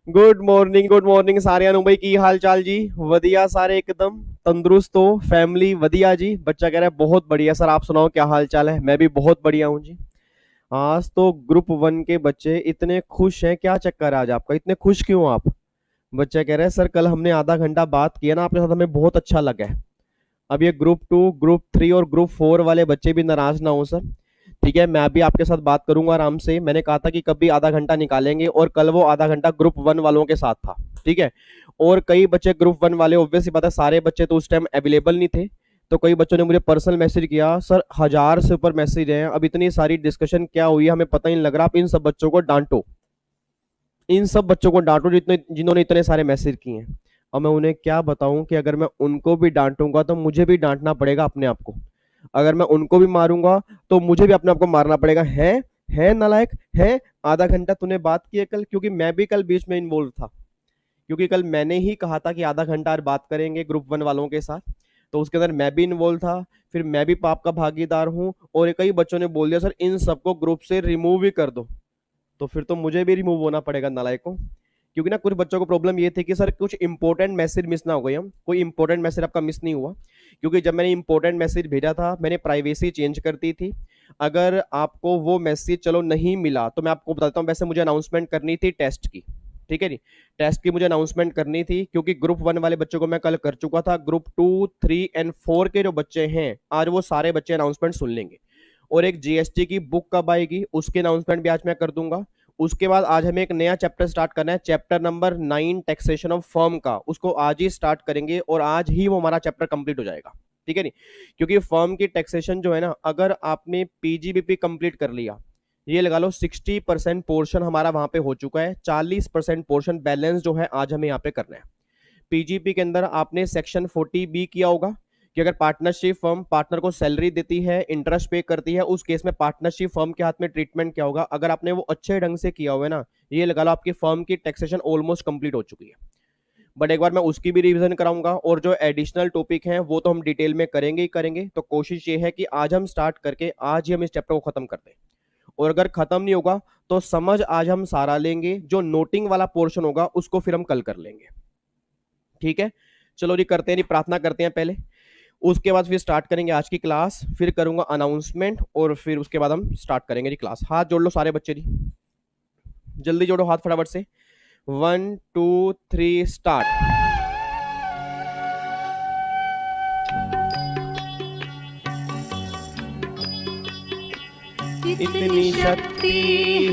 Good morning ਸਾਰਿਆਂ ਨੂੰ ਬਈ। ਕੀ ਹਾਲ ਚਾਲ ਜੀ? ਵਧੀਆ ਸਾਰੇ एकदम तंदुरुस्त हो? फैमिली वधिया जी? बच्चा कह रहा है बहुत बढ़िया सर, आप सुनाओ क्या हाल चाल है? मैं भी बहुत बढ़िया हूँ जी। आज तो ग्रुप वन के बच्चे इतने खुश हैं, क्या चक्कर है आज आपका? इतने खुश क्यों हो आप? बच्चा कह रहा है सर कल हमने आधा घंटा बात किया ना आपके साथ, हमें बहुत अच्छा लगा है। अब ये ग्रुप टू, ग्रुप थ्री और ग्रुप फोर वाले बच्चे भी नाराज ना हो सर। ठीक है, मैं भी आपके साथ बात करूंगा आराम से। मैंने कहा था कि कभी आधा घंटा निकालेंगे, और कल वो आधा घंटा ग्रुप वन वालों के साथ था। ठीक है, और कई बच्चे ग्रुप वन वाले, ऑब्वियसली बात है सारे बच्चे तो उस टाइम अवेलेबल नहीं थे। तो कई बच्चों ने मुझे पर्सनल मैसेज किया, सर 1000 से ऊपर मैसेज हैं, अब इतनी सारी डिस्कशन क्या हुई है हमें पता ही नहीं लग रहा, आप इन सब बच्चों को डांटो, इन सब बच्चों को डांटो जितने जिन्होंने इतने सारे मैसेज किए हैं। और मैं उन्हें क्या बताऊं कि अगर मैं उनको भी डांटूंगा तो मुझे भी डांटना पड़ेगा अपने आप को। अगर मैं उनको भी मारूंगा तो मुझे भी अपने आप को मारना पड़ेगा। है नालायक है। आधा घंटा तूने बात की है कल, क्योंकि मैं भी कल बीच में इन्वॉल्व था, क्योंकि कल मैंने ही कहा था कि आधा घंटा और बात करेंगे ग्रुप वन वालों के साथ, तो उसके अंदर मैं भी इन्वॉल्व था। फिर मैं भी पाप का भागीदार हूं, और कई बच्चों ने बोल दिया सर इन सबको ग्रुप से रिमूव ही कर दो। तो फिर तो मुझे भी रिमूव होना पड़ेगा नालायकों। क्योंकि ना कुछ बच्चों को प्रॉब्लम ये थी कि सर कुछ इंपॉर्टेंट मैसेज मिस ना हो गए हम। कोई इंपॉर्टेंट मैसेज आपका मिस नहीं हुआ, क्योंकि जब मैंने इंपॉर्टेंट मैसेज भेजा था मैंने प्राइवेसी चेंज कर दी थी। अगर आपको वो मैसेज चलो नहीं मिला तो मैं आपको बताता हूँ, वैसे मुझे अनाउंसमेंट करनी थी टेस्ट की। ठीक है जी, टेस्ट की मुझे अनाउंसमेंट करनी थी, क्योंकि ग्रुप वन वाले बच्चों को मैं कल कर चुका था। Group two, three and four के जो बच्चे हैं आज वो सारे बच्चे अनाउंसमेंट सुन लेंगे। और एक जीएसटी की बुक कब आएगी उसके अनाउंसमेंट भी आज मैं कर दूंगा। उसके बाद आज हमें एक नया चैप्टर स्टार्ट करना है, chapter number 9 taxation of firm का, उसको आज ही स्टार्ट करेंगे और आज ही वो हमारा चैप्टर कंप्लीट हो जाएगा। ठीक है नहीं, क्योंकि फर्म की टैक्सेशन जो है ना, अगर आपने पीजीबीपी कंप्लीट कर लिया, ये लगा लो 60% पोर्शन हमारा वहां पे हो चुका है, 40% पोर्शन बैलेंस जो है आज हमें यहाँ पे करना है। पीजीपी के अंदर आपने सेक्शन 40B किया होगा कि अगर पार्टनरशिप फर्म पार्टनर को सैलरी देती है, इंटरेस्ट पे करती है, उस केस में पार्टनरशिप फर्म के हाथ में ट्रीटमेंट क्या होगा। अगर आपने वो अच्छे ढंग से किया हुआ है ना, ये लगा लो आपकी फर्म की टैक्सेशन ऑलमोस्ट कंप्लीट हो चुकी है। बट एक बार मैं उसकी भी रिवीजन कराऊंगा, और जो एडिशनल टॉपिक हैं वो तो हम डिटेल में करेंगे ही करेंगे। तो कोशिश ये है कि आज हम स्टार्ट करके आज ही हम इस चैप्टर को खत्म कर दें। और अगर खत्म नहीं होगा तो समझ आज हम सारा लेंगे, जो नोटिंग वाला पोर्शन होगा उसको फिर हम कल कर लेंगे। ठीक है, चलो जी करते हैं जी, प्रार्थना करते हैं पहले, उसके बाद फिर स्टार्ट करेंगे आज की क्लास, फिर करूंगा अनाउंसमेंट, और फिर उसके बाद हम स्टार्ट करेंगे जी क्लास। हाथ जोड़ लो सारे बच्चे जी, जल्दी जोड़ो हाथ फटाफट से। 1 2 3 स्टार्ट। इतनी शक्ति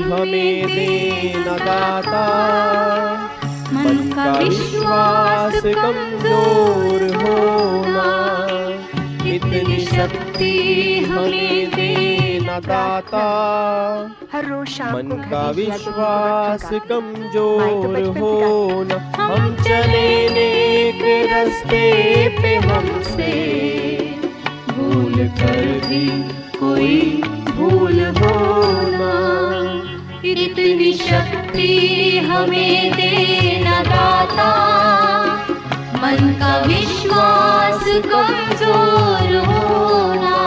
हमें देना दाता, मन का विश्वास कमजोर होना। इतनी शक्ति हमें देना दाता, हर रोज शाम मन को घर का में दिया तो विश्वास माई तो कमजोर बचपन की होना। हम चले नेक रास्ते पे, हमसे भूल कर भी कोई भूल होना। इतनी शक्ति हमें देना दाता, मन का विश्वास कमजोर होना।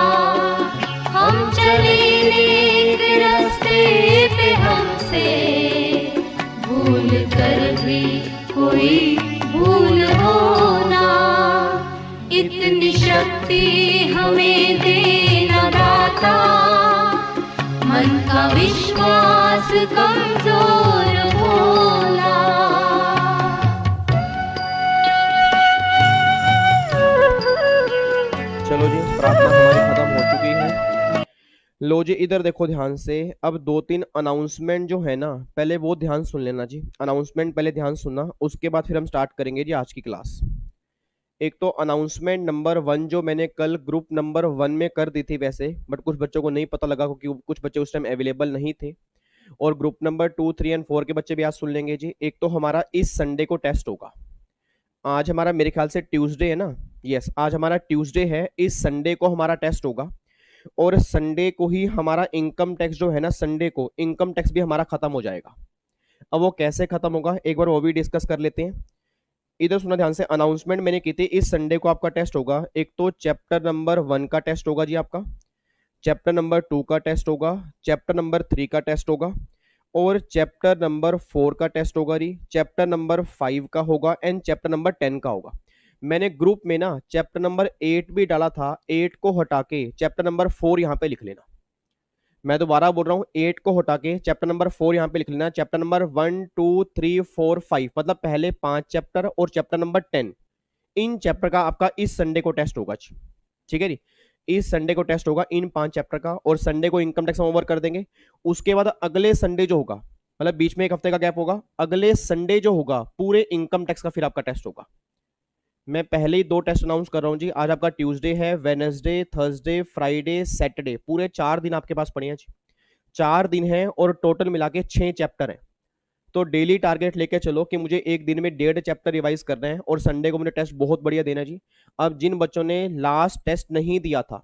हम चले नेक रास्ते पे, हमसे भूल कर भी कोई भूल होना। इतनी शक्ति हमें देना दाता, मन का विश्वास कमजोर होना। चलो जी, प्रार्थना हमारी खत्म हो चुकी है। लो जी इधर देखो ध्यान से, अब 2-3 अनाउंसमेंट जो है ना, पहले वो ध्यान सुन लेना जी। अनाउंसमेंट पहले ध्यान सुनना, उसके बाद फिर हम स्टार्ट करेंगे जी आज की क्लास। एक तो अनाउंसमेंट नंबर 1 जो मैंने कल ग्रुप नंबर 1 में कर दी थी वैसे, बट कुछ बच्चों को नहीं पता लगा क्योंकि कुछ बच्चे उस टाइम अवेलेबल नहीं थे। और ग्रुप नंबर 2, 3 एंड 4 के बच्चे भी आज सुन लेंगे जी। एक तो हमारा इस संडे को टेस्ट होगा। आज हमारा मेरे ख्याल से ट्यूसडे है ना, यस आज हमारा ट्यूसडे है, इस संडे को हमारा टेस्ट होगा। और संडे को ही हमारा इनकम टैक्स जो है ना, संडे को इनकम टैक्स भी हमारा खत्म हो जाएगा। अब वो कैसे खत्म होगा एक बार वो भी डिस्कस कर लेते हैं। इधर सुना ध्यान से, अनाउंसमेंट मैंने की थी, इस संडे को आपका टेस्ट होगा। एक तो चैप्टर नंबर 1 का टेस्ट होगा जी आपका, चैप्टर नंबर 2 का टेस्ट होगा, चैप्टर नंबर 3 का टेस्ट होगा, और चैप्टर नंबर 4 का टेस्ट होगा जी, चैप्टर नंबर 5 का होगा एंड चैप्टर नंबर 10 का होगा। मैंने ग्रुप में ना चैप्टर नंबर 8 भी डाला था, 8 को हटा के चैप्टर नंबर 4 यहाँ पे लिख लेना। मैं दोबारा बोल रहा हूँ, 8 को हटा के चैप्टर नंबर 4 यहाँ पे लिख लेना। चैप्टर नंबर 1 2 3 4 5 मतलब पहले 5 चैप्टर और चैप्टर नंबर 10, इन चैप्टर का आपका इस संडे को टेस्ट होगा। ठीक है जी, इस संडे को टेस्ट होगा इन 5 चैप्टर का, और संडे को इनकम टैक्स हम ओवर कर देंगे। उसके बाद अगले संडे जो होगा, मतलब बीच में एक हफ्ते का गैप होगा, अगले संडे जो होगा पूरे इनकम टैक्स का फिर आपका टेस्ट होगा। मैं पहले ही 2 टेस्ट अनाउंस कर रहा हूं जी। आज आपका ट्यूसडे है, वेडनेसडे, थर्सडे, फ्राइडे, सैटरडे, पूरे 4 दिन आपके पास पड़े हैं जी। 4 दिन है और टोटल मिला के 6 चैप्टर है। तो डेली टारगेट लेके चलो कि मुझे एक दिन में 1.5 चैप्टर रिवाइज करना है, और संडे को मुझे टेस्ट बहुत बढ़िया देना है जी। अब जिन बच्चों ने लास्ट टेस्ट नहीं दिया था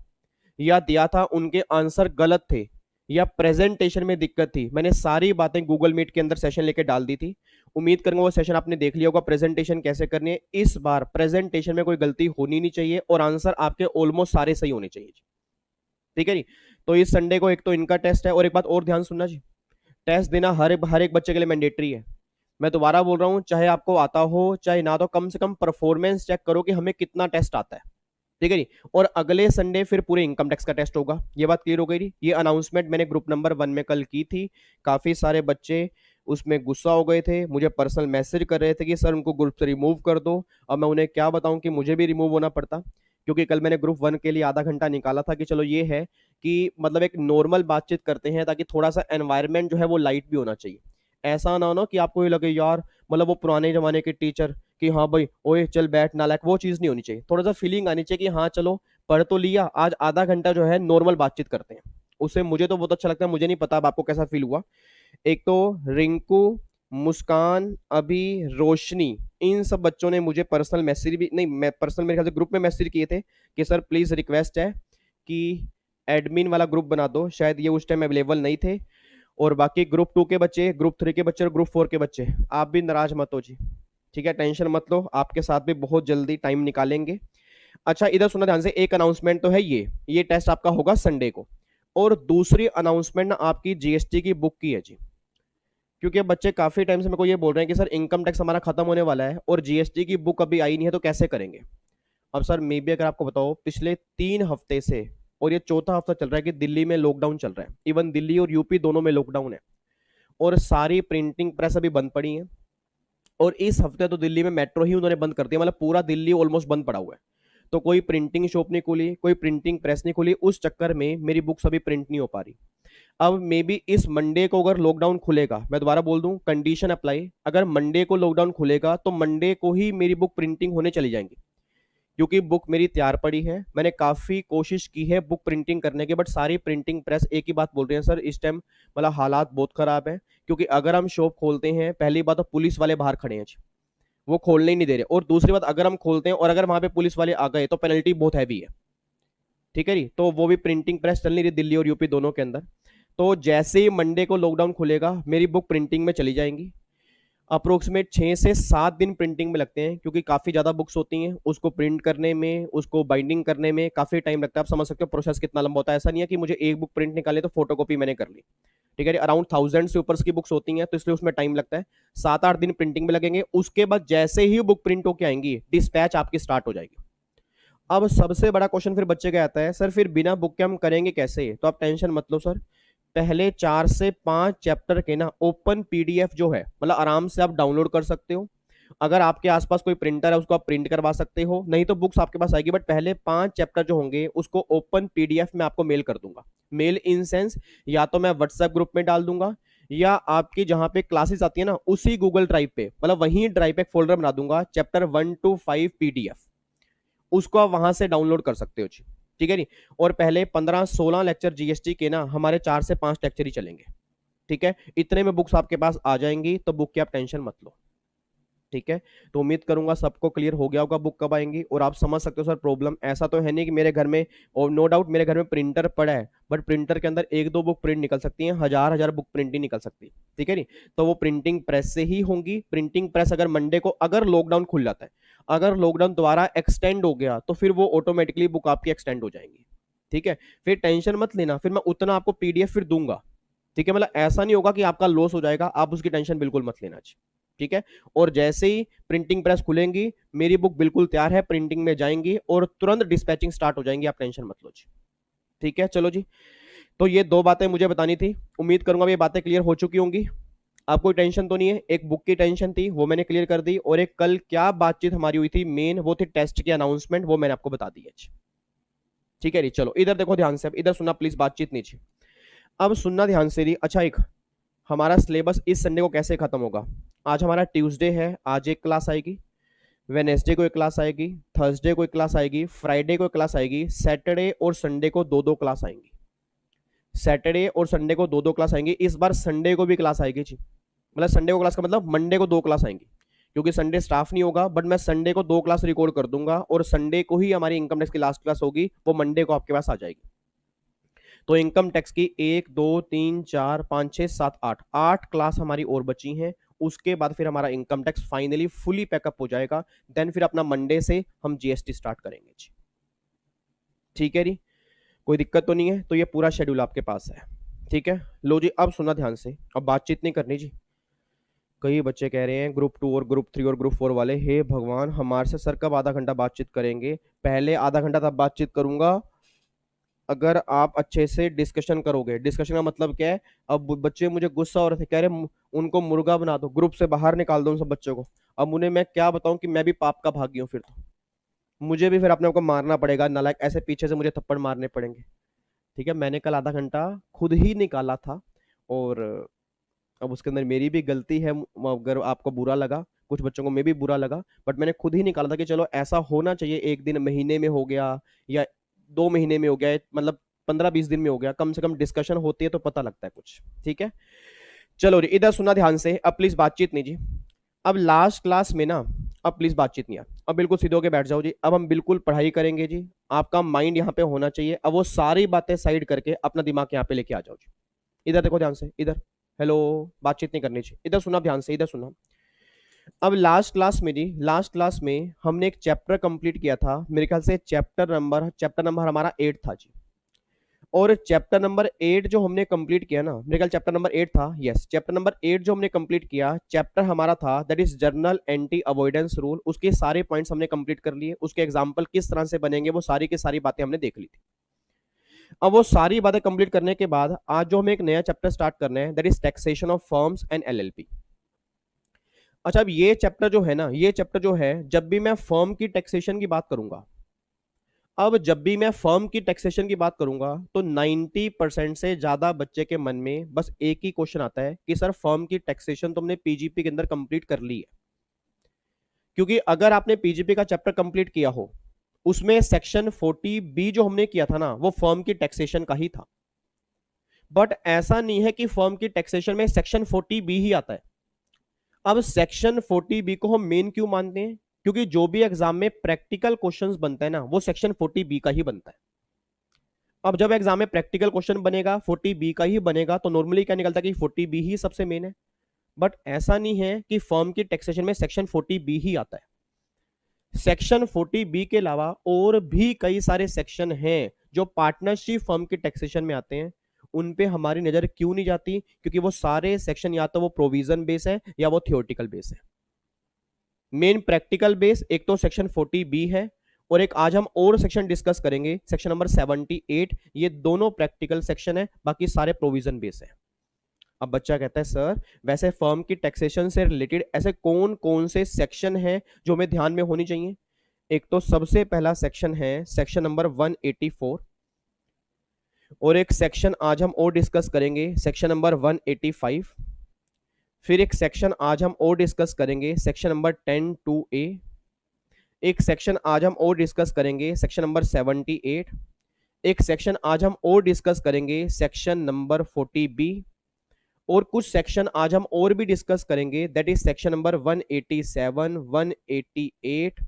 या दिया था उनके आंसर गलत थे या प्रेजेंटेशन में दिक्कत थी, मैंने सारी बातें गूगल मीट के अंदर सेशन लेके डाल दी थी। उम्मीद करूंगा वो सेशन आपने देख लिया होगा, प्रेजेंटेशन कैसे करनी है। इस बार प्रेजेंटेशन में कोई गलती होनी नहीं चाहिए और आंसर आपके ऑलमोस्ट सारे सही होने चाहिए। ठीक है जी। तो इस संडे को एक तो इनका टेस्ट है, और एक बात और ध्यान सुनना जी, टेस्ट देना हर एक बच्चे के लिए मैंडेटरी है। मैं दोबारा बोल रहा हूं, चाहे आपको आता हो चाहे ना, तो कम से कम परफॉर्मेंस चेक करो कि हमें कितना टेस्ट आता है। ठीक है जी। और अगले संडे फिर पूरे इनकम टैक्स का टेस्ट होगा। ये बात क्लियर हो गई जी। ये अनाउंसमेंट मैंने ग्रुप नंबर 1 में कल की थी। काफी सारे बच्चे उसमें गुस्सा हो गए थे, मुझे पर्सनल मैसेज कर रहे थे कि सर उनको ग्रुप से रिमूव कर दो। अब मैं उन्हें क्या बताऊं कि मुझे भी रिमूव होना पड़ता, क्योंकि कल मैंने ग्रुप 1 के लिए आधा घंटा निकाला था कि चलो ये है कि मतलब एक नॉर्मल बातचीत करते हैं, ताकि थोड़ा सा एनवायरनमेंट जो है वो लाइट भी होना चाहिए। ऐसा ना हो कि आपको ये लगे यार मतलब वो पुराने जमाने के टीचर कि हाँ भाई ओए चल बैठ नालायक, वो चीज नहीं होनी चाहिए। थोड़ा सा फीलिंग आनी चाहिए कि हाँ चलो पढ़ तो लिया, आज आधा घंटा जो है नॉर्मल बातचीत करते हैं। उससे मुझे तो बहुत अच्छा लगता है, मुझे नहीं पता अब आपको कैसा फील हुआ। एक तो रिंकू, मुस्कान, अभी, रोशनी, इन सब बच्चों ने मुझे पर्सनल मैसेज भी नहीं, मैं पर्सनल मेरे ख्याल से ग्रुप में मैसेज किए थे कि सर प्लीज रिक्वेस्ट है कि एडमिन वाला ग्रुप बना दो। शायद ये उस टाइम अवेलेबल नहीं थे। और बाकी ग्रुप 2 के बच्चे, ग्रुप 3 के बच्चे और ग्रुप 4 के बच्चे, आप भी नाराज मत हो जी। ठीक है, टेंशन मत लो, आपके साथ भी बहुत जल्दी टाइम निकालेंगे। अच्छा इधर सुना ध्यान से, एक अनाउंसमेंट तो है, ये टेस्ट आपका होगा संडे को। और दूसरी अनाउंसमेंट ना आपकी जीएसटी की बुक की है जी। क्योंकि अब बच्चे काफी टाइम से मेरे को ये बोल रहे हैं कि सर इनकम टैक्स हमारा खत्म होने वाला है और जीएसटी की बुक अभी आई नहीं है, तो कैसे करेंगे। अब सर मे बी अगर आपको बताओ, पिछले 3 हफ्ते से, और ये चौथा हफ्ता चल रहा है कि दिल्ली में लॉकडाउन चल रहा है। इवन दिल्ली और यूपी दोनों में लॉकडाउन है, और सारी प्रिंटिंग प्रेस अभी बंद पड़ी है। और इस हफ्ते तो दिल्ली में मेट्रो ही उन्होंने बंद कर दिया, मतलब पूरा दिल्ली ऑलमोस्ट बंद पड़ा हुआ है। तो कोई प्रिंटिंग शॉप नहीं खुली, कोई प्रिंटिंग प्रेस नहीं खुली, उस चक्कर में मेरी बुक्स अभी प्रिंट नहीं हो पा रही। अब मे बी इस मंडे को अगर लॉकडाउन खुलेगा, मैं दोबारा बोल दूं कंडीशन अप्लाई, अगर मंडे को लॉकडाउन खुलेगा तो मंडे को ही मेरी बुक प्रिंटिंग होने चली जाएंगी। क्योंकि बुक मेरी तैयार पड़ी है, मैंने काफी कोशिश की है बुक प्रिंटिंग करने की, बट सारी प्रिंटिंग प्रेस एक ही बात बोल रहे हैं सर इस टाइम मतलब हालात बहुत खराब है। क्योंकि अगर हम शॉप खोलते हैं, पहली बात तो पुलिस वाले बाहर खड़े हैं, वो खोलने ही नहीं दे रहे, और दूसरी बात अगर हम खोलते हैं और अगर वहां पे पुलिस वाले आ गए तो पेनल्टी बहुत हैवी है। ठीक है जी। तो वो भी प्रिंटिंग प्रेस चल नहीं रही दिल्ली और यूपी दोनों के अंदर। तो जैसे ही मंडे को लॉकडाउन खुलेगा मेरी बुक प्रिंटिंग में चली जाएंगी। अप्रोक्सीमेट 6 से 7 दिन प्रिंटिंग में लगते हैं, क्योंकि काफी ज्यादा बुक्स होती हैं, उसको प्रिंट करने में, उसको बाइंडिंग करने में काफी टाइम लगता है। आप समझ सकते हो प्रोसेस कितना लंबा होता है। ऐसा नहीं है कि मुझे एक बुक प्रिंट निकाले तो फोटोकॉपी मैंने कर ली। ठीक है, अराउंड 1000 से ऊपर की बुक्स होती हैं, तो इसलिए उसमें टाइम लगता है। 7-8 दिन प्रिंटिंग में लगेंगे। उसके बाद जैसे ही बुक प्रिंट होके आएंगी डिस्पैच आपकी स्टार्ट हो जाएगी। अब सबसे बड़ा क्वेश्चन फिर बच्चे का आता है, सर फिर बिना बुक के हम करेंगे कैसे। तो आप टेंशन मत लो सर, पहले 4 से 5 चैप्टर के ना ओपन पीडीएफ जो है, मतलब आराम से आप डाउनलोड कर सकते हो। अगर आपके आसपास कोई प्रिंटर है उसको आप प्रिंट करवा सकते हो, नहीं तो बुक्स आपके पास आएगी। बट पहले 5 चैप्टर जो होंगे उसको ओपन पीडीएफ में आपको मेल कर दूंगा। मेल इन सेंस, या तो मैं व्हाट्सएप ग्रुप में डाल दूंगा, या आपकी जहां पे क्लासेस आती है ना उसी गूगल ड्राइव पे, मतलब वहीं ड्राइव पे एक फोल्डर बना दूंगा, चैप्टर 1 to 5 पीडीएफ, उसको आप वहां से डाउनलोड कर सकते हो जी। ठीक है जी। और पहले 15-16 लेक्चर जीएसटी के ना हमारे 4 से 5 लेक्चर ही चलेंगे। ठीक है, इतने में बुक्स आपके पास आ जाएंगी, तो बुक की आप टेंशन मत लो। ठीक है, तो उम्मीद करूंगा सबको क्लियर हो गया होगा बुक कब आएंगी। और आप समझ सकते हो सर प्रॉब्लम ऐसा तो है नहीं कि मेरे घर में, और नो डाउट मेरे घर में प्रिंटर पड़ा है, बट प्रिंटर के अंदर 1-2 बुक प्रिंट निकल सकती हैं, हजार बुक प्रिंट नहीं निकल सकती। ठीक है नी, तो वो प्रिंटिंग प्रेस से ही होंगी। प्रिंटिंग प्रेस अगर मंडे को, अगर लॉकडाउन खुल जाता है, अगर लॉकडाउन दोबारा एक्सटेंड हो गया, तो फिर वो ऑटोमेटिकली बुक आपकी एक्सटेंड हो जाएंगी। ठीक है, फिर टेंशन मत लेना, फिर मैं उतना आपको पीडीएफ फिर दूंगा। ठीक है, मतलब ऐसा नहीं होगा कि आपका लॉस हो जाएगा, आप उसकी टेंशन बिल्कुल मत लेना जी। ठीक है, और जैसे ही प्रिंटिंग प्रेस खुलेंगी, मेरी बुक बिल्कुल तैयार है, प्रिंटिंग में जाएंगी और तुरंत डिस्पैचिंग स्टार्ट हो जाएंगी, आप टेंशन मत लो जी। ठीक है, चलो जी। तो ये दो बातें मुझे बतानी थी, उम्मीद करूंगा ये बातें क्लियर हो चुकी होंगी। आपको कोई टेंशन तो नहीं है? एक बुक की टेंशन थी, वो मैंने क्लियर कर दी, और एक कल क्या बातचीत हमारी हुई थी मेन, वो थी टेस्ट की अनाउंसमेंट, वो मैंने आपको बता दी है। ठीक है जी, चलो इधर देखो ध्यान से, अब इधर सुनना प्लीज, बातचीत नीचे। अब सुनना ध्यान से जी। अच्छा, एक हमारा सिलेबस इस संडे को कैसे खत्म होगा? आज हमारा ट्यूसडे है, आज एक क्लास आएगी, वेनेसडे को एक क्लास आएगी, थर्सडे को एक क्लास आएगी, फ्राइडे को एक क्लास आएगी, सैटरडे और संडे को दो दो क्लास आएंगी। सैटरडे और संडे को दो दो क्लास आएंगी, इस बार संडे को भी क्लास आएगी जी। मतलब संडे को क्लास का मतलब मंडे को दो क्लास आएंगी, क्योंकि संडे स्टाफ नहीं होगा, बट मैं संडे को दो क्लास रिकॉर्ड कर दूंगा, और संडे को ही हमारी इनकम टैक्स की लास्ट क्लास होगी, वो मंडे को आपके पास आ जाएगी। तो इनकम टैक्स की 1 2 3 4 5 6 7 8 क्लास हमारी और बची हैं। उसके बाद फिर हमारा income tax finally fully pack up हो जाएगा, देन फिर अपना मंडे से हम जीएसटी स्टार्ट करेंगे जी। ठीक है जी, कोई दिक्कत तो नहीं है? तो ये पूरा शेड्यूल आपके पास है। ठीक है, लो जी, अब सुना ध्यान से, अब बातचीत नहीं करनी जी। कई बच्चे कह रहे हैं ग्रुप 2 और ग्रुप 3 और ग्रुप 4 वाले, हे भगवान हमारे से सर कब आधा घंटा बातचीत करेंगे? पहले आधा घंटा तब बातचीत करूंगा अगर आप अच्छे से डिस्कशन करोगे। डिस्कशन का मतलब क्या है? अब बच्चे मुझे गुस्सा हो रहे थे, कह रहे उनको मुर्गा बना दो, ग्रुप से बाहर निकाल दो उन सब बच्चों को। अब उन्हें मैं क्या बताऊं कि मैं भी पाप का भागी हूं, फिर तो मुझे भी फिर अपने को मारना पड़ेगा, नालायक ऐसे पीछे से मुझे थप्पड़ मारने पड़ेंगे। ठीक है, मैंने कल आधा घंटा खुद ही निकाला था, और अब उसके अंदर मेरी भी गलती है। अगर आपको बुरा लगा, कुछ बच्चों को मे भी बुरा लगा, बट मैंने खुद ही निकाला था कि चलो ऐसा होना चाहिए, एक दिन महीने में हो गया या 2 महीने में हो गया, मतलब 15-20 दिन में हो गया, कम से कम डिस्कशन होती है तो पता लगता है कुछ। ठीक है, चलो इधर सुना ध्यान से, अब प्लीज बातचीत नहीं जी। अब लास्ट क्लास में ना, अब प्लीज बातचीत नहीं है, अब बिल्कुल सीधे होके बैठ जाओ जी। अब हम बिल्कुल पढ़ाई करेंगे जी, आपका माइंड यहाँ पे होना चाहिए। अब वो सारी बातें साइड करके अपना दिमाग यहाँ पे लेके आ जाओ जी। इधर देखो ध्यान से, इधर, हेलो, बातचीत नहीं करनी चाहिए, इधर सुना ध्यान से, इधर सुना। अब लास्ट क्लास में जी, लास्ट क्लास में हमने एक चैप्टर कंप्लीट किया था, मेरे ख्याल से चैप्टर नंबर हमारा 8 था जी। और चैप्टर नंबर 8 जो हमने कंप्लीट किया ना, मेरे ख्याल चैप्टर नंबर 8 था, यस, चैप्टर नंबर 8 जो हमने कंप्लीट किया, चैप्टर हमारा था that is journal anti avoidance rule. उसके सारे पॉइंट्स हमने कंप्लीट कर लिए, उसके एग्जांपल किस तरह से बनेंगे वो सारी की सारी बातें हमने देख ली थी। अब वो सारी बातें कंप्लीट करने के बाद आज जो हमें एक नया चैप्टर स्टार्ट करना है, that is taxation of firms and LLP. अच्छा, अब ये चैप्टर जो है ना, ये चैप्टर जो है, जब भी मैं फर्म की टैक्सेशन की बात करूंगा, अब जब भी मैं फर्म की टैक्सेशन की बात करूंगा, तो 90% से ज्यादा बच्चे के मन में बस एक ही क्वेश्चन आता है कि सर फर्म की टैक्सेशन तो हमने पीजीपी के अंदर कंप्लीट कर ली है। क्योंकि अगर आपने पीजीपी का चैप्टर कंप्लीट किया हो, उसमें सेक्शन 40B जो हमने किया था ना, वो फर्म की टैक्सेशन का ही था। बट ऐसा नहीं है कि फर्म की टैक्सेशन में सेक्शन 40B ही आता है। अब सेक्शन 40B को हम मेन क्यों मानते हैं? क्योंकि जो भी एग्जाम में प्रैक्टिकल क्वेश्चंस बनता है ना, वो सेक्शन 40B का ही बनता है। अब जब एग्जाम में प्रैक्टिकल क्वेश्चन बनेगा, 40B का ही बनेगा, तो नॉर्मली क्या निकलता है कि 40B ही सबसे मेन है। बट ऐसा नहीं है कि फर्म की टैक्सेशन में सेक्शन 40B ही आता है। सेक्शन 40B के अलावा और भी कई सारे सेक्शन हैं जो पार्टनरशिप फर्म की टैक्सेशन में आते हैं। उन पे हमारी नजर क्यों नहीं जाती? क्योंकि वो सारे सेक्शन या तो वो प्रोविजन बेस है या वो थियोरटिकल बेस है। मेन प्रैक्टिकल बेस एक तो सेक्शन 40B है, और एक आज हम और सेक्शन डिस्कस करेंगे, सेक्शन नंबर 78। ये दोनों प्रैक्टिकल सेक्शन है, बाकी सारे प्रोविजन बेस है। अब बच्चा कहता है सर वैसे फर्म की टैक्सेशन से रिलेटेड ऐसे कौन कौन से सेक्शन हैं जो हमें ध्यान में होनी चाहिए? एक तो सबसे पहला सेक्शन है सेक्शन नंबर 184, और एक सेक्शन आज हम और डिस्कस करेंगे सेक्शन नंबर 185। फिर एक सेक्शन आज हम और डिस्कस करेंगे सेक्शन नंबर 10(2)(a). एक सेक्शन आज हम और डिस्कस करेंगे सेक्शन नंबर 78। एक सेक्शन आज हम और डिस्कस करेंगे सेक्शन नंबर 40B। और कुछ सेक्शन आज हम और भी डिस्कस करेंगे, दैट इज सेक्शन नंबर 187, 188,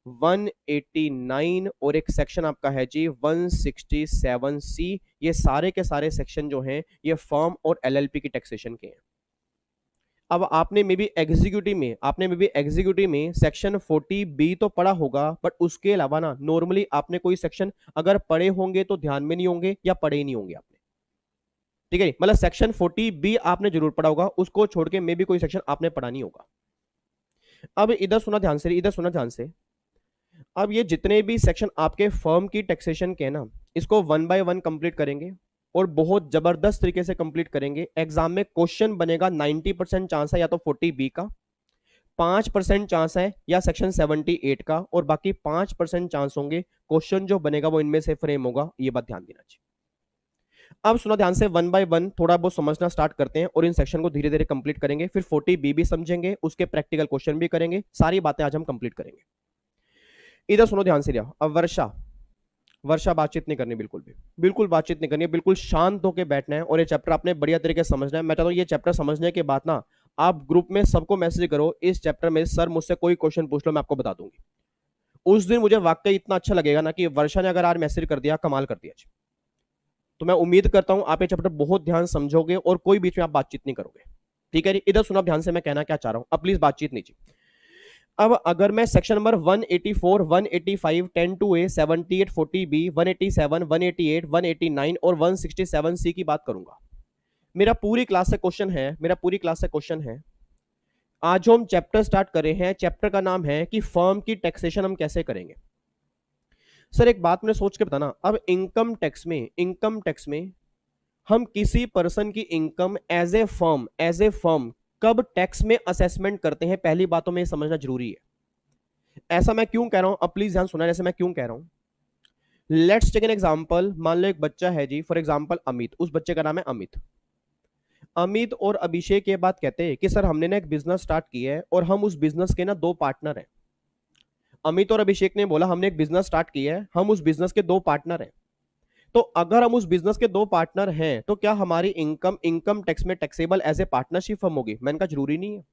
189, और एक सेक्शन आपका है जी 167C। ये सारे के सारे सेक्शन जो हैं ये फर्म और एलएलपी की टैक्सेशन के हैं। अब आपने मे बी एग्जीक्यूटिव में सेक्शन 40B तो पढ़ा होगा, बट उसके अलावा ना नॉर्मली आपने कोई सेक्शन अगर पढ़े होंगे तो ध्यान में नहीं होंगे या पढ़े ही नहीं होंगे आपने। ठीक है, मतलब सेक्शन 40B आपने जरूर पढ़ा होगा, उसको छोड़ के मे भी कोई सेक्शन आपने पढ़ा नहीं होगा। अब इधर सुना ध्यान से, इधर सुना ध्यान से। अब ये जितने भी सेक्शन आपके फर्म की टैक्सेशन के हैं ना, इसको 1 बाय 1 कंप्लीट करेंगे और बहुत जबरदस्त तरीके से कंप्लीट करेंगे। एग्जाम में क्वेश्चन बनेगा 90% चांस है या तो 40B का, 5% चांस है या सेक्शन 78 का, और बाकी 5% चांस होंगे क्वेश्चन जो बनेगा वो इनमें से फ्रेम होगा। ये बात ध्यान देना चाहिए। अब सुना ध्यान से, 1 बाय 1 थोड़ा बहुत समझना स्टार्ट करते हैं और इन सेक्शन को धीरे धीरे कंप्लीट करेंगे। फिर 40B भी समझेंगे, उसके प्रैक्टिकल क्वेश्चन भी करेंगे, सारी बातें आज हम कंप्लीट करेंगे। इधर सुनो ध्यान से। लिया अब वर्षा, वर्षा बातचीत नहीं करनी, बिल्कुल भी बिल्कुल बातचीत नहीं करनी है, बिल्कुल शांत होकर बैठना है और ये चैप्टर आपने बढ़िया तरीके से समझना है। मैं चाहता हूं ये चैप्टर समझने के बाद ना आप ग्रुप में सबको मैसेज करो, इस चैप्टर में सर मुझसे कोई क्वेश्चन पूछ लो मैं आपको बता दूंगी। उस दिन मुझे वाकई इतना अच्छा लगेगा ना कि वर्षा ने अगर आज मैसेज कर दिया, कमाल कर दिया। तो मैं उम्मीद करता हूं आप ये चैप्टर बहुत ध्यान समझोगे और कोई बीच में आप बातचीत नहीं करोगे। ठीक है जी, इधर सुना ध्यान से मैं कहना क्या चाह रहा हूं, अब प्लीज बातचीत नहीं चाहिए। अब अगर मैं section number 184, 185, 10 to A, 78, 40B, 187, 188, 189 और 167C की बात करूंगा। मेरा पूरी क्लास से क्वेश्चन है, मेरा पूरी क्लास से क्वेश्चन है। आज जो हम चैप्टर स्टार्ट कर रहे हैं, चैप्टर का नाम है कि फर्म की टैक्सेशन हम कैसे करेंगे। सर एक बात मैंने सोच के बताना, अब इनकम टैक्स में हम किसी पर्सन की इनकम एज ए फर्म कब टैक्स में असेसमेंट करते हैं, पहली बातों में समझना जरूरी है। ऐसा मैं क्यों कह रहा हूं, अब प्लीज ध्यान सुना जैसे मैं क्यों कह रहा हूं। लेट्स टेक एन एग्जांपल, मान लो एक बच्चा है जी, फॉर एग्जांपल अमित, उस बच्चे का नाम है अमित। अमित और अभिषेक ये बात कहते हैं कि सर हमने ना एक बिजनेस स्टार्ट किया है और हम उस बिजनेस के ना दो पार्टनर हैं। अमित और अभिषेक ने बोला हमने एक बिजनेस स्टार्ट किया है, हम उस बिजनेस के दो पार्टनर हैं। तो अगर हम उस बिजनेस के दो पार्टनर हैं तो क्या हमारी इनकम टैक्स में taxable as a partnership firm होगी? मैंने कहा जरूरी नहीं है।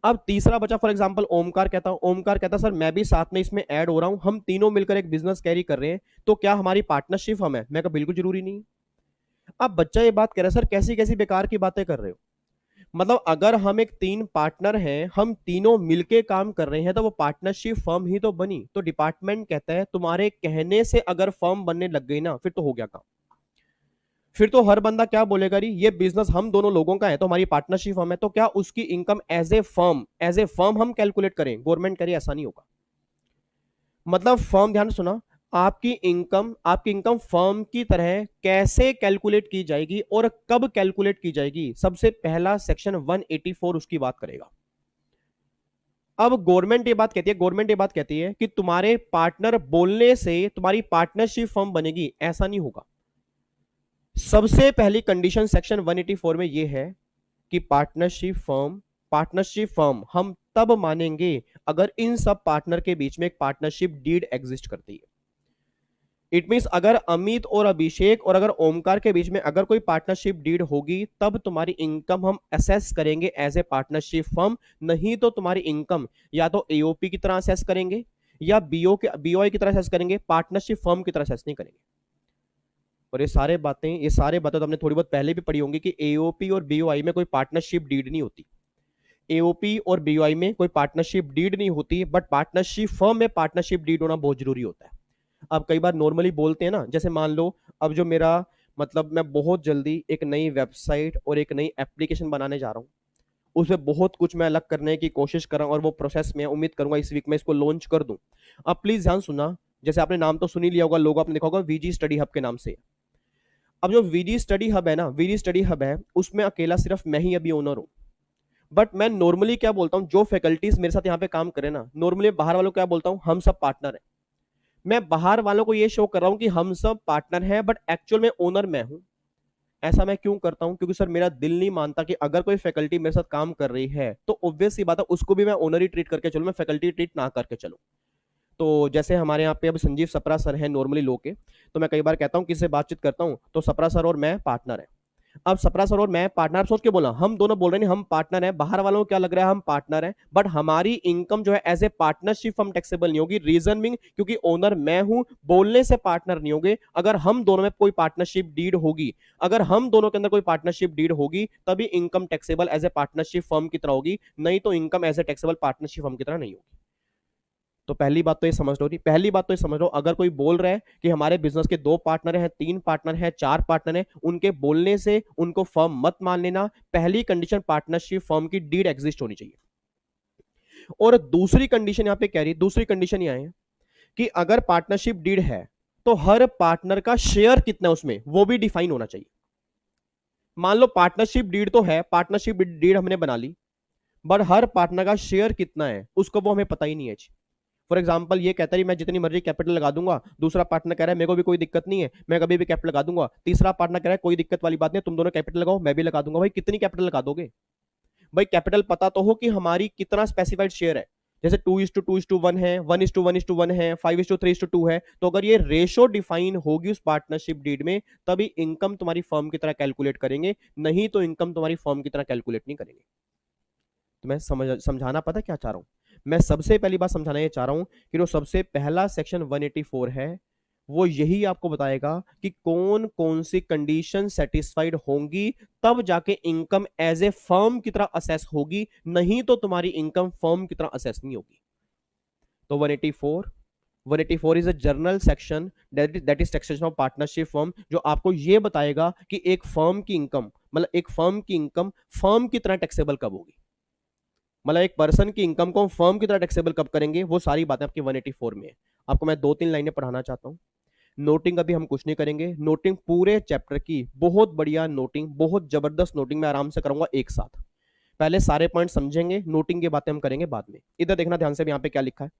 अब तीसरा बचा फॉर एग्जांपल ओमकार कहता सर मैं भी साथ में इसमें ऐड हो रहा हूं, हम तीनों मिलकर एक बिजनेस कैरी कर रहे हैं, तो क्या हमारी पार्टनरशिप फर्म है? मैं कहा बिल्कुल जरूरी नहीं। अब बच्चा ये बात कह रहा है सर कैसी कैसी बेकार की बातें कर रहे हो, मतलब अगर हम एक तीन पार्टनर हैं, हम तीनों मिलके काम कर रहे हैं, तो वो पार्टनरशिप फर्म ही तो बनी। तो डिपार्टमेंट कहता है तुम्हारे कहने से अगर फर्म बनने लग गई ना, फिर तो हो गया काम। फिर तो हर बंदा क्या बोलेगा, री ये बिजनेस हम दोनों लोगों का है तो हमारी पार्टनरशिप फर्म है, तो क्या उसकी इनकम एज ए फर्म हम कैलकुलेट करें, गवर्नमेंट करे? ऐसा नहीं होगा। मतलब फर्म, ध्यान सुना, आपकी इनकम फर्म की तरह कैसे कैलकुलेट की जाएगी और कब कैलकुलेट की जाएगी, सबसे पहला सेक्शन 184 उसकी बात करेगा। अब गवर्नमेंट ये बात कहती है कि तुम्हारे पार्टनर बोलने से तुम्हारी पार्टनरशिप फर्म बनेगी, ऐसा नहीं होगा। सबसे पहली कंडीशन सेक्शन 184 में यह है कि पार्टनरशिप फर्म हम तब मानेंगे अगर इन सब पार्टनर के बीच में एक पार्टनरशिप डीड एग्जिस्ट करती है। इट मींस अगर अमित और अभिषेक और अगर ओमकार के बीच में अगर कोई पार्टनरशिप डीड होगी, तब तुम्हारी इनकम हम असेस करेंगे एज ए पार्टनरशिप फर्म। नहीं तो तुम्हारी इनकम या तो एओपी की तरह असेस करेंगे या बीओआई की तरह असेस करेंगे, पार्टनरशिप फर्म की तरह असेस नहीं करेंगे। और ये सारे बातें तो हमने थोड़ी बहुत पहले भी पढ़ी होंगी कि एओपी और बीओआई में कोई पार्टनरशिप डीड नहीं होती। एओपी और बीओआई में कोई पार्टनरशिप डीड नहीं होती, बट पार्टनरशिप फर्म में पार्टनरशिप डीड होना बहुत जरूरी होता है। अब कई बार नॉर्मली बोलते हैं ना, जैसे मान लो अब जो मेरा मतलब मैं बहुत जल्दी एक नई वेबसाइट और एक नई एप्लीकेशन बनाने जा रहा हूँ, उसमें बहुत कुछ मैं अलग करने की कोशिश कर रहा हूँ और वो प्रोसेस में उम्मीद करूंगा इस वीक में इसको लॉन्च कर दूं। अब प्लीज ध्यान सुनना, जैसे आपने नाम तो सुन ही लिया होगा, लोगो आपने देखा होगा वीजी स्टडी हब के नाम से। अब जो वीजी स्टडी हब है ना, वीजी स्टडी हब है उसमें अकेला सिर्फ मैं ही अभी ओनर हूं। बट मैं नॉर्मली क्या बोलता हूं, जो फैकल्टीज मेरे साथ यहाँ पे काम करे ना, नॉर्मली बाहर वालों को क्या बोलता हूं, हम सब पार्टनर हैं। मैं बाहर वालों को ये शो कर रहा हूं कि हम सब पार्टनर हैं, बट एक्चुअल में ओनर मैं हूं। ऐसा मैं क्यों करता हूं? क्योंकि सर मेरा दिल नहीं मानता कि अगर कोई फैकल्टी मेरे साथ काम कर रही है तो ऑब्वियस सी बात है उसको भी मैं ओनर ही ट्रीट करके चलूं, मैं फैकल्टी ट्रीट ना करके चलूं। तो जैसे हमारे यहाँ पे अब संजीव सप्रा सर हैं नॉर्मली लो के, तो मैं कई बार कहता हूँ किससे बातचीत करता हूँ तो सप्रा सर और मैं पार्टनर है। अब सप्रा सर और मैं पार्टनर सोच के बोला, हम दोनों बोल रहे हैं हम पार्टनर हैं, बाहर वालों को क्या लग रहा है हम पार्टनर हैं, बट हमारी इनकम जो है एज ए पार्टनरशिप हम टैक्सेबल नहीं होगी। रीजन मीन क्योंकि ओनर मैं हूं, बोलने से पार्टनर नहीं होंगे। अगर हम दोनों में कोई पार्टनरशिप डीड होगी, अगर हम दोनों के अंदर कोई पार्टनरशिप डीड होगी, तभी income taxable as a partnership firm की तरह होगी, नहीं तो income as a taxable partnership firm की तरह नहीं होगी। तो पहली बात तो ये समझ लो, नहीं पहली बात तो ये समझ लो, अगर कोई बोल रहा है कि हमारे बिजनेस के 2 पार्टनर हैं, 3 पार्टनर हैं, 4 पार्टनर हैं, उनके बोलने से उनको फर्म मत मान लेना। पहली कंडीशन पार्टनरशिप फर्म की डीड एग्जिस्ट होनी चाहिए। और दूसरी कंडीशन यहां पे कह रही, दूसरी कंडीशन यह है कि अगर पार्टनरशिप डीड है तो हर पार्टनर का शेयर कितना है उसमें वो भी डिफाइन होना चाहिए। मान लो पार्टनरशिप डीड तो है, पार्टनरशिप डीड हमने बना ली, बट हर पार्टनर का शेयर कितना है उसको वो हमें पता ही नहीं है। फॉर एग्जाम्पल ये कहता है मैं जितनी मर्जी कैपिटल लगा दूंगा, दूसरा पार्टनर कह रहा है मेरे को भी कोई दिक्कत नहीं है, मैं कभी भी कैपिटल लगा दूंगा, तीसरा पार्टनर कह रहा है कोई दिक्कत वाली बात नहीं, तुम दोनों कैपिटल लगाओ मैं भी लगा दूंगा। भाई कितनी कैपिटल लगा दोगे? भाई कैपिटल पता तो हो कि हमारी कितना स्पेसिफाइड शेयर है। जैसे 2:2:1 है, 1:1:1 है, 5:3:2 है, तो अगर ये रेशो डिफाइन होगी उस पार्टनरशिप डीड में, तभी इनकम तुम्हारी फर्म की तरह कैलकुलेट करेंगे, नहीं तो इनकम तुम्हारी फर्म की तरह कैलकुलेट नहीं करेंगे। तो मैं समझाना पता क्या चाह रहा हूं? मैं सबसे पहली बात समझाना ये चाह रहा हूं कि जो सबसे पहला सेक्शन 184 है वो यही आपको बताएगा कि कौन कौन सी कंडीशन सेटिस्फाइड होंगी, तब जाके इनकम एज ए फर्म की तरह असेस होगी, नहीं तो तुम्हारी इनकम फर्म की तरह असेस नहीं होगी। तो 184 is a journal section that is taxation of partnership firm, जो आपको यह बताएगा कि एक फर्म की इनकम, मतलब एक फर्म की इनकम फर्म की तरह टैक्सेबल कब होगी, मतलब एक पर्सन की इनकम को फर्म की तरह टैक्सेबल कब करेंगे, वो सारी बातें आपकी 184 में है। आपको मैं 2-3 लाइनें पढ़ाना चाहता हूं। नोटिंग अभी हम कुछ नहीं करेंगे, नोटिंग पूरे चैप्टर की बहुत बढ़िया नोटिंग, बहुत जबरदस्त नोटिंग मैं आराम से करूंगा एक साथ। पहले सारे पॉइंट समझेंगे, नोटिंग की बातें हम करेंगे बाद में। इधर देखना ध्यान से, यहाँ पे क्या लिखा है।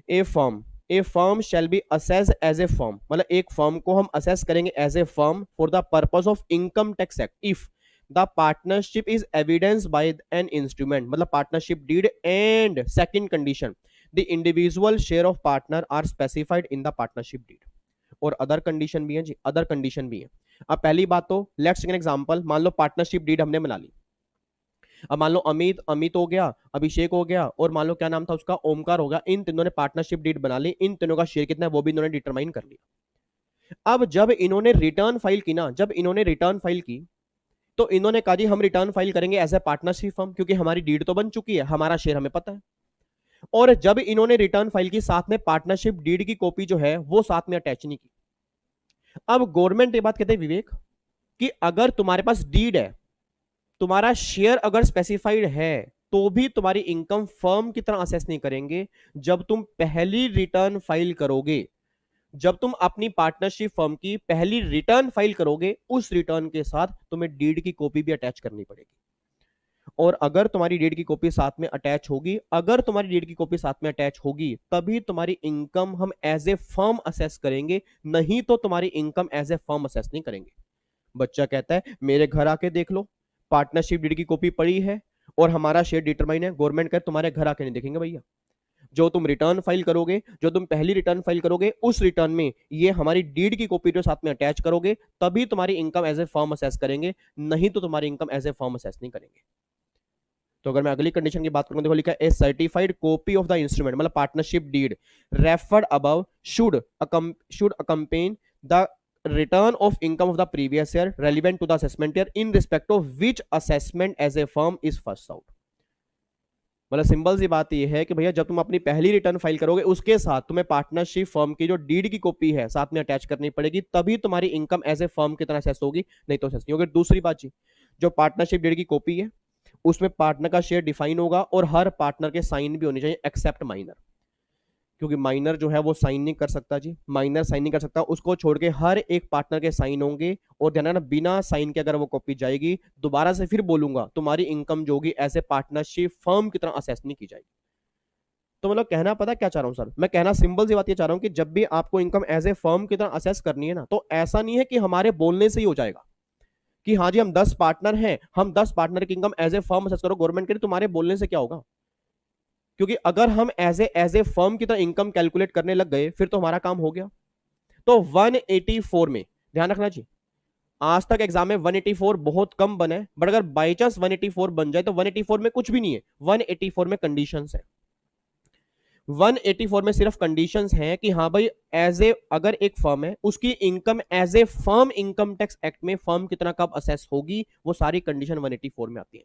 A firm shall be assess as a firm, मतलब एक फर्म को हम असेस करेंगे as a firm for the purpose of Income tax Act if the partnership is evidence by an instrument, मतलब partnership deed, and second condition the individual share of partner are specified in the partnership deed. और other condition भी है जी, other condition भी है। अब पहली बात तो लेट्स टेक एन एग्जांपल, मान लो पार्टनरशिप डीड हमने बना ली। अब मान लो अमित हो गया, अभिषेक हो गया, और मान लो क्या नाम था उसका, ओमकार हो गया, इन तीनों ने पार्टनरशिप डीड बना ली, इन तीनों का शेयर कितना है वो भी इन्होंने डिटरमाइन कर लिया। अब जब इन्होंने रिटर्न फाइल की ना, जब इन्होंने रिटर्न फाइल की तो इन्होंने कहा जी हम रिटर्न फाइल करेंगे एज ए पार्टनरशिप फर्म, क्योंकि हमारी डीड तो बन चुकी है, हमारा शेयर हमें पता है। और जब इन्होंने रिटर्न फाइल की, साथ में पार्टनरशिप डीड की कॉपी जो है वो साथ में अटैच नहीं की। अब गवर्नमेंट ये बात कहते हैं विवेक कि अगर तुम्हारे पास डीड है, तुम्हारा शेयर अगर स्पेसिफाइड है, तो भी तुम्हारी इनकम फर्म की तरह असेस नहीं करेंगे। जब तुम पहली रिटर्न फाइल करोगे, जब तुम अपनी पार्टनरशिप फर्म की पहली रिटर्न फाइल करोगे, उस रिटर्न के साथ तुम्हें डीड की कॉपी भी अटैच करनी पड़ेगी। और अगर तुम्हारी डीड की कॉपी साथ में अटैच होगी, अगर तुम्हारी डीड की कॉपी साथ में अटैच होगी, तभी तुम्हारी इनकम हम एज ए फर्म असेस करेंगे, नहीं तो तुम्हारी income as a firm assess नहीं करेंगे। बच्चा कहता है मेरे घर आके देख लो, पार्टनरशिप डीड की कॉपी पड़ी है और हमारा शेयर डिटरमाइन है। गवर्नमेंट कहते तुम्हारे घर आके नहीं देखेंगे भैया, जो तुम रिटर्न फाइल करोगे, जो तुम पहली रिटर्न फाइल करोगे, उस रिटर्न में ये हमारी डीड की कॉपी जो साथ में अटैच करोगे, तभी तुम्हारी income as a firm assess करेंगे, नहीं तो तुम्हारी income as a firm assess नहीं करेंगे। तो अगर मैं अगली कंडीशन की बात करूं, देखो लिखा है a certified copy of the instrument, मतलब partnership deed referred above should accompany the return of income of the previous year relevant to the assessment year in respect of which assessment as a firm is first out। मतलब simple सी बात यह है कि भैया जब तुम अपनी पहली रिटर्न फाइल करोगे, उसके साथ तुम्हें पार्टनरशिप फर्म की जो डीड की कॉपी है साथ में अटैच करनी पड़ेगी, तभी तुम्हारी इनकम एज ए फर्म की तरह असेस होगी, नहीं तो असेस नहीं होगी। दूसरी बात जी, जो पार्टनरशिप डीड की कॉपी है उसमें पार्टनर का शेयर डिफाइन होगा और हर पार्टनर के साइन भी होने चाहिए एक्सेप्ट माइनर, क्योंकि माइनर जो है वो साइन नहीं कर सकता जी, माइनर साइन नहीं कर सकता, उसको छोड़ के हर एक पार्टनर के साइन होंगे। और ध्यान रखना बिना साइन के अगर वो कॉपी जाएगी, दोबारा से फिर बोलूंगा, तुम्हारी इनकम जो होगी ऐसे पार्टनरशिप फर्म की तरह असेस नहीं की जाएगी। तो मतलब कहना पता क्या चाह रहा हूं सर, मैं कहना सिंपल सी बात ये चाह रहा हूं कि जब भी आपको इनकम एज ए फर्म की तरह असेस करनी है ना, तो ऐसा नहीं है कि हमारे बोलने से ही हो जाएगा कि हाँ जी हम 10 पार्टनर हैं, हम 10 पार्टनर की income as a firm assess करो। गवर्नमेंट के लिए तुम्हारे बोलने से क्या होगा, क्योंकि अगर हम एज ए फर्म की तरह इनकम कैलकुलेट करने लग गए, फिर तो हमारा काम हो गया। तो 184 में ध्यान रखना जी, आज तक एग्जाम में 184 बहुत कम बना है, बट अगर बाई चांस 184 बन जाए तो 184 में कुछ भी नहीं है, 184 में कंडीशंस है। 184 में सिर्फ कंडीशंस हैं कि हाँ भाई एज ए अगर एक फर्म है, उसकी income as a firm income tax act में फर्म कितना कब असेस होगी, वो सारी कंडीशन 184 में आती है।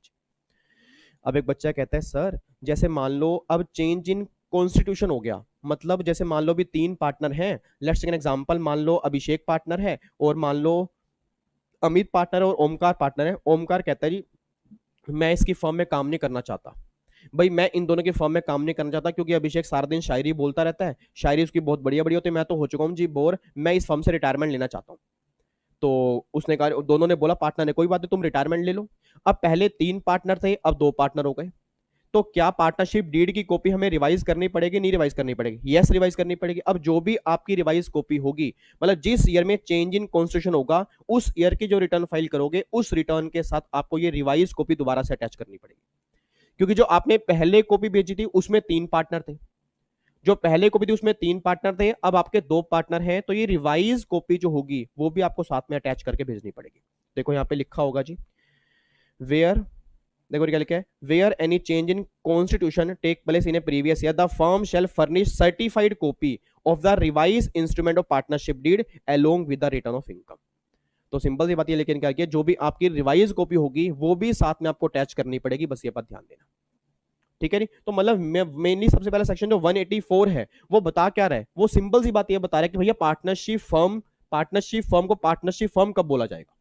अब एक बच्चा कहता है सर जैसे मान लो अब चेंज इन कॉन्स्टिट्यूशन हो गया, मतलब जैसे मान लो भी 3 पार्टनर हैं, लेट्स टेक एन एग्जांपल, मान लो अभिषेक पार्टनर है और मान लो अमित पार्टनर और ओमकार पार्टनर है। ओमकार कहता है जी मैं इसकी फर्म में काम नहीं करना चाहता, भाई मैं इन दोनों की फर्म में काम नहीं करना चाहता क्योंकि अभिषेक सारा दिन शायरी बोलता रहता है, शायरी उसकी बहुत बढ़िया बढ़िया होती है, मैं तो हो चुका हूँ जी बोर, मैं इस फर्म से रिटायरमेंट लेना चाहता हूँ। तो उसने कहा, दोनों ने बोला, पार्टनर ने कोई बात नहीं तुम रिटायरमेंट ले लो। अब पहले 3 पार्टनर थे, अब 2 पार्टनर हो गए, तो क्या पार्टनरशिप डीड की कॉपी हमें रिवाइज करनी पड़ेगी, नहीं रिवाइज करनी पड़ेगी? यस रिवाइज करनी पड़ेगी। अब जो भी आपकी रिवाइज कॉपी होगी, मतलब जिस ईयर में चेंज इन कॉन्स्टिट्यूशन होगा उस ईयर की जो रिटर्न फाइल करोगे उस रिटर्न के साथ आपको ये रिवाइज कॉपी दोबारा से अटैच करनी पड़ेगी, क्योंकि जो आपने पहले कॉपी भेजी थी उसमें 3 पार्टनर थे, जो पहले कॉपी थी उसमें 3 पार्टनर थे, अब आपके 2 पार्टनर हैं, तो ये रिवाइज कॉपी जो होगी वो भी आपको साथ में अटैच करके भेजनी पड़ेगी। देखो यहाँ पे लिखा होगा जी, वेयर, देखो क्या लिखा है, where any change in constitution take place in a previous year the firm shall furnish certified copy of the revise instrument of partnership deed along with the return of income. तो simple सी बात ये, लेकिन क्या किया, जो भी आपकी रिवाइज कॉपी होगी वो भी साथ में आपको अटैच करनी पड़ेगी, बस ये बात ध्यान देना, ठीक है नहीं? तो मतलब मेनली सबसे पहला सेक्शन जो 184 है वो बता क्या रहा है, वो सिंपल सी बात ये बता रहा है कि भैया पार्टनरशिप फर्म को पार्टनरशिप फर्म कब बोला जाएगा।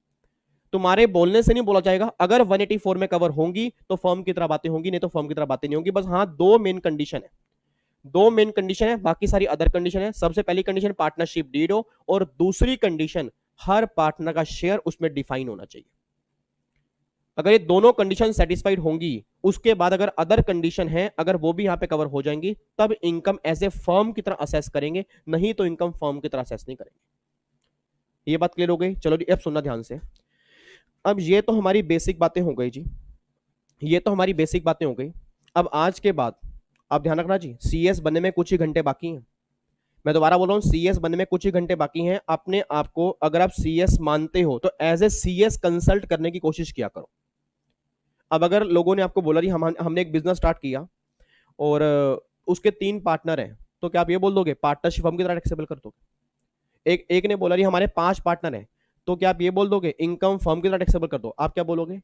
तुम्हारे बोलने से नहीं बोला जाएगा, अगर 184 में कवर होंगी तो फर्म की तरह बातें होंगी, नहीं तो फर्म की तरह बातें नहीं होंगी। बस हाँ, दो मेन कंडीशन है, बाकी सारी अदर कंडीशन है। सबसे पहली कंडीशन पार्टनरशिप डीड हो, और दूसरी कंडीशन हर पार्टनर का शेयर उसमें डिफाइन होना चाहिए। अगर ये दोनों कंडीशन सेटिस्फाइड होंगी, उसके बाद अगर अदर कंडीशन है, अगर वो भी यहां पे कवर हो जाएंगी, तब इनकम एज ए फर्म की तरह असेस करेंगे, नहीं तो इनकम फर्म की तरह असेस नहीं करेंगे। ये बात क्लियर हो गई? चलो जी, अब सुनना ध्यान से। अब ये तो हमारी बेसिक बातें हो गई जी, ये तो हमारी बेसिक बातें हो गई। अब आज के बाद आप ध्यान रखना जी, सीएस बनने में कुछ ही घंटे बाकी हैं। मैं दोबारा बोल रहा हूं, सीएस बनने में कुछ ही घंटे बाकी हैं। अपने आप को अगर आप सीएस मानते हो तो एज ए सीएस कंसल्ट करने की कोशिश किया करो। अब अगर लोगों ने आपको बोला जी हमने एक बिजनेस स्टार्ट किया और उसके 3 पार्टनर हैं, तो क्या आप ये बोल दोगे पार्टनरशिप हम की तरह एक्सेबल कर दोगे? एक ने बोला जी हमारे 5 पार्टनर हैं, तो क्या आप ये बोल दोगे इनकम फर्म की तरह एक्सेबल कर दो? आप क्या बोलोगे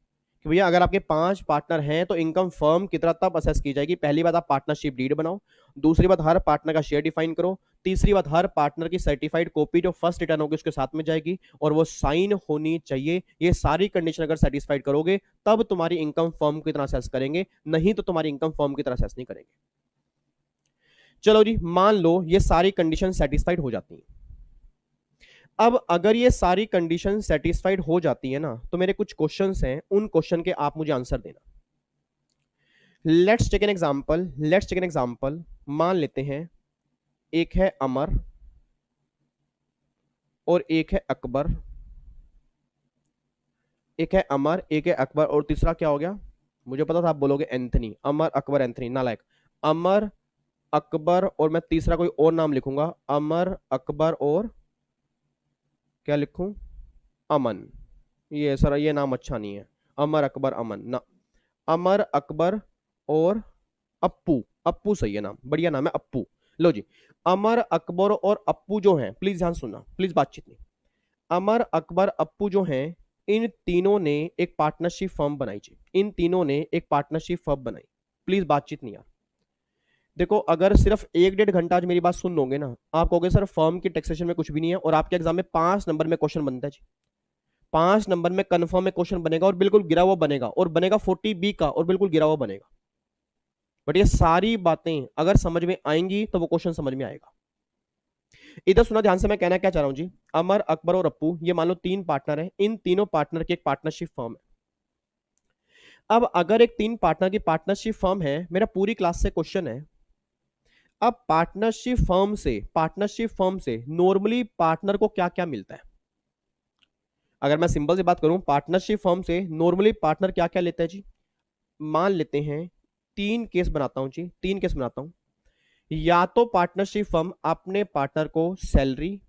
कि भैया अगर आपके 5 पार्टनर हैं तो इनकम फर्म की तरह तब असेस की जाएगी। पहली बात, आप पार्टनरशिप डीड बनाओ। दूसरी बात, हर पार्टनर का शेयर डिफाइन करो। तीसरी बात, हर पार्टनर की सर्टिफाइड कॉपी जो फर्स्ट रिटर्न होगी उसके साथ में जाएगी और वो साइन होनी चाहिए। ये सारी कंडीशन अगर सेटिस्फाइड करोगे तब तुम्हारी इनकम फर्म की तरह असेस करेंगे, नहीं तो तुम्हारी इनकम फर्म की तरह असेस नहीं करेंगे। चलो जी, मान लो ये सारी कंडीशन सेटिस्फाइड हो जाती हैं। अब अगर ये सारी कंडीशन सेटिस्फाइड हो जाती है ना, तो मेरे कुछ क्वेश्चंस हैं, उन क्वेश्चन के आप मुझे आंसर देना। लेट्स टेक एन एग्जांपल, मान लेते हैं एक है अमर और एक है अकबर, एक है अमर, एक है अकबर, और तीसरा क्या हो गया मुझे पता था आप बोलोगे एंथनी। अमर अकबर एंथनी, नालायक। अमर अकबर और मैं तीसरा कोई और नाम लिखूंगा, अमर अकबर और क्या लिखूं, अमन। ये सर ये नाम अच्छा नहीं है, अमर अकबर अमन ना, अमर अकबर और अप्पू। अप्पू सही है नाम, बढ़िया नाम है अप्पू। लो जी, अमर अकबर और अप्पू जो हैं, प्लीज ध्यान सुनना, प्लीज बातचीत नहीं। अमर अकबर अप्पू जो हैं, इन तीनों ने एक पार्टनरशिप फर्म बनाई जी, इन तीनों ने एक पार्टनरशिप फर्म बनाई। प्लीज बातचीत नहीं यार। देखो अगर सिर्फ 1-1.5 घंटा आज मेरी बात सुन लोगे ना, आप कहोगे सर फर्म की टैक्सेशन में कुछ भी नहीं है, और आपके एग्जाम में 5 नंबर में क्वेश्चन बनता है जी, 5 नंबर में कंफर्म में क्वेश्चन बनेगा, और बिल्कुल गिरा हुआ बनेगा, और बनेगा 40B का, और बिल्कुल गिरा हुआ बनेगा। बट ये सारी बातें अगर समझ में आएंगी तो वो क्वेश्चन समझ में आएगा। इधर सुना ध्यान से, मैं कहना क्या चाह रहा हूं जी, अमर अकबर और अप्पू ये मान लो 3 पार्टनर हैं, इन तीनों पार्टनर की एक पार्टनरशिप फर्म है। अब अगर एक 3 पार्टनर की पार्टनरशिप फर्म है, मेरा पूरी क्लास से क्वेश्चन है, अब पार्टनरशिप फर्म से नॉर्मली पार्टनर को क्या क्या मिलता है? अगर मैं सिंपल से बात करूं, पार्टनरशिप फर्म से नॉर्मली पार्टनर क्या क्या लेता है जी? मान लेते हैं 3 केस बनाता हूं जी, 3 केस बनाता हूं। या तो पार्टनरशिप फर्म अपने पार्टनर को सैलरी,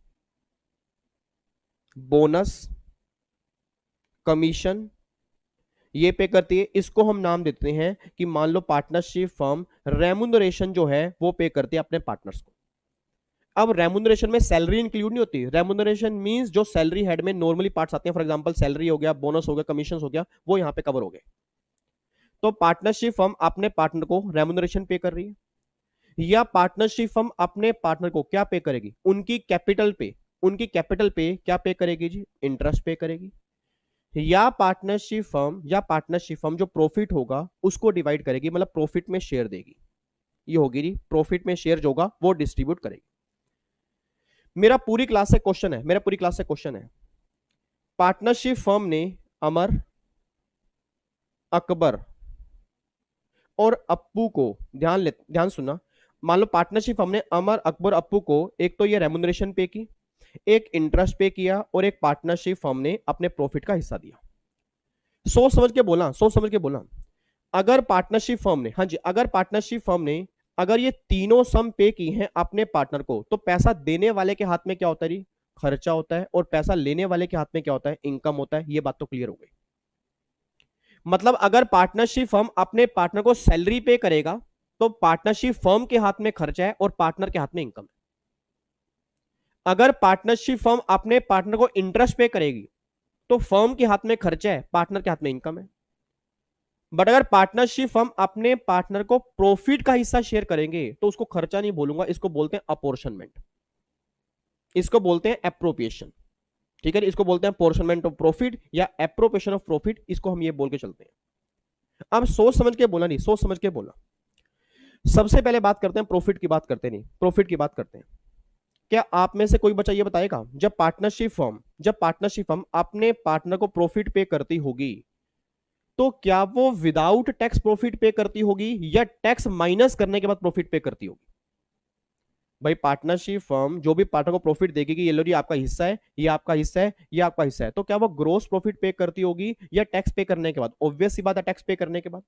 बोनस, कमीशन ये पे करती है, इसको हम नाम देते हैं कि मान लो पार्टनरशिप फर्म रेमुनरेशन जो है वो पे करती है अपने पार्टनर्स को। अब रेमुनरेशन में सैलरी इंक्लूड नहीं होती, रेमुनरेशन मींस जो सैलरी हेड में नॉर्मली पार्ट्स आते हैं, फॉर एग्जांपल सैलरी हो गया, बोनस हो गया, कमीशन हो गया, वो यहां पे कवर हो गए। तो पार्टनरशिप फर्म अपने पार्टनर को रेमुनरेशन पे कर रही है। या पार्टनरशिप फर्म अपने पार्टनर को क्या पे करेगी, उनकी कैपिटल पे क्या पे करेगी जी, इंटरेस्ट पे करेगी। या पार्टनरशिप फर्म जो प्रॉफिट होगा उसको डिवाइड करेगी, मतलब प्रॉफिट में शेयर देगी। ये होगी जी, प्रॉफिट में शेयर जो होगा वो डिस्ट्रीब्यूट करेगी। मेरा पूरी क्लास से क्वेश्चन है, पार्टनरशिप फर्म ने अमर, अकबर और अप्पू को, ध्यान सुनना, मान लो पार्टनरशिप फर्म ने अमर, अकबर, अप्पू को एक तो ये रेमुनरेशन पे की, एक इंटरेस्ट पे किया और एक पार्टनरशिप फर्म ने अपने प्रॉफिट का हिस्सा दिया। सोच समझ के बोला। अगर पार्टनरशिप फर्म ने, हाँ जी, अगर ये तीनों सम पे की हैं अपने पार्टनर को, तो पैसा देने वाले के हाथ में क्या होता है जी, खर्चा होता है, और पैसा लेने वाले के हाथ में क्या होता है, इनकम होता है। ये बात तो क्लियर हो गई। मतलब अगर पार्टनरशिप फर्म अपने पार्टनर को सैलरी पे करेगा तो पार्टनरशिप फर्म के हाथ में खर्चा है और पार्टनर के हाथ में इनकम है। अगर पार्टनरशिप फर्म अपने पार्टनर को इंटरेस्ट पे करेगी तो फर्म के हाथ में खर्चा है, पार्टनर के हाथ में इनकम है। बट अगर पार्टनरशिप फर्म अपने पार्टनर को प्रॉफिट का हिस्सा शेयर करेंगे तो उसको खर्चा नहीं बोलूंगा, इसको बोलते हैं अपोर्शनमेंट, इसको बोलते हैं एप्रोप्रिएशन। ठीक है, इसको बोलते हैं पोर्शनमेंट ऑफ प्रॉफिट या एप्रोप्रिएशन ऑफ प्रॉफिट, इसको हम ये बोल के चलते हैं। अब सोच समझ के बोला नहीं, सोच समझ के बोला। सबसे पहले बात करते हैं प्रॉफिट की, बात करते नहीं, प्रॉफिट की बात करते हैं। क्या आप में से कोई बच्चा ये बताएगा, जब पार्टनरशिप फर्म अपने पार्टनर को प्रॉफिट पे करती होगी तो क्या वो विदाउट टैक्स प्रॉफिट पे करती होगी या टैक्स माइनस करने के बाद प्रॉफिट पे करती होगी? भाई पार्टनरशिप फर्म जो भी पार्टनर को प्रॉफिट देगी कि ये लो जी आपका हिस्सा है, ये आपका हिस्सा है, ये आपका हिस्सा है, तो क्या वो ग्रोस प्रॉफिट पे करती होगी या टैक्स पे करने के बाद? ऑब्वियस सी बात है, टैक्स पे करने के बाद।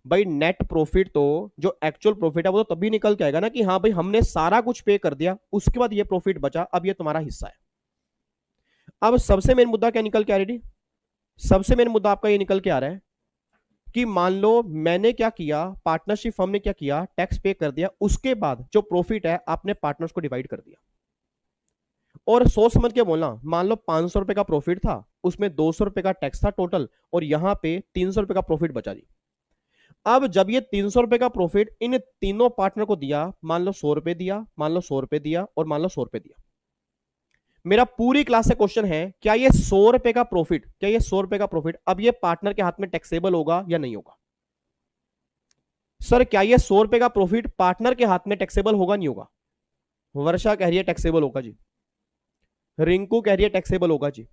भाई नेट प्रॉफिट तो, जो एक्चुअल प्रॉफिट है वो तो तभी निकल के आएगा ना कि हाँ भाई हमने सारा कुछ पे कर दिया, उसके बाद ये प्रॉफिट बचा, अब ये तुम्हारा हिस्सा है। अब सबसे मेन मुद्दा क्या निकल के आ रही, सबसे मेन मुद्दा आपका ये निकल के आ रहा है कि मान लो मैंने क्या किया, पार्टनरशिप फर्म ने क्या किया, टैक्स पे कर दिया, उसके बाद जो प्रॉफिट है आपने पार्टनर्स को डिवाइड कर दिया। और सोच समझ के बोलना, मान लो 500 रुपए का प्रॉफिट था, उसमें 200 रुपए का टैक्स था टोटल, और यहां पे 300 रुपए का प्रॉफिट बचा जी। अब जब ये 300 रुपए का प्रॉफिट इन तीनों पार्टनर को दिया, मान लो 100 रुपए दिया, मान लो 100 रुपए दिया और मान लो 100 रुपए दिया। मेरा पूरी क्लास से क्वेश्चन है, क्या ये 100 रुपए का प्रॉफिट, अब ये पार्टनर के हाथ में टैक्सेबल होगा या नहीं होगा? सर क्या ये 100 रुपए का प्रॉफिट पार्टनर के हाथ में टैक्सेबल होगा, नहीं होगा? वर्षा कह रही है टैक्सेबल होगा जी, रिंकू कह रही है टैक्सेबल होगा जी,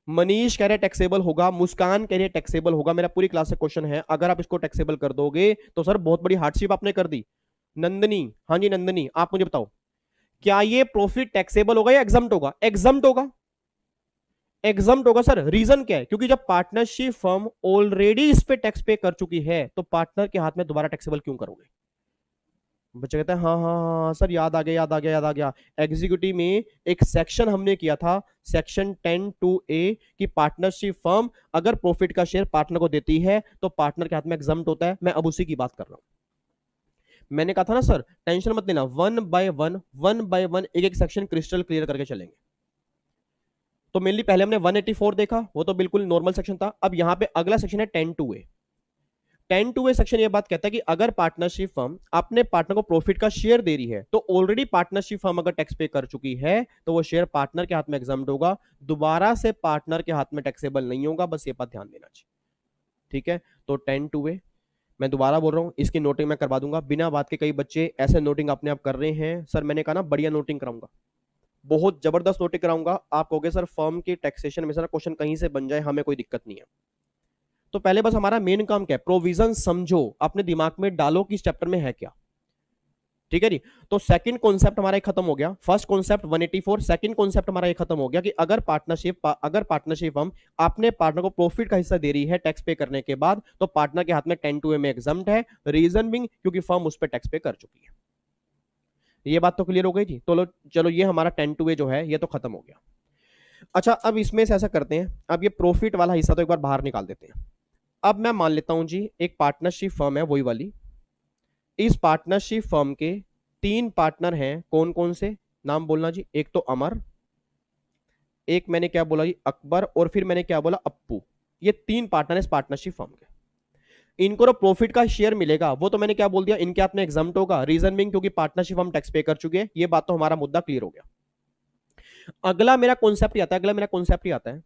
मनीष कह रहे टैक्सेबल होगा, मुस्कान कह रही है टैक्सेबल होगा। मेरा पूरी क्लास से क्वेश्चन है, अगर आप इसको टैक्सेबल कर दोगे तो सर बहुत बड़ी हार्डशिप आपने कर दी। नंदनी, हाँ जी नंदनी, आप मुझे बताओ क्या ये प्रॉफिट टैक्सेबल होगा या एग्जम्प्ट होगा? एग्जम्प्ट होगा सर। रीजन क्या है? क्योंकि जब पार्टनरशिप फर्म ऑलरेडी इस पे टैक्स पे कर चुकी है तो पार्टनर के हाथ में दोबारा टैक्सेबल क्यों करोगे? बच्चे कहते हैं हाँ हाँ हाँ सर, याद आ गया। एग्जीक्यूटिव में एक सेक्शन हमने किया था, सेक्शन 10(2)(a कि पार्टनरशिप फर्म अगर प्रॉफिट का शेयर पार्टनर को देती है तो पार्टनर के हाथ में एग्जम्प्ट होता है। मैं अब उसी की बात कर रहा हूं। मैंने कहा था ना सर, टेंशन मत लेना, वन बाय वन एक एक सेक्शन क्रिस्टल क्लियर करके चलेंगे। तो मेनली पहले हमने 184 देखा, वो तो बिल्कुल नॉर्मल सेक्शन था। अब यहां पे अगला सेक्शन है 10(2)(a। 10(2)(a सेक्शन ये बात कहता है कि अगर पार्टनरशिप फर्म अपने पार्टनर को प्रॉफिट का शेयर दे रही है तो ऑलरेडी पार्टनरशिप फर्म अगर टैक्स पे कर चुकी है तो वो शेयर पार्टनर के हाथ में एग्जम्प्ट होगा, दोबारा से पार्टनर के हाथ में टैक्सेबल नहीं होगा। बस ये बात ध्यान देना चाहिए, ठीक है? तो 10(2)(a मैं दोबारा बोल रहा हूं, इसकी नोटिंग मैं करवा दूंगा बिना बात के। कई बच्चे ऐसे नोटिंग अपने आप कर रहे हैं, सर मैंने कहा ना बढ़िया नोटिंग कराऊंगा, बहुत जबरदस्त नोटिंग कराऊंगा। आप कहोगे सर फर्म की टैक्सेशन में सर क्वेश्चन कहीं से बन जाए, हमें कोई दिक्कत नहीं है। तो पहले बस हमारा मेन काम क्या है, प्रोविजन समझो, अपने दिमाग में डालो कि इस चैप्टर में है क्या, ठीक है जी? तो सेकंड कॉन्सेप्ट हमारा खत्म हो गया, फर्स्ट कॉन्सेप्ट 184, सेकंड कॉन्सेप्ट हमारा ये खत्म हो गया कि अगर पार्टनरशिप हम अपने पार्टनर को प्रॉफिट का हिस्सा दे रही है टैक्स पे करने के बाद तो पार्टनर के हाथ में 10(2)(a में एग्जम्प्ट है। रीजन बिंग क्योंकि फर्म उस पर टैक्स पे कर चुकी है। ये बात तो क्लियर हो गई जी? तो चलो ये हमारा 10(2)(a जो है ये तो खत्म हो गया। अच्छा अब इसमें से ऐसा करते हैं, अब ये प्रॉफिट वाला हिस्सा तो एक बार बाहर निकाल देते हैं। अब मैं मान लेता हूं जी एक पार्टनरशिप फर्म है, वही वाली। इस पार्टनरशिप फर्म के 3 पार्टनर हैं, कौन कौन से? नाम बोलना जी। एक तो अमर, एक मैंने क्या बोला जी अकबर, और फिर मैंने क्या बोला अप्पू। ये 3 पार्टनर है इस पार्टनरशिप फर्म के। इनको तो प्रॉफिट का शेयर मिलेगा, वो तो मैंने क्या बोल दिया, इनके हाथ में एग्जाम्प्ट होगा। रीजन बिंग क्योंकि पार्टनरशिप हम टैक्स पे कर चुके हैं। ये बात तो हमारा मुद्दा क्लियर हो गया। अगला मेरा कॉन्सेप्ट आता है, अगला मेरा कॉन्सेप्ट आता है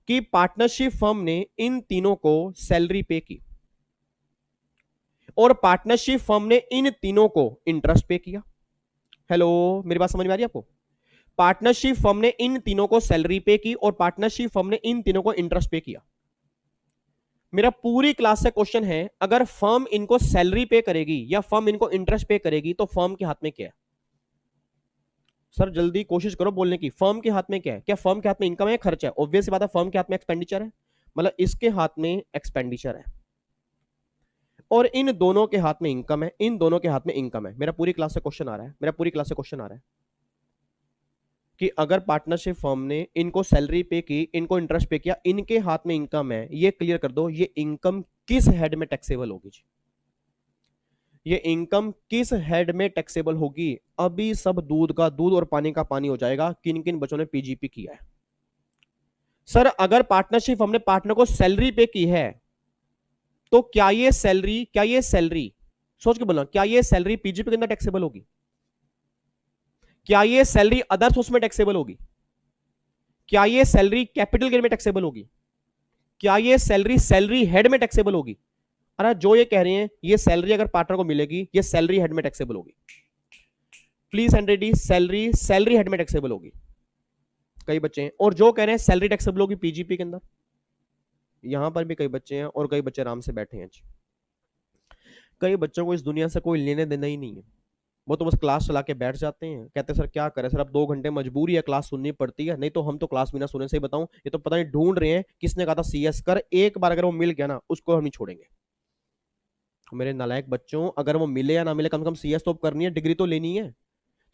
कि पार्टनरशिप फर्म ने इन तीनों को सैलरी पे की और पार्टनरशिप फर्म ने इन तीनों को इंटरेस्ट पे किया। हेलो, मेरी बात समझ में आ रही है आपको? पार्टनरशिप फर्म ने इन तीनों को सैलरी पे की और पार्टनरशिप फर्म ने इन तीनों को इंटरेस्ट पे किया। मेरा पूरी क्लास से क्वेश्चन है, अगर फर्म इनको सैलरी पे करेगी या फर्म इनको इंटरेस्ट पे करेगी तो फर्म के हाथ में क्या है? सर जल्दी कोशिश करो बोलने की। फर्म के हाथ में क्या है? क्या फर्म के हाथ में इनकम है, खर्चा है? ऑब्वियस बात है, फर्म के हाथ में एक्सपेंडिचर है, मतलब इसके हाथ में एक्सपेंडिचर है और इन दोनों के हाथ में इनकम है, इन दोनों के हाथ में इनकम है। मेरा पूरी क्लास से क्वेश्चन आ रहा है, मेरा पूरी क्लास से क्वेश्चन आ रहा है कि अगर पार्टनरशिप फर्म ने इनको सैलरी पे की, इनको इंटरेस्ट पे किया, इनके हाथ में इनकम है, ये क्लियर कर दो, ये इनकम किस हेड में टैक्सेबल होगी जी? ये इनकम किस हेड में टैक्सेबल होगी? अभी सब दूध का दूध और पानी का पानी हो जाएगा। किन किन बच्चों ने पीजीपी किया है? सर अगर पार्टनरशिप हमने पार्टनर को सैलरी पे की है तो क्या ये सैलरी सोच के बोलना, क्या ये सैलरी पीजीपी के अंदर टैक्सेबल होगी? क्या ये सैलरी अदर सोर्स में टैक्सेबल होगी? क्या ये सैलरी कैपिटल गेन में टैक्सेबल होगी? क्या ये सैलरी हेड में टैक्सेबल होगी? अरे जो ये कह रहे हैं ये सैलरी अगर पार्टनर को मिलेगी, ये सैलरी हेड में टैक्सेबल होगी। प्लीज एंड सैलरी हेड में टैक्सेबल होगी। कई बच्चे हैं और जो कह रहे हैं सैलरी टैक्सेबल होगी पीजीपी के अंदर। यहां पर भी कई बच्चे हैं और कई बच्चे आराम से बैठे हैं। कई बच्चों को इस दुनिया से कोई लेने देना ही नहीं है, वो तो बस क्लास चला के बैठ जाते हैं, कहते हैं सर क्या करें सर, अब 2 घंटे मजबूरी है, क्लास सुननी पड़ती है, नहीं तो हम तो क्लास बिना सुने से ही बताऊं, ये तो पता नहीं ढूंढ रहे हैं किसने कहा था सीएस कर, एक बार अगर वो मिल गया ना उसको हम नहीं छोड़ेंगे। मेरे नालायक बच्चों, अगर वो मिले या ना मिले, कम से कम सीएस तो करनी है, डिग्री तो लेनी है।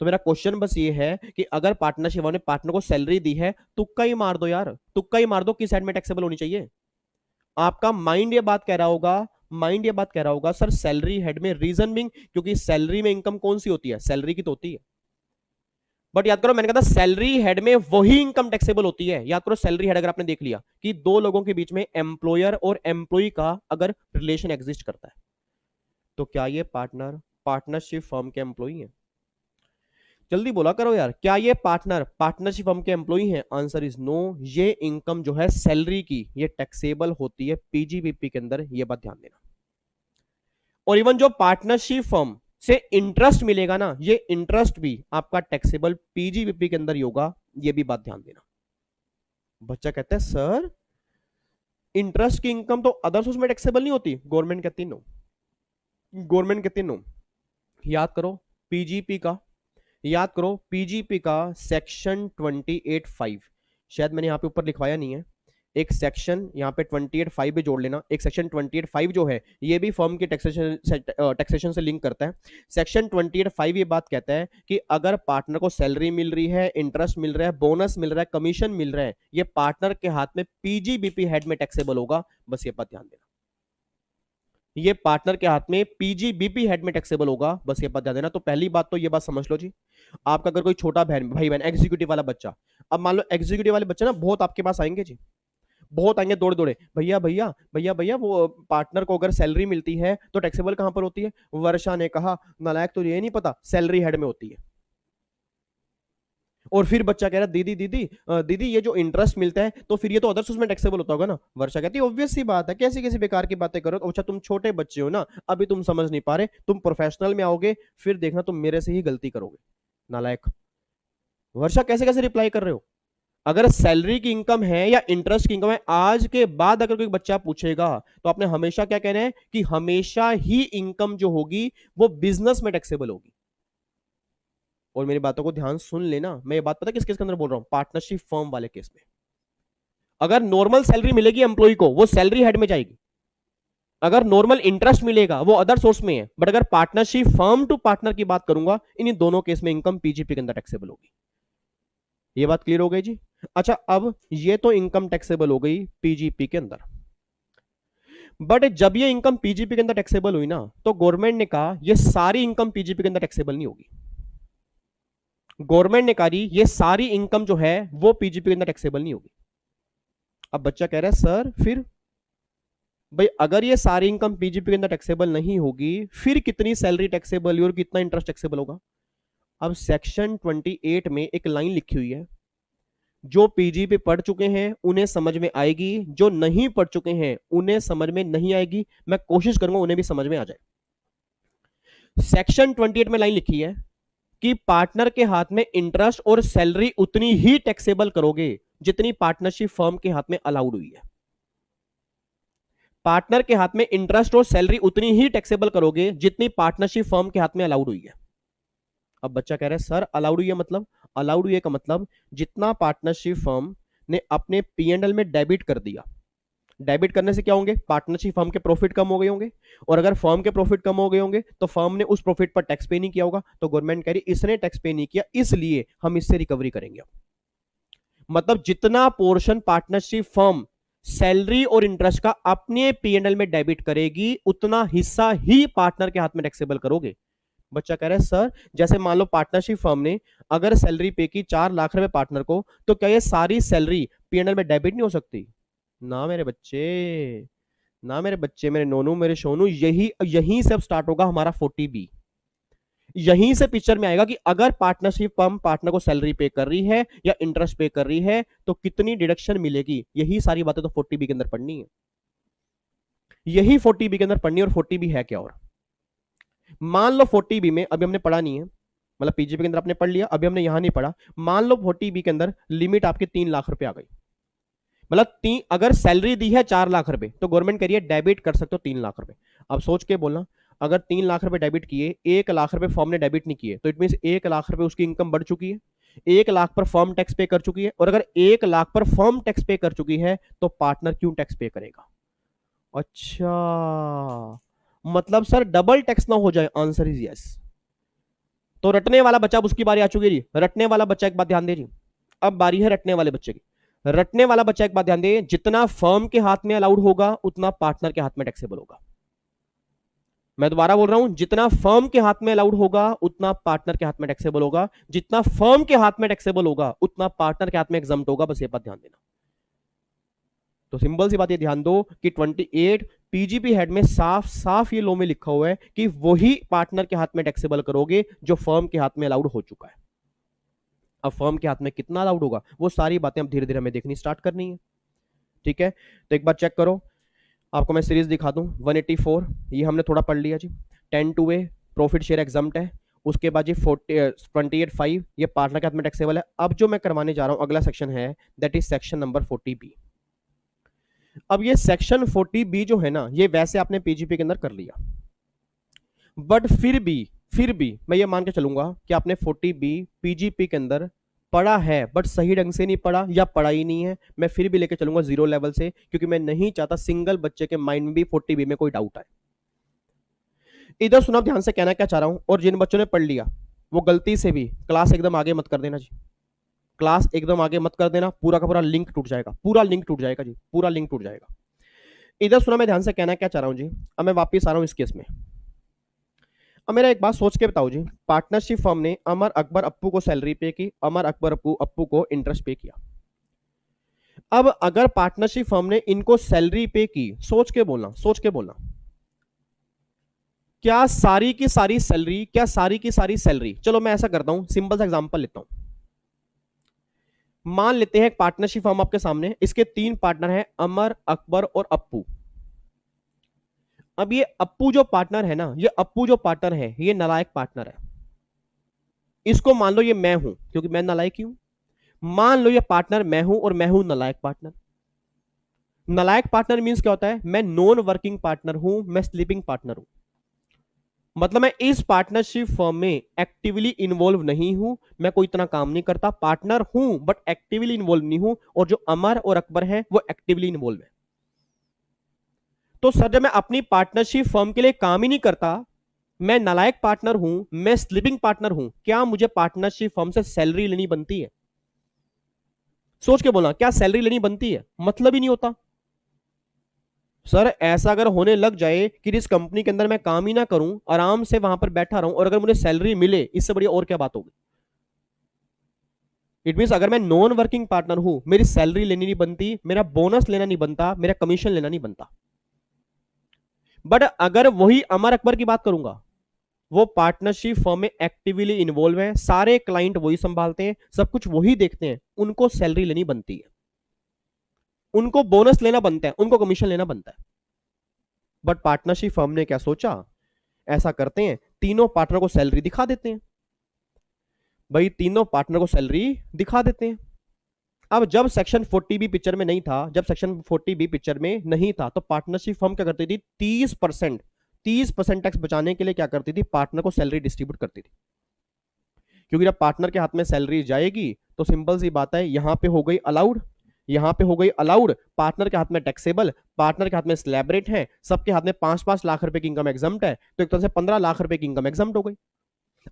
तो मेरा क्वेश्चन बस ये है कि अगर पार्टनरशिप ने पार्टनर को सैलरी दी है, तुक्का ही मार दो यार, तुक्का ही मार दो किस साइड में टैक्सेबल होनी चाहिए। आपका माइंड ये बात कह रहा होगा, सर सैलरी हेड में। रीजन बिंग क्योंकि सैलरी में इनकम कौन सी होती है? सैलरी की तो होती है। बट याद करो मैंने कहा था सैलरी हेड में वही इनकम टैक्सेबल होती है। याद करो सैलरी हेड अगर आपने देख लिया कि दो लोगों के बीच में एम्प्लॉयर और एम्प्लॉय का अगर रिलेशन एग्जिस्ट करता है तो क्या ये पार्टनरशिप फर्म के एम्प्लॉय है? जल्दी बोला करो यार, क्या ये पार्टनरशिप फर्म के एम्प्लॉय हैं? Answer is no. ये इनकम जो है सैलरी की, ये टैक्सेबल होती है पीजीबीपी के अंदर, ये बात ध्यान देना। और इवन जो पार्टनरशिप फर्म से इंटरेस्ट मिलेगा ना, ये इंटरेस्ट भी आपका टैक्सेबल पीजीबीपी के अंदर ही होगा, ये भी बात ध्यान देना। बच्चा कहता है सर इंटरेस्ट की इनकम तो अदर सोर्स में टैक्सेबल नहीं होती। गवर्नमेंट कहती नो, गवर्नमेंट कहती नो। याद करो पीजीपी का, याद करो पीजीपी का सेक्शन 28(5), शायद मैंने यहां पे ऊपर लिखवाया नहीं है, एक सेक्शन यहाँ पे 28(5) भी जोड़ लेना। एक सेक्शन 28(5) जो है ये भी फर्म के टैक्सेशन से लिंक करता है। सेक्शन 28(5) ये बात कहता है कि अगर पार्टनर को सैलरी मिल रही है, इंटरेस्ट मिल रहा है, बोनस मिल रहा है, कमीशन मिल रहा है, ये पार्टनर के हाथ में पीजीबीपी हेड में टैक्सेबल होगा। बस ये बात ध्यान देना, ये पार्टनर के हाथ में पीजीबीपी हेड में टैक्सेबल होगा, बस ये बात ध्यान देना। तो पहली बात तो ये बात समझ लो जी, आपका अगर कोई छोटा भाई बहन एग्जीक्यूटिव वाला बच्चा, अब मान लो एग्जीक्यूटिव वाले बच्चे ना बहुत आपके पास आएंगे जी, बहुत आएंगे दौड़े दौड़े, भैया भैया भैया भैया वो पार्टनर को अगर सैलरी मिलती है तो टैक्सेबल कहां पर होती है? वर्षा ने कहा नालायक तो ये नहीं पता, सैलरी हेड में होती है। और फिर बच्चा कह रहा दीदी दीदी दीदी ये जो इंटरेस्ट मिलता है तो फिर ये तो अदर सोर्स में टैक्सेबल होता होगा ना। वर्षा कहती है ऑब्वियस सी बात है, कैसी कैसी बेकार की बातें करो। अच्छा तुम छोटे बच्चे हो ना, अभी तुम समझ नहीं पा रहे, तुम प्रोफेशनल में आओगे फिर देखना तुम मेरे से ही गलती करोगे। नालायक। वर्षा कैसे कैसे रिप्लाई कर रहे हो? अगर सैलरी की इनकम है या इंटरेस्ट की इनकम है, आज के बाद अगर कोई बच्चा पूछेगा तो आपने हमेशा क्या कहना है कि हमेशा ही इनकम जो होगी वो बिजनेस में टैक्सेबल होगी। और मेरी बातों को ध्यान सुन लेना, मैं ये बात पता किस केस के अंदर बोल रहा हूं? पार्टनरशिप फर्म वाले केस में। अगर नॉर्मल सैलरी मिलेगी एम्प्लॉय को, वो सैलरी हेड में जाएगी। अगर नॉर्मल इंटरेस्ट मिलेगा वो अदर सोर्स में है। बट अगर पार्टनरशिप फर्म टू पार्टनर की बात करूंगा, इन दोनों केस में इनकम पीजीपी के अंदर टैक्सेबल होगी। ये बात क्लियर हो गई जी? अच्छा अब ये तो इनकम टैक्सेबल हो गई पीजीपी के अंदर, बट जब ये इनकम पीजीपी के अंदर टैक्सेबल हुई ना तो गवर्नमेंट ने कहा ये सारी इनकम पीजीपी के अंदर टैक्सेबल नहीं होगी। गवर्नमेंट ने कहा ये सारी इनकम जो है वो पीजीपी के अंदर टैक्सेबल नहीं होगी। अब बच्चा कह रहा है सर फिर भाई अगर ये सारी इनकम पीजीपी के अंदर टैक्सेबल नहीं होगी, फिर कितनी सैलरी टैक्सेबल हुई और कितना इंटरेस्ट टैक्सेबल होगा? अब सेक्शन 28 में एक लाइन लिखी हुई है, जो पीजीपी पढ़ चुके हैं उन्हें समझ में आएगी, जो नहीं पढ़ चुके हैं उन्हें समझ में नहीं आएगी। मैं कोशिश करूंगा उन्हें भी समझ में आ जाए। सेक्शन 28 में लाइन लिखी है कि पार्टनर के हाथ में इंटरेस्ट और सैलरी उतनी ही टैक्सेबल करोगे जितनी पार्टनरशिप फर्म के हाथ में अलाउड हुई है। पार्टनर के हाथ में इंटरेस्ट और सैलरी उतनी ही टैक्सेबल करोगे जितनी पार्टनरशिप फर्म के हाथ में अलाउड हुई है। अब बच्चा कह रहा है सर अलाउड हुई है मतलब? अलाउड हुई है का मतलब जितना पार्टनरशिप फर्म ने अपने पी&एल में डेबिट कर दिया। डेबिट करने से क्या होंगे? पार्टनरशिप फर्म के प्रॉफिट कम हो गए होंगे, और अगर फर्म के प्रॉफिट कम हो गए होंगे तो फर्म ने उस प्रॉफिट पर टैक्स पे नहीं किया होगा, तो गवर्नमेंट कह रही इसने टैक्स पे नहीं किया इसलिए हम इससे रिकवरी करेंगे। मतलब जितना पोर्शन पार्टनरशिप फर्म सैलरी और इंटरेस्ट का अपने पी&एल में डेबिट करेगी उतना हिस्सा ही पार्टनर के हाथ में टैक्सेबल करोगे। बच्चा कह रहा है सर जैसे मान लो पार्टनरशिप फर्म ने अगर सैलरी पे की 4 लाख रुपए पार्टनर को, तो क्या ये सारी सैलरी पी&एल में डेबिट नहीं हो सकती? ना मेरे बच्चे, ना मेरे बच्चे, मेरे नोनू मेरे सोनू, यहीं से अब स्टार्ट होगा हमारा 40B। यहीं से पिक्चर में आएगा कि अगर पार्टनरशिप फर्म पार्टनर को सैलरी पे कर रही है या इंटरेस्ट पे कर रही है तो कितनी डिडक्शन मिलेगी। यही सारी बातें तो 40B के अंदर पढ़नी है, यही 40B के अंदर पढ़नी है। और 40B है क्या? और मान लो 40B में अभी हमने पढ़ा नहीं है, मतलब पीजीपी के अंदर आपने पढ़ लिया, अभी हमने यहां नहीं पढ़ा। मान लो 40B के अंदर लिमिट आपके 3 लाख रुपए आ गई, मतलब अगर सैलरी दी है 4 लाख रुपए तो गवर्नमेंट कह रही है डेबिट कर सकते हो 3 लाख रुपए। अब सोच के बोलना, अगर 3 लाख रुपए डेबिट किए, 1 लाख रुपए फॉर्म ने डेबिट नहीं किए, तो इट मीन 1 लाख रुपए उसकी इनकम बढ़ चुकी है, 1 लाख पर फॉर्म टैक्स पे कर चुकी है, और अगर 1 लाख पर फॉर्म टैक्स पे कर चुकी है तो पार्टनर क्यों टैक्स पे करेगा? अच्छा, मतलब सर डबल टैक्स ना हो जाए? Answer is yes. तो रटने वाला बच्चा, अब उसकी बारी आ चुकी है। रटने वाला बच्चा एक बात ध्यान दे जी, अब बारी है रटने वाले बच्चे की। रटने वाला बच्चा एक बात ध्यान दे, जितना फर्म के हाथ में अलाउड होगा उतना पार्टनर के हाथ में टैक्सेबल होगा। मैं दोबारा बोल रहा हूं, जितना फर्म के हाथ में अलाउड होगा उतना पार्टनर के हाथ में टैक्सेबल होगा, जितना फर्म के हाथ में टैक्सेबल होगा उतना पार्टनर के हाथ में एग्जम्प्ट होगा। बस ये बात ध्यान देना। तो सिंपल सी बात ये ध्यान दो कि 28 पीजीपी हेड में साफ साफ ये लो में लिखा हुआ है कि वही पार्टनर के हाथ में टैक्सेबल करोगे जो फर्म के हाथ में अलाउड हो चुका है। अब फर्म के हाथ में कितना अलाउड होगा वो सारी बातें अब धीरे धीरे हमें देखनी स्टार्ट करनी है। ठीक है, तो एक बार चेक करो, आपको मैं सीरीज दिखा दूं। 184 ये हमने थोड़ा पढ़ लिया जी। 10(2)(a) प्रॉफिट शेयर एग्जम्प्ट है। उसके बाद जी 28(5) ये पार्टनर के हाथ में टैक्सेबल है। अब जो मैं करवाने जा रहा हूं अगला सेक्शन है, that is section number 40B। अब ये सेक्शन 40B जो है ना, ये वैसे आपने पीजीपी के अंदर कर लिया, बट फिर भी मैं ये मान के चलूंगा कि आपने 40B पीजीपी के अंदर पढ़ा है, बट सही ढंग से नहीं पढ़ा या पढ़ा ही नहीं है। मैं फिर भी लेके चलूंगा 0 लेवल से, क्योंकि मैं नहीं चाहता सिंगल बच्चे के माइंड में भी 40B में कोई डाउट आए। इधर सुना ध्यान से, कहना क्या चाह रहा हूं। और जिन बच्चों ने पढ़ लिया वो गलती से भी क्लास एकदम आगे मत कर देना जी, क्लास एकदम आगे मत कर देना, पूरा का पूरा लिंक टूट जाएगा, पूरा लिंक टूट जाएगा जी, पूरा लिंक टूट जाएगा। इधर सुना मैं ध्यान से, कहना क्या चाह रहा हूं जी। अब मैं वापिस आ रहा हूं इस केस में। अब मेरा एक बात सोच के बताओ जी, पार्टनरशिप फर्म ने अमर अकबर अप्पू को सैलरी पे की, अमर अकबर अप्पू को इंटरेस्ट पे किया। अब अगर पार्टनरशिप फर्म ने इनको सैलरी पे की, सोच के बोलना, सोच के बोलना, क्या सारी की सारी सैलरी, क्या सारी की सारी सैलरी, चलो मैं ऐसा करता हूं, सिंपल सा एग्जांपल लेता हूं। मान लेते हैं एक पार्टनरशिप फर्म आपके सामने, इसके 3 पार्टनर हैं, अमर, अकबर और अप्पू। अब ये अप्पू जो पार्टनर है ना, ये अप्पू जो पार्टनर है ये नालायक पार्टनर है। इसको मान लो ये मैं हूं, क्योंकि मैं नालायक ही हूं। मान लो ये पार्टनर मैं हूं और मैं हूं नालायक पार्टनर। नालायक पार्टनर मींस क्या होता है? मैं नॉन वर्किंग पार्टनर हूं, मैं स्लीपिंग पार्टनर हूं। मतलब मैं इस पार्टनरशिप फर्म में एक्टिवली इन्वॉल्व नहीं हूं, मैं कोई इतना काम नहीं करता, पार्टनर हूं बट एक्टिवली इन्वॉल्व नहीं हूं। और जो अमर और अकबर है वो एक्टिवली इन्वॉल्व है। तो सर जब मैं अपनी पार्टनरशिप फर्म के लिए काम ही नहीं करता, मैं नालायक पार्टनर हूं, मैं स्लीपिंग पार्टनर हूं, क्या मुझे पार्टनरशिप फर्म से सैलरी लेनी बनती है? सोच के बोलना, क्या सैलरी लेनी बनती है? मतलब ही नहीं होता। सर ऐसा अगर होने लग जाए कि जिस कंपनी के अंदर मैं काम ही ना करूं, आराम से वहां पर बैठा रहूं, और अगर मुझे सैलरी मिले, इससे बढ़िया और क्या बात होगी। इट मींस अगर मैं नॉन वर्किंग पार्टनर हूं, मेरी सैलरी लेनी नहीं बनती, मेरा बोनस लेना नहीं बनता, मेरा कमीशन लेना नहीं बनता। बट अगर वही अमर अकबर की बात करूंगा, वो पार्टनरशिप फर्म में एक्टिवली इन्वॉल्व है, सारे क्लाइंट वही संभालते हैं, सब कुछ वही देखते हैं, उनको सैलरी लेनी बनती है, उनको बोनस लेना बनता है, उनको कमीशन लेना बनता है। बट पार्टनरशिप फर्म ने क्या सोचा, ऐसा करते हैं तीनों पार्टनर को सैलरी दिखा देते हैं, भाई तीनों पार्टनर को सैलरी दिखा देते हैं। अब जब सेक्शन 40B पिक्चर में नहीं था, जब सेक्शन 40B पिक्चर में नहीं था, तो पार्टनरशिप फर्म क्या करती थी, 30% टैक्स बचाने के लिए क्या करती थी, पार्टनर को सैलरी डिस्ट्रीब्यूट करती थी। क्योंकि जब पार्टनर के हाथ में सैलरी जाएगी तो सिंपल सी बात है, यहां पे हो गई अलाउड, यहां पे हो गई अलाउड, पार्टनर के हाथ में टैक्सेबल, पार्टनर के हाथ में स्लैब रेट है, सबके हाथ में 5-5 लाख रुपए की इनकम एग्जम्प्ट है, तो एक तरह से 15 लाख रुपए की इनकम एग्जम्प्ट हो गई।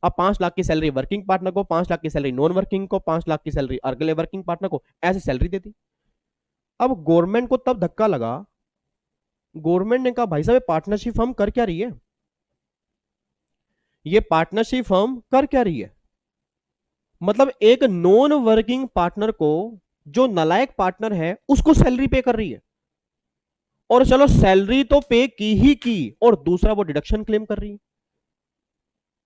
अब 5 लाख की सैलरी वर्किंग पार्टनर को, 5 लाख की सैलरी नॉन वर्किंग को, 5 लाख की सैलरी अगले वर्किंग पार्टनर को, ऐसे सैलरी देती। अब गवर्नमेंट को तब धक्का लगा, गवर्नमेंट ने कहा भाई साहब पार्टनरशिप फर्म कर क्या रही है, ये पार्टनरशिप फर्म कर क्या रही है, मतलब एक नॉन वर्किंग पार्टनर को, जो नालायक पार्टनर है उसको सैलरी पे कर रही है, और चलो सैलरी तो पे की ही की, और दूसरा वो डिडक्शन क्लेम कर रही है।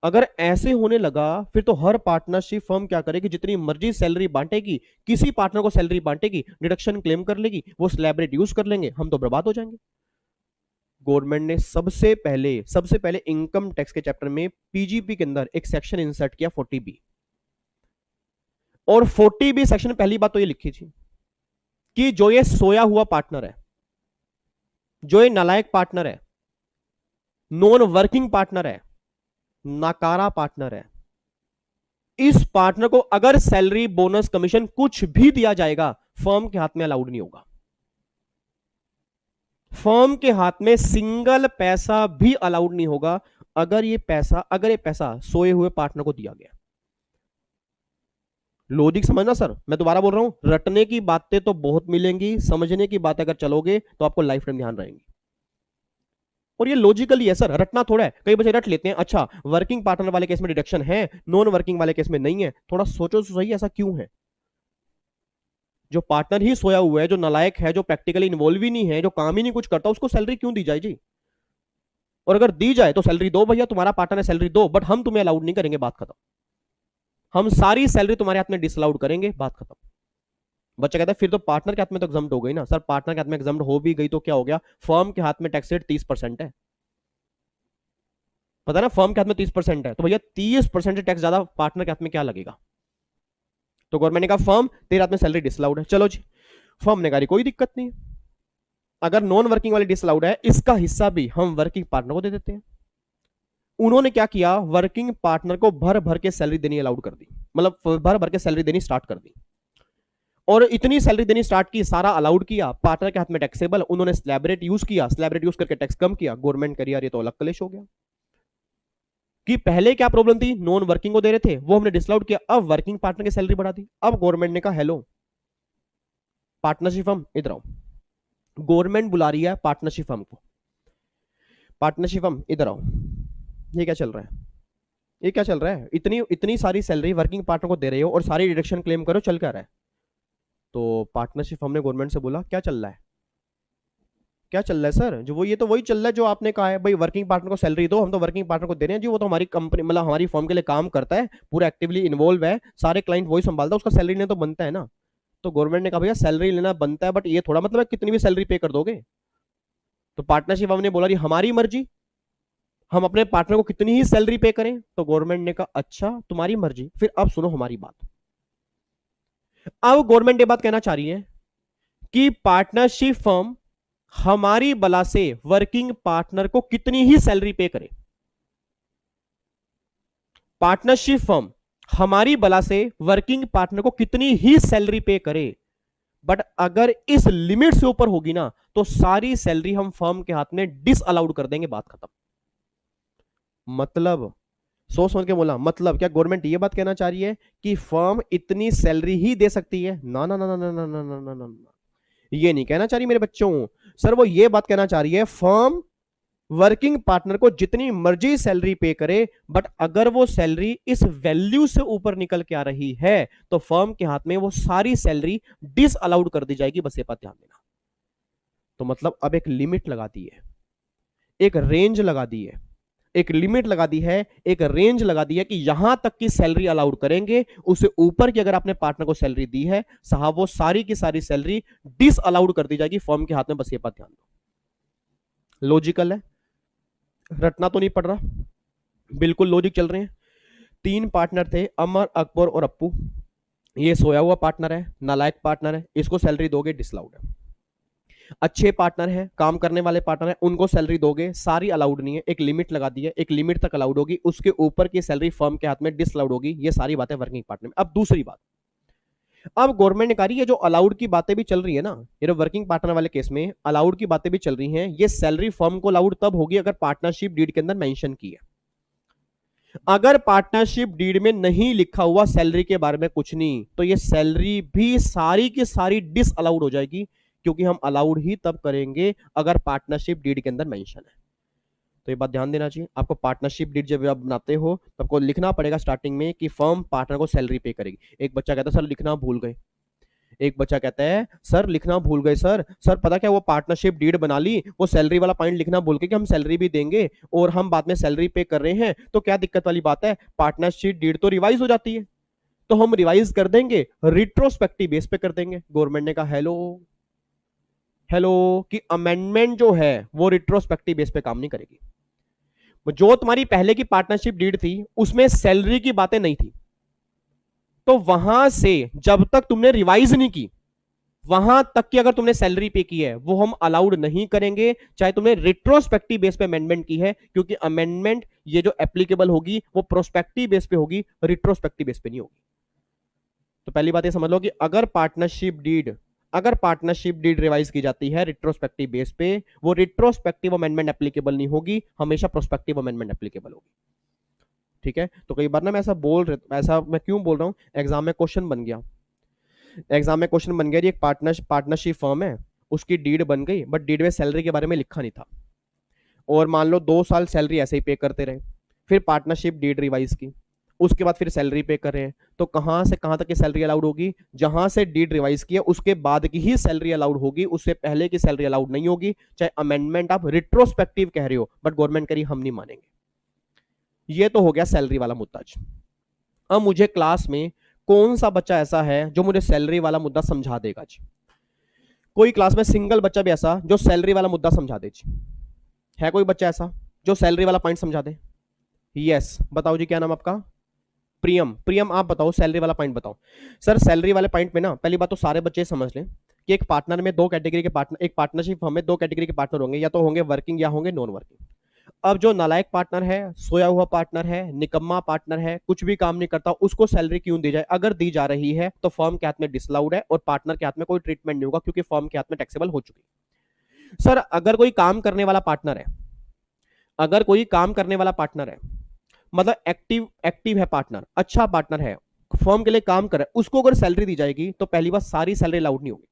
अगर ऐसे होने लगा फिर तो हर पार्टनरशिप फर्म क्या करेगी, जितनी मर्जी सैलरी बांटेगी, किसी पार्टनर को सैलरी बांटेगी, डिडक्शन क्लेम कर लेगी, वो स्लैब रेट यूज कर लेंगे, हम तो बर्बाद हो जाएंगे। गवर्नमेंट ने सबसे पहले इनकम टैक्स के चैप्टर में पीजीपी के अंदर एक सेक्शन इंसर्ट किया 40B, और 40B सेक्शन में पहली बात तो ये लिखी थी कि जो ये सोया हुआ पार्टनर है, जो ये नालायक पार्टनर है, नॉन वर्किंग पार्टनर है, नाकारा पार्टनर है, इस पार्टनर को अगर सैलरी बोनस कमीशन कुछ भी दिया जाएगा, फर्म के हाथ में अलाउड नहीं होगा, फर्म के हाथ में सिंगल पैसा भी अलाउड नहीं होगा अगर ये पैसा सोए हुए पार्टनर को दिया गया। लॉजिक समझना सर, मैं दोबारा बोल रहा हूं, रटने की बातें तो बहुत मिलेंगी, समझने की बातें अगर चलोगे तो आपको लाइफ टाइम ध्यान रहेंगी, और ये लॉजिकली है सर, रटना थोड़ा है। कई बच्चे रट लेते हैं, अच्छा वर्किंग पार्टनर वाले केस में डिडक्शन है, नॉन वर्किंग वाले केस में नहीं है, थोड़ा सोचो तो सही ऐसा क्यों है। जो पार्टनर ही सोया हुआ है, जो नालायक है, जो प्रैक्टिकली इन्वॉल्व ही नहीं है, जो काम ही नहीं कुछ करता, उसको सैलरी क्यों दी जाए जी, और अगर दी जाए तो सैलरी दो भैया, तुम्हारा पार्टनर है सैलरी दो, बट हम तुम्हें अलाउड नहीं करेंगे, बात खत्म, हम सारी सैलरी तुम्हारे हाथ में डिसअलाउड करेंगे, बात खत्म। बच्चा कहता है फिर तो पार्टनर के हाथ में तो एग्जम्प्ट हो गई ना, सर पार्टनर के हाथ में एग्जम्प्ट हो भी गई तो क्या हो गया, फर्म के हाथ में टैक्स रेट 30% है, पता ना, फर्म के हाथ में 30% है, तो भैया 30% टैक्स ज्यादा पार्टनर के हाथ में क्या लगेगा। तो गवर्नमेंट ने कहा फर्म तेरे हाथ में सैलरी डिसअलाउड है, चलो जी, फर्म ने कहा कोई दिक्कत नहीं, अगर नॉन वर्किंग वाली डिसअलाउड है, इसका हिस्सा भी हम वर्किंग पार्टनर को दे देते हैं। उन्होंने क्या किया, वर्किंग पार्टनर को भर भर के सैलरी देनी अलाउड कर दी, मतलब भर भर के सैलरी देनी स्टार्ट कर दी, और इतनी सैलरी देनी स्टार्ट की, सारा अलाउड किया, पार्टनर के हाथ में टैक्सेबल, उन्होंने स्लैब रेट यूज किया, स्लैब रेट यूज करके टैक्स कम किया, गवर्नमेंट करिए यार ये तो अलग कलेश हो गया। कि पहले क्या प्रॉब्लम थी, नॉन वर्किंग को दे रहे थे, वो हमने डिसअलाउड किया, अब वर्किंग पार्टनर की सैलरी बढ़ा दी। अब गवर्नमेंट ने कहा हेलो पार्टनरशिप फर्म इधर आओ, गवर्नमेंट बुला रही है पार्टनरशिप फर्म को, पार्टनरशिप फर्म इधर आओ, ये क्या चल रहा है, ये क्या चल रहा है, इतनी इतनी सारी सैलरी वर्किंग पार्टनर को दे रहे हो और सारी डिडक्शन क्लेम करो, चल क्या रहा है। तो पार्टनरशिप फर्म ने गवर्नमेंट से बोला क्या चल रहा है, क्या चल रहा है सर, जो वो ये तो वही चल रहा है जो आपने कहा है, भाई वर्किंग पार्टनर को सैलरी दो, हम तो वर्किंग पार्टनर को दे रहे हैं जी, वो तो हमारी कंपनी मतलब हमारी फर्म के लिए काम करता है, पूरा एक्टिवली इन्वॉल्व है, सारे क्लाइंट वही संभालता है, उसका सैलरी लेना तो बनता है ना। तो गवर्नमेंट ने कहा भैया सैलरी लेना बनता है, बट ये थोड़ा मतलब है कितनी भी सैलरी पे कर दोगे। तो पार्टनरशिप फर्म ने बोला जी हमारी मर्जी, हम अपने पार्टनर को कितनी ही सैलरी पे करें। तो गवर्नमेंट ने कहा अच्छा तुम्हारी मर्जी, फिर अब सुनो हमारी बात। अब गवर्नमेंट ये बात कहना चाह रही है कि पार्टनरशिप फर्म हमारी बला से वर्किंग पार्टनर को कितनी ही सैलरी पे करे, पार्टनरशिप फर्म हमारी बला से वर्किंग पार्टनर को कितनी ही सैलरी पे करे, बट अगर इस लिमिट से ऊपर होगी ना तो सारी सैलरी हम फर्म के हाथ में डिसअलाउड कर देंगे, बात खत्म। मतलब सोच समझ के बोला, मतलब क्या गवर्नमेंट ये बात कहना चाह रही है कि फर्म इतनी सैलरी ही दे सकती है, ना ना ना ना ना ना ना ना ना ना, ये नहीं कहना चाह रही मेरे बच्चों। सर वो ये बात कहना चाह रही है फर्म वर्किंग पार्टनर को जितनी मर्जी सैलरी पे करे, बट अगर वो सैलरी इस वैल्यू से ऊपर निकल के आ रही है तो फर्म के हाथ में वो सारी सैलरी डिसअलाउड कर दी जाएगी, बस ये बात ध्यान देना। तो मतलब अब एक लिमिट लगा दी है, एक रेंज लगा दी है, एक लिमिट लगा दी है, एक रेंज लगा दी है कि यहां तक की सैलरी अलाउड करेंगे, उससे ऊपर की अगर आपने पार्टनर को सैलरी दी है साहब, वो सारी की सारी सैलरी डिस अलाउड कर दी जाएगी फर्म के हाथ में। बस ये बात ध्यान दो। लॉजिकल है, रटना तो नहीं पड़ रहा, बिल्कुल लॉजिक चल रहे हैं। 3 पार्टनर थे, अमर, अकबर और अप्पू। ये सोया हुआ पार्टनर है, नालायक पार्टनर है, इसको सैलरी दोगे डिसअलाउड है। अच्छे पार्टनर हैं, काम करने वाले पार्टनर हैं, उनको सैलरी दोगे, सारी अलाउड नहीं है, एक लिमिट लगा दी है, एक लिमिट तक अलाउड होगी, उसके ऊपर की सैलरी फर्म के हाथ में डिसअलाउड होगी। ये सारी बातें वर्किंग पार्टनर में। अब दूसरी बात, अब गवर्नमेंट ने कहा ये जो अलाउड की बातें भी चल रही है ना, ये जो वर्किंग पार्टनर वाले केस में अलाउड की बातें भी चल रही हैं, ये सैलरी फर्म को अलाउड तब होगी अगर पार्टनरशिप डीड के अंदर मेंशन की है। अगर पार्टनरशिप डीड में नहीं लिखा हुआ सैलरी के बारे में कुछ नहीं, तो ये सैलरी भी सारी की सारी डिस अलाउड हो जाएगी, क्योंकि हम अलाउड ही तब करेंगे अगर पार्टनरशिप डीड के अंदर मेंशन है। तो ये बात ध्यान देना चाहिए आपको। पार्टनरशिप डीड जब आप बनाते हो तो आपको लिखना पड़ेगा स्टार्टिंग में कि फर्म पार्टनर को सैलरी पे करेगी। एक बच्चा कहता है सर लिखना भूल गए, एक बच्चा कहता है सर लिखना भूल गए, सर सर पता क्या वो पार्टनरशिप डीड बना ली, वो सैलरी वाला पॉइंट लिखना भूल के कि हम सैलरी भी देंगे और हम बाद में सैलरी पे कर रहे हैं, तो क्या दिक्कत वाली बात है, पार्टनरशिप डीड तो रिवाइज हो जाती है, तो हम रिवाइज कर देंगे, रिट्रोस्पेक्टिव बेस पे कर देंगे। गवर्नमेंट ने कहा हेलो हेलो कि अमेंडमेंट जो है वो रिट्रोस्पेक्टिव बेस पे काम नहीं करेगी। जो तुम्हारी पहले की पार्टनरशिप डीड थी उसमें सैलरी की बातें नहीं थी, तो वहां से जब तक तुमने रिवाइज नहीं की वहां तक की अगर तुमने सैलरी पे की है वो हम अलाउड नहीं करेंगे, चाहे तुमने रिट्रोस्पेक्टिव बेस पे अमेंडमेंट की है, क्योंकि अमेंडमेंट ये जो एप्लीकेबल होगी वो प्रोस्पेक्टिव बेस पे होगी, रिट्रोस्पेक्टिव बेस पे नहीं होगी। तो पहली बात ये समझ लो कि अगर पार्टनरशिप डीड रिवाइज की जाती है रिट्रोस्पेक्टिव बेस पे, वो रिट्रोस्पेक्टिव अमेंडमेंट एप्लीकेबल नहीं होगी, हमेशा प्रोस्पेक्टिव अमेंडमेंट एप्लीकेबल होगी। ठीक है, तो कई बार ना मैं ऐसा मैं क्यों बोल रहा हूं, एग्जाम में क्वेश्चन बन गया, एक पार्टनरशिप फर्म है, उसकी डीड बन गई बट डीड में सैलरी के बारे में लिखा नहीं था, और मान लो 2 साल सैलरी ऐसे ही पे करते रहे, फिर पार्टनरशिप डीड रिवाइज की, उसके बाद फिर सैलरी पे कर रहे हैं, तो कहां से कहां तक की सैलरी अलाउड होगी, जहां से डीड रिवाइज किया उसके बाद की ही सैलरी अलाउड होगी, उससे पहले की सैलरी अलाउड नहीं होगी, चाहे अमेंडमेंट आप रिट्रोस्पेक्टिव कह रहे हो, बट गवर्नमेंट कह रही हम नहीं मानेंगे। ये तो हो गया सैलरी वाला मुद्दा। अब मुझे क्लास में कौन सा बच्चा ऐसा है जो मुझे सैलरी वाला मुद्दा समझा देगा जी? कोई क्लास में सिंगल बच्चा भी ऐसा जो सैलरी वाला मुद्दा समझा दे जी? है कोई बच्चा ऐसा जो सैलरी वाला पॉइंट समझा दे? यस, बताओ जी, क्या नाम आपका? प्रियम। प्रियम आप बताओ सैलरी वाला पॉइंट बताओ। सर सैलरी वाले पॉइंट में ना पहली बात तो सारे बच्चे समझ लें कि एक पार्टनर में 2 कैटेगरी के पार्टनर, एक पार्टनरशिप फर्म में 2 कैटेगरी के पार्टनर होंगे, या तो होंगे वर्किंग या होंगे नॉन वर्किंग। अब जो नालायक पार्टनर है, सोया हुआ पार्टनर है, निकम्मा पार्टनर है, कुछ भी काम नहीं करता, उसको सैलरी क्यों दी जाए? अगर दी जा रही है तो फर्म के हाथ में डिसअलाउड है और पार्टनर के हाथ में कोई ट्रीटमेंट नहीं होगा, क्योंकि फर्म के हाथ में टैक्सेबल हो चुकी। सर अगर कोई काम करने वाला पार्टनर है, अगर कोई काम करने वाला पार्टनर है, मतलब एक्टिव है पार्टनर, अच्छा पार्टनर है, फर्म के लिए काम कर रहा है, उसको अगर सैलरी दी जाएगी तो पहली बात सारी सैलरी अलाउड नहीं होगी।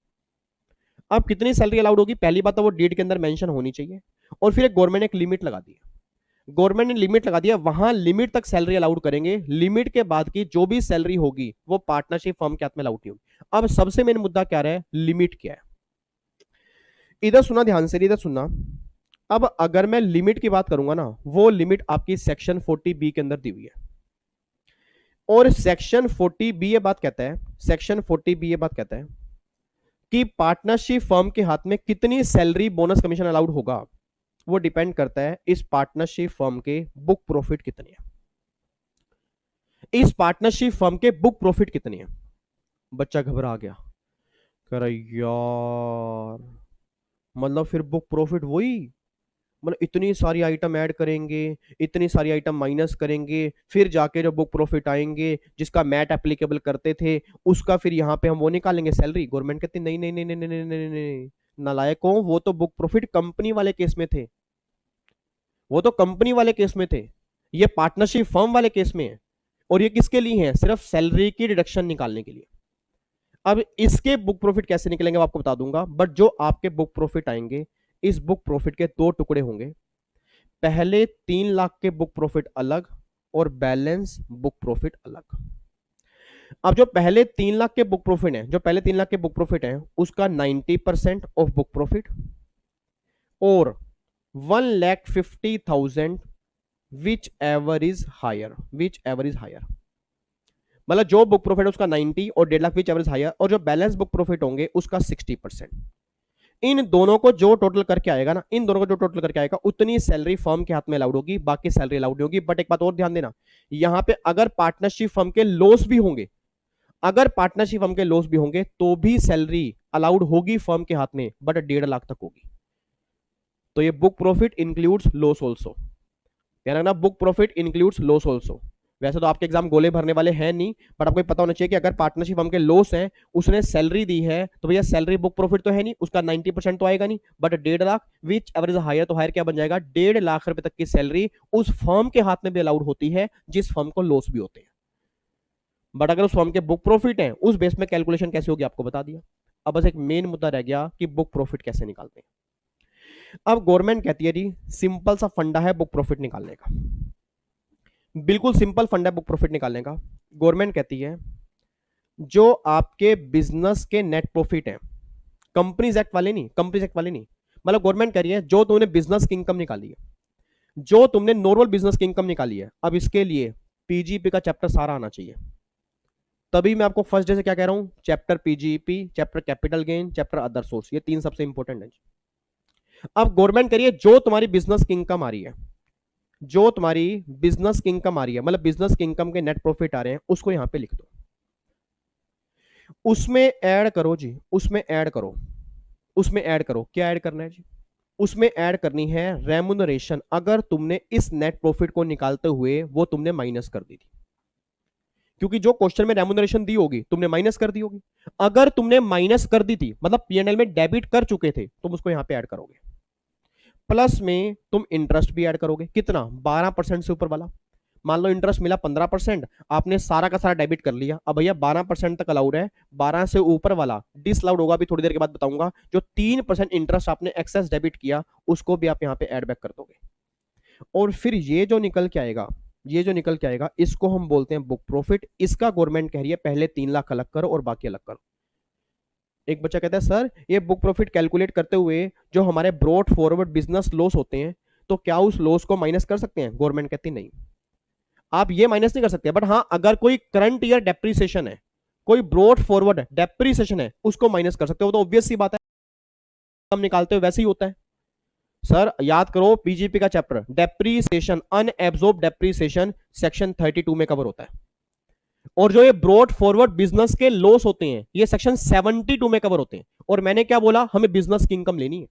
अब कितनी सैलरी अलाउड होगी? पहली बात तो वो डीड के अंदर मेंशन होनी चाहिए, और फिर गवर्नमेंट ने एक लिमिट लगा दी है, गवर्नमेंट ने लिमिट लगा दिया, वहां लिमिट तक सैलरी अलाउड करेंगे, लिमिट के बाद की जो भी सैलरी होगी वो पार्टनरशिप फर्म के हाथ में अलाउड नहीं होगी। अब सबसे मेन मुद्दा क्या रहा है? लिमिट क्या है? इधर सुना ध्यान से, इधर सुनना। अब अगर मैं लिमिट की बात करूंगा ना, वो लिमिट आपकी सेक्शन 40B के अंदर दी हुई है, और सेक्शन 40B ये बात कहता है, सेक्शन 40B ये बात कहता है कि पार्टनरशिप फर्म के हाथ में कितनी सैलरी बोनस कमीशन अलाउड होगा, वो डिपेंड करता है इस पार्टनरशिप फर्म के बुक प्रॉफिट कितने हैं, इस पार्टनरशिप फर्म के बुक प्रॉफिट कितने हैं। बच्चा घबरा गया, कह रहा यार मतलब फिर बुक प्रॉफिट वही, मतलब इतनी सारी आइटम ऐड करेंगे, इतनी सारी आइटम माइनस करेंगे, फिर जाके जो बुक प्रॉफिट आएंगे जिसका मैट एप्लीकेबल करते थे उसका फिर यहाँ पे हम वो निकालेंगे सैलरी। गवर्नमेंट कहती नहीं नहीं नहीं नहीं नहीं नहीं नहीं नहीं, नालायकों, वो तो बुक प्रॉफिट कंपनी वाले केस में थे, वो तो कंपनी वाले केस में थे, ये पार्टनरशिप फर्म वाले केस में है, और ये किसके लिए है? सिर्फ सैलरी की डिडक्शन निकालने के लिए। अब इसके बुक प्रॉफिट कैसे निकलेंगे आपको बता दूंगा, बट जो आपके बुक प्रॉफिट आएंगे, इस बुक प्रॉफिट के 2 टुकड़े होंगे, पहले 3 लाख के बुक प्रॉफिट अलग और बैलेंस बुक प्रॉफिट अलग। अब जो पहले 3 लाख के बुक प्रॉफिट है, जो पहले 3 लाख के बुक प्रॉफिट है उसका 90% ऑफ बुक प्रॉफिट, और 1,50,000 whichever is higher, whichever is higher, मतलब जो बुक प्रॉफिट है उसका 90 और 1.5 lakh whichever is higher, और जो बैलेंस बुक प्रॉफिट होंगे उसका 60%। इन दोनों को जो टोटल करके आएगा ना, इन दोनों को जो टोटल करके आएगा उतनी सैलरी फर्म के हाथ में अलाउड होगी, बाकी सैलरी अलाउड नहीं होगी। बट एक बात और ध्यान देना, यहां पे अगर पार्टनरशिप फर्म के लॉस भी होंगे, अगर पार्टनरशिप फर्म के लॉस भी होंगे तो भी सैलरी अलाउड होगी फर्म के हाथ में, बट 1.5 लाख तक होगी। तो ये book profit includes loss also, ध्यान रखना, book profit includes loss also. वैसे तो आपके एग्जाम गोले भरने वाले हैं नहीं, बट आपको पता होना चाहिए कि अगर पार्टनरशिप फर्म के लॉस है, उसने सैलरी दी है, तो भैया सैलरी बुक प्रॉफिट तो है नहीं, उसका 90% तो आएगा नहीं, but 1.5 lakh which average higher, तो हायर क्या बन जाएगा, 1.5 लाख रुपए तक की सैलरी उस फर्म के हाथ में भी अलाउड होती है जिस फर्म को लॉस भी होते हैं। बट अगर उस फर्म के बुक प्रॉफिट है, उस बेस में कैलकुलेशन कैसे होगी आपको बता दिया। अब बस एक मेन मुद्दा रह गया कि बुक प्रॉफिट कैसे निकालते हैं। अब गवर्नमेंट कहती है जी सिंपल सा फंडा है बुक प्रॉफिट निकालने का, बिल्कुल सिंपल फंडा है बुक प्रॉफिट निकालने का। गवर्नमेंट कहती है जो आपके बिजनेस के नेट प्रॉफिट है, कंपनीज एक्ट वाले नहीं, कंपनीज एक्ट वाले नहीं, मतलब गवर्नमेंट कह रही है जो तुमने बिजनेस की इनकम निकाली है, जो तुमने नॉर्मल बिजनेस की इनकम निकाली है, अब इसके लिए पीजीपी का चैप्टर सारा आना चाहिए। तभी मैं आपको फर्स्ट डे से क्या कह रहा हूं, chapter PGP, chapter capital gain, chapter other source, ये 3 सबसे इंपॉर्टेंट है। अब गवर्नमेंट कह रही है जो तुम्हारी बिजनेस की इनकम आ रही है, जो तुम्हारी बिजनेस की इनकम आ रही है, मतलब बिजनेस की इनकम के नेट प्रॉफिट आ रहे हैं, उसको यहां पे लिख दो, उसमें ऐड करो जी, उसमें ऐड करो, उसमें ऐड करो, क्या ऐड करना है जी, उसमें ऐड करनी है रेमुनरेशन। अगर तुमने इस नेट प्रॉफिट को निकालते हुए वो तुमने माइनस कर दी थी, क्योंकि जो क्वेश्चन में रेमुनरेशन दी होगी तुमने माइनस कर दी होगी, अगर तुमने माइनस कर दी थी मतलब पीएनएल में डेबिट कर चुके थे, तुम उसको यहां पे ऐड करोगे। प्लस में तुम इंटरेस्ट भी ऐड करोगे, कितना, 12% से ऊपर वाला। मान लो इंटरेस्ट मिला 15%, आपने सारा का सारा डेबिट कर लिया, अब भैया 12% तक अलाउड है, 12 से ऊपर वाला डिसअलाउड होगा, अभी थोड़ी देर के बाद बताऊंगा। जो 3% इंटरेस्ट आपने एक्सेस डेबिट किया उसको भी आप यहां पे ऐड बैक कर दोगे, और फिर ये जो निकल के आएगा, ये जो निकल के आएगा इसको हम बोलते हैं बुक प्रॉफिट। इसका गवर्नमेंट कह रही है पहले 3 लाख अलग करो और बाकी अलग करो। एक बच्चा कहता है सर ये बुक प्रॉफिट कैलकुलेट करते हुए जो हमारे ब्रॉड फॉरवर्ड बिजनेस लॉस होते हैं, तो क्या उस लॉस को माइनस कर सकते हैं? गवर्नमेंट कहती नहीं, आप ये माइनस नहीं कर सकते, बट हाँ अगर कोई करंट ईयर डेप्रीसिएशन है, कोई ब्रॉड फॉरवर्ड डेप्रीसिएशन है, उसको माइनस कर सकते हो। तो ऑब्वियस सी बात है, हम निकालते हो वैसे ही होता है। सर याद करो पीजीपी का chapter depreciation, unabsorbed depreciation section 32 में कवर होता है, और जो ये ब्रॉड फॉरवर्ड बिजनेस के लॉस होते हैं ये सेक्शन 72 में कवर होते हैं। और मैंने क्या बोला, हमें बिजनेस की इनकम लेनी है।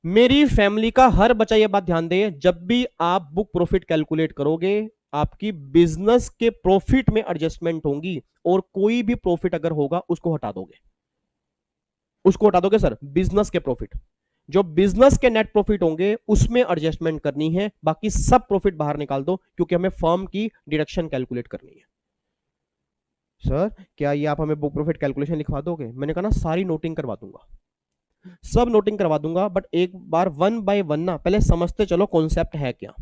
मेरी फैमिली का हर बच्चा ये बात ध्यान दे, जब भी आप बुक प्रॉफिट कैलकुलेट करोगे आपकी बिजनेस के प्रॉफिट में एडजस्टमेंट होंगी, और कोई भी प्रॉफिट अगर होगा उसको हटा दोगे, उसको हटा दोगे सर, बिजनेस के प्रॉफिट, जो बिजनेस के नेट प्रॉफिट होंगे उसमें एडजस्टमेंट करनी है, बाकी सब प्रॉफिट बाहर निकाल दो, क्योंकि हमें फर्म की डिडक्शन कैलकुलेट करनी है। सर क्या ये आप हमें बुक प्रॉफिट कैलकुलेशन लिखवा दोगे? मैंने कहा ना सारी नोटिंग करवा दूंगा, सब नोटिंग करवा दूंगा, बट एक बार वन बाय वन ना पहले समझते चलो कॉन्सेप्ट है क्या,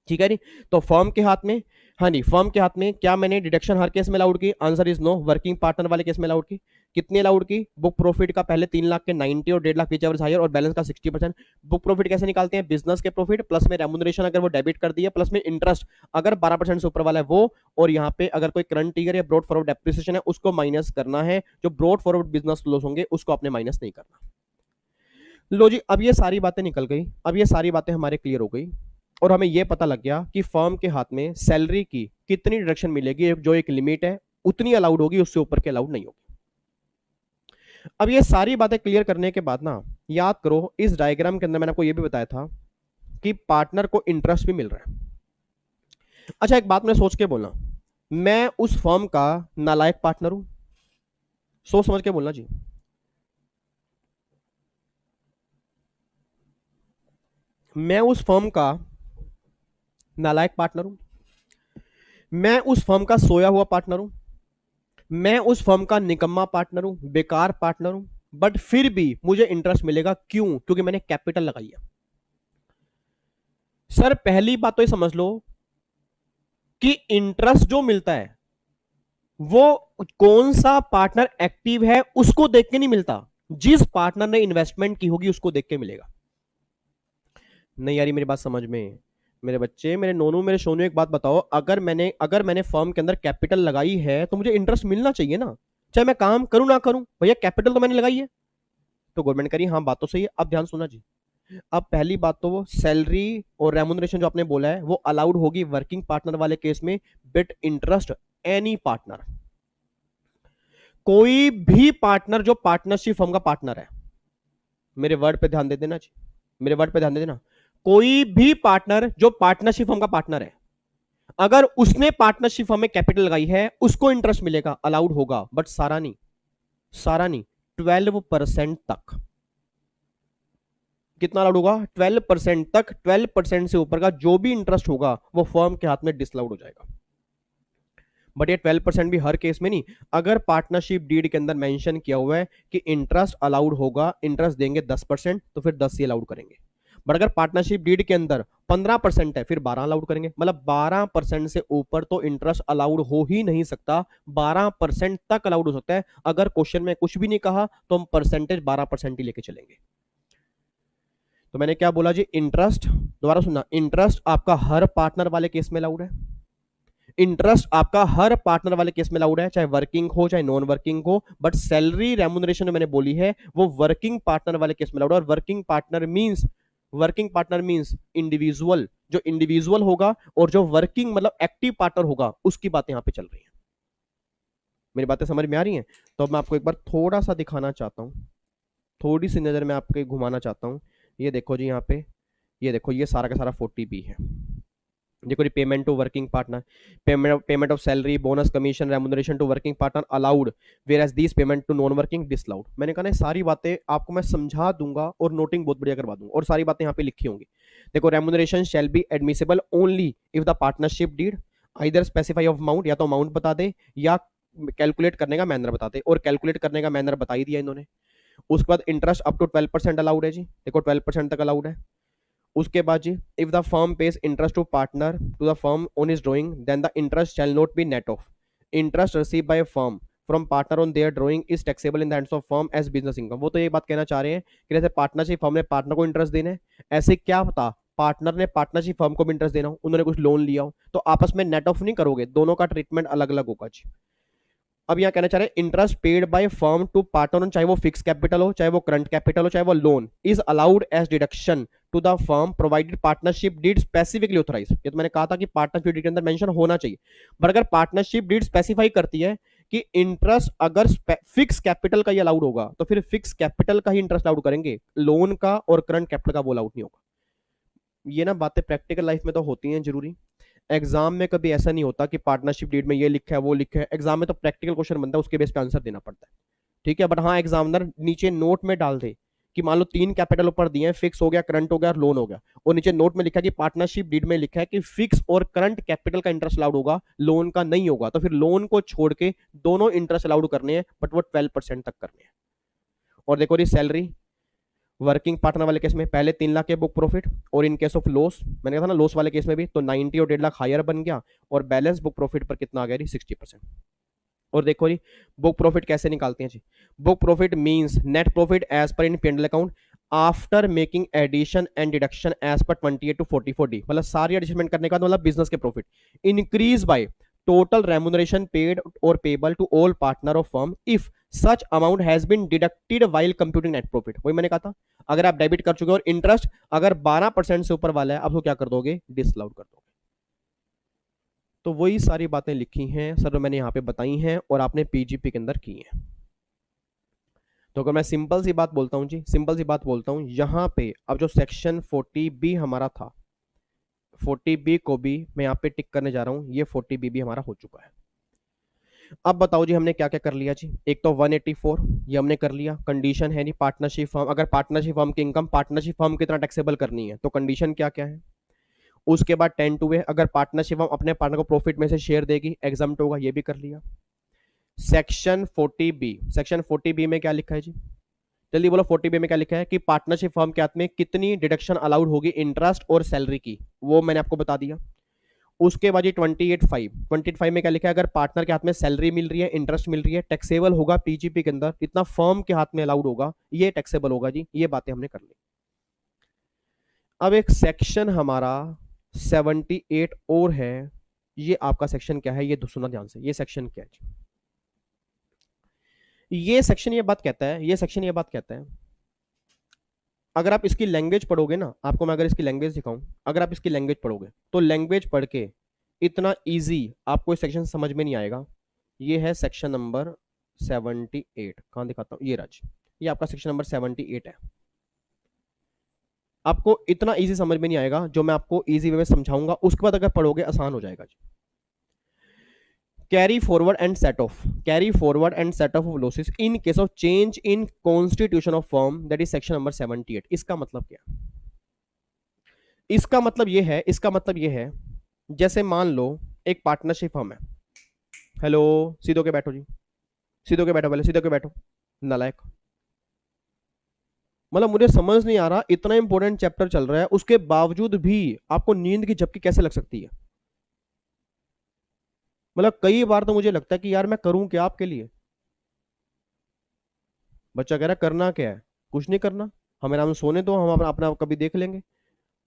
ठीक है नहीं? तो फर्म के हाथ में, हाँ नहीं, फर्म के हाथ में क्या मैंने डिडक्शन हर केस में अलाउड की? Answer is no. Working partner वाले केस में अलाउड की, कितनी अलाउड की? बुक प्रॉफिट का पहले 3 लाख के 90 और 1.5 लाख विच एवर हायर, और बैलेंस का 60%। बुक प्रॉफिट कैसे निकालते हैं? बिजनेस के प्रॉफिट प्लस में रेमुनरेशन अगर वो डेबिट कर दिए, प्लस में इंटरेस्ट अगर 12% से ऊपर वाला है वो, और यहाँ पे अगर कोई करंट ईयर या ब्रॉड फॉरवर्ड डेप्रिसिएशन है उसको माइनस करना है, जो ब्रॉड फॉरवर्ड बिजनेस लॉस होंगे उसको आपने माइनस नहीं करना। लो जी, अब ये सारी बातें निकल गई, अब ये सारी बातें हमारे क्लियर हो गई, और हमें यह पता लग गया कि फर्म के हाथ में सैलरी की कितनी डिडक्शन मिलेगी, जो एक लिमिट है उतनी अलाउड होगी, उससे ऊपर के अलाउड नहीं होगी। अब ये सारी बातें क्लियर करने के बाद ना याद करो, इस डायग्राम के अंदर मैंने आपको यह भी बताया था कि पार्टनर को इंटरेस्ट भी मिल रहा है। अच्छा एक बात मैंने सोच के बोलना, मैं उस फर्म का नालायक पार्टनर हूं, सोच समझ के बोलना जी। मैं उस फर्म का नालायक पार्टनर हूं, मैं उस फर्म का सोया हुआ पार्टनर हूं, मैं उस फर्म का निकम्मा पार्टनर हूं, बेकार पार्टनर हूं, बट फिर भी मुझे इंटरेस्ट मिलेगा। क्यों? क्योंकि मैंने कैपिटल लगाई है। सर पहली बात तो ये समझ लो कि इंटरेस्ट जो मिलता है वो कौन सा पार्टनर एक्टिव है उसको देख के नहीं मिलता, जिस पार्टनर ने इन्वेस्टमेंट की होगी उसको देख के मिलेगा। नहीं आ रही मेरी बात समझ में? मेरे बच्चे, मेरे नोनू, मेरे सोनू, एक बात बताओ, अगर मैंने फर्म के अंदर कैपिटल लगाई है तो मुझे इंटरेस्ट मिलना चाहिए ना, चाहे मैं काम करूं ना करूं, भैया कैपिटल तो मैंने लगाई है। तो गवर्नमेंट करी, हाँ बात तो सही है। अब ध्यान सुना जी। अब पहली बात तो वो सैलरी और रेमुनरेशन जो आपने बोला है वो अलाउड होगी वर्किंग पार्टनर वाले केस में, बट इंटरेस्ट एनी पार्टनर, कोई भी पार्टनर जो पार्टनरशिप फर्म का पार्टनर है, मेरे वर्ड पे ध्यान दे देना जी, मेरे वर्ड पे ध्यान दे देना, कोई भी पार्टनर जो पार्टनरशिप फर्म का पार्टनर है, अगर उसने पार्टनरशिप फर्म में कैपिटल लगाई है उसको इंटरेस्ट मिलेगा, अलाउड होगा, बट सारा नहीं, सारा नहीं, 12% तक। कितना अलाउड होगा? 12% तक। 12% से ऊपर का जो भी इंटरेस्ट होगा वो फर्म के हाथ में डिसअलाउड हो जाएगा। बट ये 12% भी हर केस में नहीं। अगर पार्टनरशिप डीड के अंदर मेंशन किया हुआ है कि इंटरेस्ट अलाउड होगा, इंटरेस्ट देंगे 10%, तो फिर 10 ही अलाउड करेंगे। बट अगर पार्टनरशिप डीड के अंदर 15% है, फिर 12 अलाउड करेंगे। मतलब 12% से ऊपर तो इंटरेस्ट अलाउड हो ही नहीं सकता, 12% तक अलाउड हो सकता है। अगर क्वेश्चन में कुछ भी नहीं कहा तो हम परसेंटेज 12% ही लेके चलेंगे। तो मैंने क्या बोला जी? इंटरेस्ट, दोबारा सुनना, इंटरेस्ट आपका हर पार्टनर वाले केस में अलाउड है। इंटरेस्ट आपका हर पार्टनर वाले केस में अलाउड है, चाहे वर्किंग हो चाहे नॉन वर्किंग हो। बट सैलरी रेमुनरेशन जो मैंने बोली है वो वर्किंग पार्टनर वाले केस में अलाउड है। और वर्किंग पार्टनर मींस इंडिविजुअल, जो इंडिविजुअल होगा और जो वर्किंग मतलब एक्टिव पार्टनर होगा, उसकी बातें यहां पे चल रही है। मेरी बातें समझ में आ रही हैं? तो अब मैं आपको एक बार थोड़ा सा दिखाना चाहता हूं, थोड़ी सी नजर मैं आपके घुमाना चाहता हूं। ये देखो जी, यहाँ पे ये देखो, ये सारा का सारा 40B है। देखो जी, payment to working partner, payment of salary, bonus, commission, remuneration to working partner allowed, whereas this payment to non working disallowed. मैंने कहा ना सारी बातें आपको मैं समझा दूंगा और नोटिंग बहुत बढ़िया करवा दूंगा, और सारी बातें यहाँ पे लिखी होंगी। देखो, remuneration shall be admissible only if the partnership deed either specify of amount, या तो अमाउंट बता दे या कैलकुलेट करने का मैनर बता दे, और कैलकुलेट करने का मैनर बता ही दिया इन्होंने। उसके बाद इंटरेस्ट अप टू 12% अलाउड है जी, देखो 12% तक अलाउड है। उसके बाद जी, if the firm pays interest to partner to the firm on his drawing, then the interest shall not be net of interest receive by firm from partner on their drawing is taxable in the hands of firm as business income. वो तो ये बात कहना चाह रहे हैं कि जैसे पार्टनरशिप फर्म ने पार्टनर को इंटरेस्ट देना है, ऐसे क्या पता पार्टनर ने पार्टनरशिप फर्म को भी इंटरेस्ट देना हो, उन्होंने कुछ लोन लिया हो, तो आपस में नेट ऑफ नहीं करोगे, दोनों का ट्रीटमेंट अलग अलग होगा जी। अब यहाँ कहना चाह रहे हैं interest paid by firm to partner, चाहे वो फिक्स कैपिटल हो, चाहे वो करंट कैपिटल हो, चाहे वो loan, is allowed as deduction to the firm provided partnership deed specifically authorize. ये तो मैंने कहा था कि पार्टनरशिप डीड के अंदर मेंशन होना चाहिए। बट अगर पार्टनरशिप डीड स्पेसिफाई करती है कि इंटरेस्ट अगर फिक्स कैपिटल का ही अलाउड होगा, तो फिर फिक्स कैपिटल का ही इंटरेस्ट अलाउड करेंगे, लोन का और करंट कैपिटल का वो अलाउड नहीं होगा। ये ना बातें प्रैक्टिकल लाइफ में तो होती हैं जरूरी, एग्जाम में कभी ऐसा नहीं होता कि पार्टनरशिप डीड में ये लिखा है वो लिखा है। एग्जाम में तो प्रैक्टिकल क्वेश्चन बनता है, उसके बेस पे आंसर देना पड़ता है, ठीक है। बट हाँ, एग्जामिनर नीचे नोट में डाल दे कि मान लो 3 कैपिटल ऊपर दिए हैं, फिक्स हो गया, करंट हो गया और लोन हो गया, और नीचे नोट में लिखा है कि पार्टनरशिप डीड में लिखा है कि फिक्स और करंट कैपिटल का इंटरेस्ट अलाउड होगा, लोन का नहीं होगा, तो फिर लोन को छोड़ के दोनों इंटरेस्ट अलाउड करने हैं, बट वो 12% तक करने हैं। और देखो जी, सैलरी वर्किंग पार्टनर वाले केस में पहले 3 लाख के बुक प्रॉफिट, और इन केस ऑफ लॉस, मैंने कहा था ना लॉस वाले केस में भी तो 90 और 1.5 लाख हायर बन गया, और बैलेंस बुक प्रॉफिट पर कितना आ गया जी? 60%। और देखो जी, बुक प्रॉफिट कैसे निकालते हैं जी? Book profit means net profit as per in P&L account after making addition and deduction as per 28 to 44D, मतलब सारी एडजस्टमेंट करने के बाद मतलब बिजनेस के profit increase by total remuneration paid और payable to all partner of firm if such amount has been deducted while computing net profit. वही मैंने कहा था, अगर आप डेबिट कर चुके हो और इंटरेस्ट अगर 12% से ऊपर वाला है, आप तो क्या कर दोगे? डिसअलाउड कर दोगे। तो वही सारी बातें लिखी हैं सर, मैंने यहाँ पे बताई हैं और आपने पीजीपी के अंदर की हैं। तो अगर मैं सिंपल सी बात बोलता हूँ जी, सिंपल सी बात बोलता हूँ, यहाँ पे अब जो सेक्शन 40B हमारा था, 40B को भी मैं यहाँ पे टिक करने जा रहा हूँ, ये 40B भी हमारा हो चुका है। अब बताओ जी, हमने क्या क्या कर लिया जी? एक तो 184 ये हमने कर लिया, कंडीशन है नहीं पार्टनरशिप फर्म, अगर पार्टनरशिप फर्म की इनकम पार्टनरशिप फर्म कितना टैक्सेबल करनी है, तो कंडीशन क्या क्या है। उसके बाद 10(2) है, अगर पार्टनरशिप फर्म अपने पार्टनर को प्रॉफिट में से शेयर देगी, एग्जम्प्ट होगा, ये भी कर लिया। सेक्शन 40B में क्या लिखा है जी? जल्दी बोलो, 40B में क्या लिखा है कि पार्टनरशिप फर्म के हाथ में कितनी डिडक्शन अलाउड होगी इंटरेस्ट और सैलरी की, वो मैंने आपको बता दिया। उसके बाद 28(5) में क्या लिखा है? अगर पार्टनर के हाथ में सैलरी मिल रही है, इंटरेस्ट मिल रही है, टैक्सेबल होगा पीजीपी के अंदर, इतना फर्म के हाथ में अलाउड होगा, ये टैक्सेबल होगा जी। ये बातें हमने कर ली। अब एक सेक्शन हमारा 78 और है, ये आपका सेक्शन क्या है, ये सुनना ध्यान से, ये सेक्शन क्या है। ये सेक्शन ये बात कहता है, ये सेक्शन ये बात कहता है, अगर आप इसकी लैंग्वेज पढ़ोगे ना, आपको मैं अगर इसकी लैंग्वेज दिखाऊं, अगर आप इसकी लैंग्वेज पढ़ोगे तो लैंग्वेज पढ़ के इतना इजी आपको इस सेक्शन समझ में नहीं आएगा। ये है सेक्शन नंबर 78, कहां दिखाता हूं, ये राज, ये आपका सेक्शन नंबर 78 है। आपको इतना इजी समझ में नहीं आएगा, जो मैं आपको इजी वे में समझाऊंगा, उसके बाद अगर पढ़ोगे आसान हो जाएगा जी। Carry forward and set off, carry forward and set off losses in case of change in constitution of firm, that is section number 78। इसका मतलब क्या, इसका मतलब ये है, इसका मतलब ये है, जैसे मान लो एक पार्टनरशिप फर्म है। हेलो, सीधो के बैठो जी, सीधो के बैठो, पहले सीधो के बैठो, नालायक। मतलब मुझे समझ नहीं आ रहा, इतना इंपॉर्टेंट चैप्टर चल रहा है उसके बावजूद भी आपको नींद की झपकी कैसे लग सकती है। मतलब कई बार तो मुझे लगता है कि यार मैं करूं क्या आपके लिए। बच्चा कह रहा है करना क्या है, कुछ नहीं करना, हमें नाम सोने दो, हम अपना कभी देख लेंगे।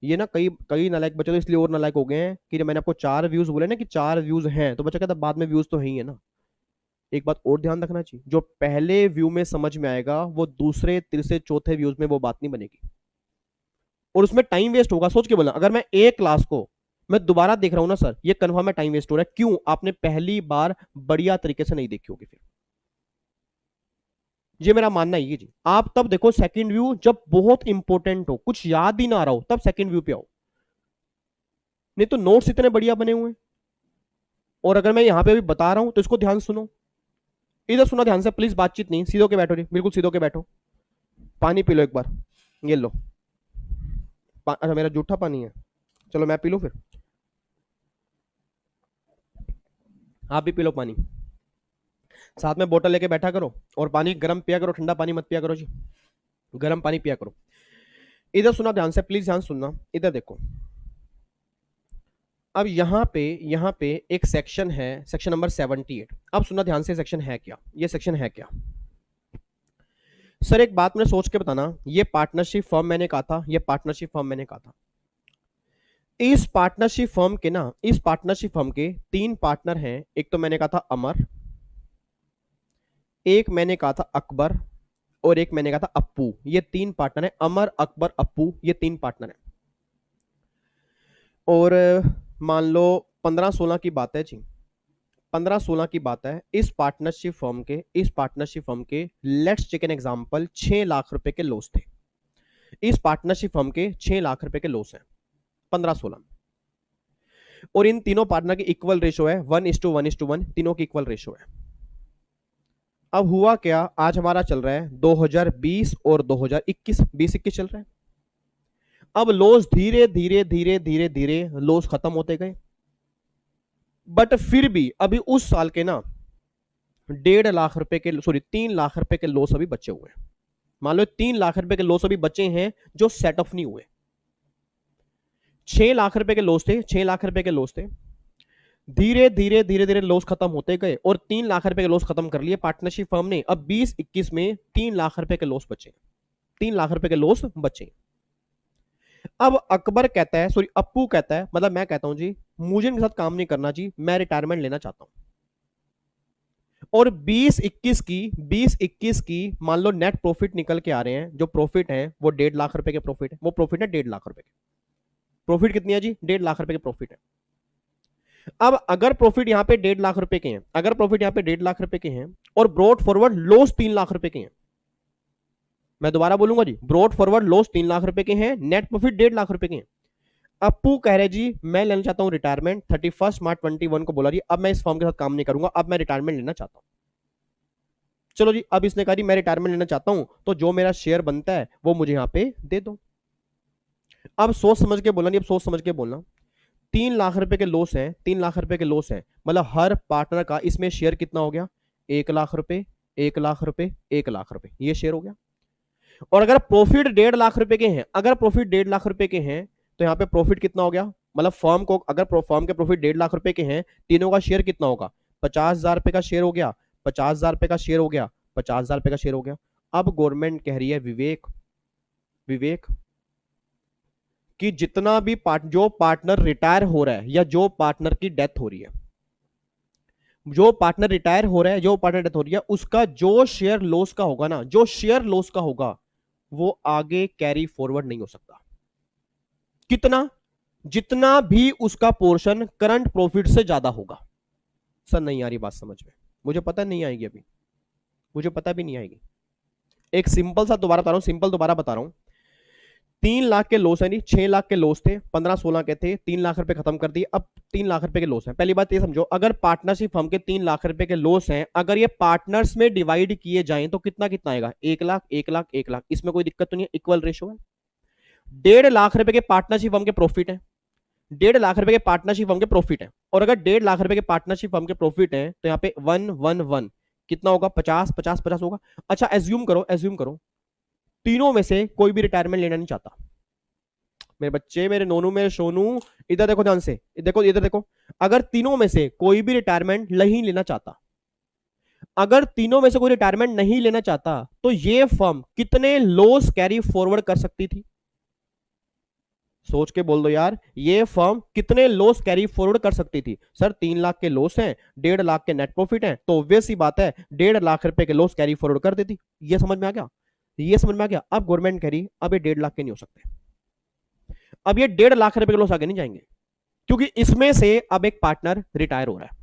ये ना कई कई नालायक बच्चे तो इसलिए और नालायक हो गए हैं कि जब मैंने आपको 4 व्यूज बोले ना कि 4 व्यूज हैं, तो बच्चा कहता है बाद में व्यूज तो है ही है ना। एक बात और ध्यान रखना चाहिए, जो पहले व्यू में समझ में आएगा वो दूसरे तीसरे चौथे व्यूज में वो बात नहीं बनेगी, और उसमें टाइम वेस्ट होगा। सोच के बोलना, अगर मैं एक क्लास को मैं दोबारा देख रहा हूं ना सर, ये कन्फर्म है टाइम वेस्ट हो रहा है। क्यों? आपने पहली बार बढ़िया तरीके से नहीं देखी होगी। फिर ये मेरा मानना है ये जी, आप तब देखो सेकंड व्यू जब बहुत इंपॉर्टेंट हो, कुछ याद ही ना आ रहा हो, तब सेकंड व्यू पे आओ, नहीं तो नोट्स इतने बढ़िया बने हुए हैं। और अगर मैं यहां पे भी बता रहा हूं तो इसको ध्यान सुनो, इधर सुनो ध्यान से प्लीज, बातचीत नहीं, सीधो के बैठो जी, बिल्कुल सीधो के बैठो। पानी पी लो एक बार, ये लो। अच्छा मेरा जूठा पानी है, चलो मैं पी लूं फिर, आप भी पी लो पानी, साथ में बोतल लेके बैठा करो, और पानी गर्म पिया करो, ठंडा पानी मत पिया करो जी, गर्म पानी पिया करो। इधर सुना ध्यान से, प्लीज ध्यान सुनना, इधर देखो। अब यहां पे एक सेक्शन है, सेक्शन नंबर 78। अब सुना ध्यान से, सेक्शन है क्या, ये सेक्शन है क्या। सर एक बात मैंने सोच के बताना, ये पार्टनरशिप फर्म मैंने कहा था, ये पार्टनरशिप फर्म मैंने कहा था, इस पार्टनरशिप फर्म के ना, इस पार्टनरशिप फर्म के 3 पार्टनर हैं। एक तो मैंने कहा था अमर, एक मैंने कहा था अकबर, और एक मैंने कहा था अप्पू। ये 3 पार्टनर है, अमर अकबर अप्पू, ये 3 पार्टनर है। और मान लो 15-16 की बात है जी, 15-16 की बात है, इस पार्टनरशिप फर्म के, इस पार्टनरशिप फर्म के let's take an example 6 lakh रुपए के लॉस थे। इस पार्टनरशिप फर्म के 6 लाख रुपए के लॉस हैं 15-16, और इन तीनों पार्टनर की इक्वल रेशो है 1:1:1, तीनों की इक्वल रेशो है। अब हुआ क्या, आज हमारा चल रहा है 2020 और 2021, 20-21 चल रहा है। अब लॉस धीरे धीरे धीरे धीरे धीरे लॉस खत्म होते गए, बट फिर भी अभी उस साल के ना 1.5 लाख रुपए के, सॉरी 3 लाख रुपए के लॉस अभी बचे हुए हैं। मान लो 3 लाख रुपए के लॉस अभी बचे हैं जो सेट ऑफ नहीं हुए। 6 लाख रुपए के लॉस थे, 6 लाख रुपए के लॉस थे, धीरे धीरे धीरे धीरे लॉस खत्म होते गए, और 3 लाख रुपए के लॉस खत्म कर लिए पार्टनरशिप फर्म ने। अब 20-21 में 3 लाख रुपए के लॉस बचे, 3 लाख रुपए के लॉस बचे। अब अकबर कहता है, सॉरी अप्पू कहता है, मतलब मैं कहता हूं जी मुझे इनके साथ काम नहीं करना जी, मैं रिटायरमेंट लेना चाहता हूं। और 20-21 की मान लो नेट प्रॉफिट निकल के आ रहे हैं, जो प्रॉफिट है वो 1.5 लाख रुपए के प्रॉफिट है, वो प्रॉफिट है 1.5 लाख रुपए के। प्रॉफिट कितनी है जी? 1.5 लाख रुपए के प्रॉफिट है। अब अगर प्रॉफिट यहां पे 1.5 लाख रुपए के हैं, अगर प्रॉफिट यहां पे 1.5 लाख रुपए के हैं, और ब्रॉड फॉरवर्ड लॉस 3 लाख रुपए के हैं, मैं दोबारा बोलूंगा जी, ब्रॉड फॉरवर्ड लॉस 3 लाख रुपए के हैं, नेट प्रॉफिट 1.5 लाख रुपए के हैं। अप्पू कह रहे जी मैं लेना चाहता हूं रिटायरमेंट, 31 मार्च 21 को बोला जी अब मैं इस फॉर्म के साथ काम नहीं करूंगा, अब मैं रिटायरमेंट लेना चाहता हूं। चलो जी, अब इसने कहा जी मैं रिटायरमेंट लेना चाहता हूं, तो जो मेरा शेयर बनता है वो मुझे यहां पे दे दो। अब सोच समझ के बोलना, अब सोच समझ के बोलना, 3 लाख रुपए के लॉस है, 3 लाख रुपए के लॉस है, मतलब हर पार्टनर का इसमें शेयर कितना हो गया? 1 लाख रुपए, 1 लाख रुपए, 1 लाख रुपए, ये शेयर हो गया। और अगर प्रॉफिट 1.5 लाख रुपए के हैं, अगर प्रॉफिट 1.5 लाख रुपए के हैं, तो यहां पे प्रॉफिट कितना हो गया? मतलब फर्म को अगर फर्म के प्रॉफिट 1.5 लाख रुपए के हैं, तीनों का शेयर कितना होगा? 50,000 रुपए का शेयर हो गया, 50,000 रुपए का शेयर हो गया, 50,000 रुपए का शेयर हो गया। अब गवर्नमेंट कह रही है विवेक, विवेक कि जितना भी जो पार्टनर रिटायर हो रहा है या जो पार्टनर की डेथ हो रही है, जो पार्टनर रिटायर हो रहा है, जो पार्टनर डेथ हो रही है, उसका जो शेयर लॉस का होगा ना, जो शेयर लॉस का होगा वो आगे कैरी फॉरवर्ड नहीं हो सकता। कितना? जितना भी उसका पोर्शन करंट प्रॉफिट से ज्यादा होगा। सर नहीं आ रही बात समझ में? मुझे पता नहीं आएगी अभी, मुझे पता भी नहीं आएगी। एक सिंपल सा दोबारा बता रहा हूं, सिंपल दोबारा बता रहा हूं। 3 लाख के लॉस है, नहीं 6 लाख के लॉस थे, 15-16 के थे, 3 लाख रुपए खत्म कर दिए, अब 3 लाख रुपए के लॉस है। पहली बात ये समझो, अगर पार्टनरशिप फर्म के 3 लाख रुपए के लॉस हैं, अगर ये पार्टनर्स में डिवाइड किए जाएं तो कितना कितना आएगा? 1 लाख 1 लाख 1 लाख। इसमें कोई दिक्कत तो नहीं है, इक्वल रेशो है। 1.5 लाख रुपए के पार्टनरशिप फर्म के प्रॉफिट है, 1.5 लाख रुपए के पार्टनरशिप फर्म के प्रॉफिट है, और अगर 1.5 लाख रुपए के पार्टनरशिप फर्म के प्रॉफिट है तो यहाँ पे 111 कितना होगा? 50 होगा। अच्छा एज्यूम करो, एज्यूम करो तीनों में से कोई भी रिटायरमेंट लेना नहीं चाहता। मेरे बच्चे, मेरे नोनू, मेरे सोनू, इधर देखो ध्यान से, देखो इधर देखो, अगर तीनों में से कोई भी रिटायरमेंट नहीं लेना चाहता, अगर तीनों में से कोई रिटायरमेंट नहीं लेना चाहता तो ये फर्म कितने लॉस कैरी फॉरवर्ड कर सकती थी? सोच के बोल दो यार, ये फर्म कितने लॉस कैरी फॉरवर्ड कर सकती थी? सर 3 लाख के लॉस हैं, 1.5 लाख के नेट प्रॉफिट हैं, तो ऑब्वियस सी बात है 1.5 लाख रुपए के लॉस कैरी फॉरवर्ड कर देती। ये समझ में आ गया? ये समझ में आ गया? अब गवर्नमेंट कह रही अब ये 1.5 लाख के नहीं हो सकते, अब ये 1.5 लाख रुपए के लॉस आगे नहीं जाएंगे, क्योंकि इसमें से अब एक पार्टनर रिटायर हो रहा है,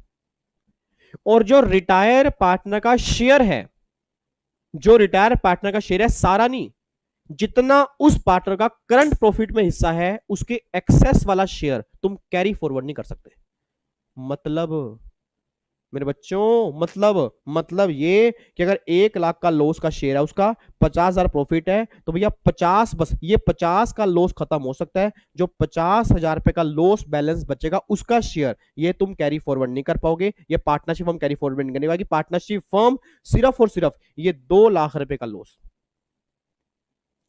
और जो रिटायर पार्टनर का शेयर है, जो रिटायर पार्टनर का शेयर है, सारा नहीं, जितना उस पार्टनर का करंट प्रॉफिट में हिस्सा है, उसके एक्सेस वाला शेयर तुम कैरी फॉरवर्ड नहीं कर सकते। मतलब मेरे बच्चों, मतलब ये कि अगर 1 लाख का लॉस का शेयर है, उसका 50,000 प्रॉफिट है, तो भैया 50, बस ये 50 का लॉस खत्म हो सकता है, जो 50,000 रुपए का लॉस बैलेंस बचेगा उसका शेयर ये तुम कैरी फॉरवर्ड नहीं कर पाओगे, ये पार्टनरशिप फर्म कैरी फॉरवर्ड नहीं करने वाली। पार्टनरशिप फर्म सिर्फ और सिर्फ ये 2 लाख रुपए का लॉस,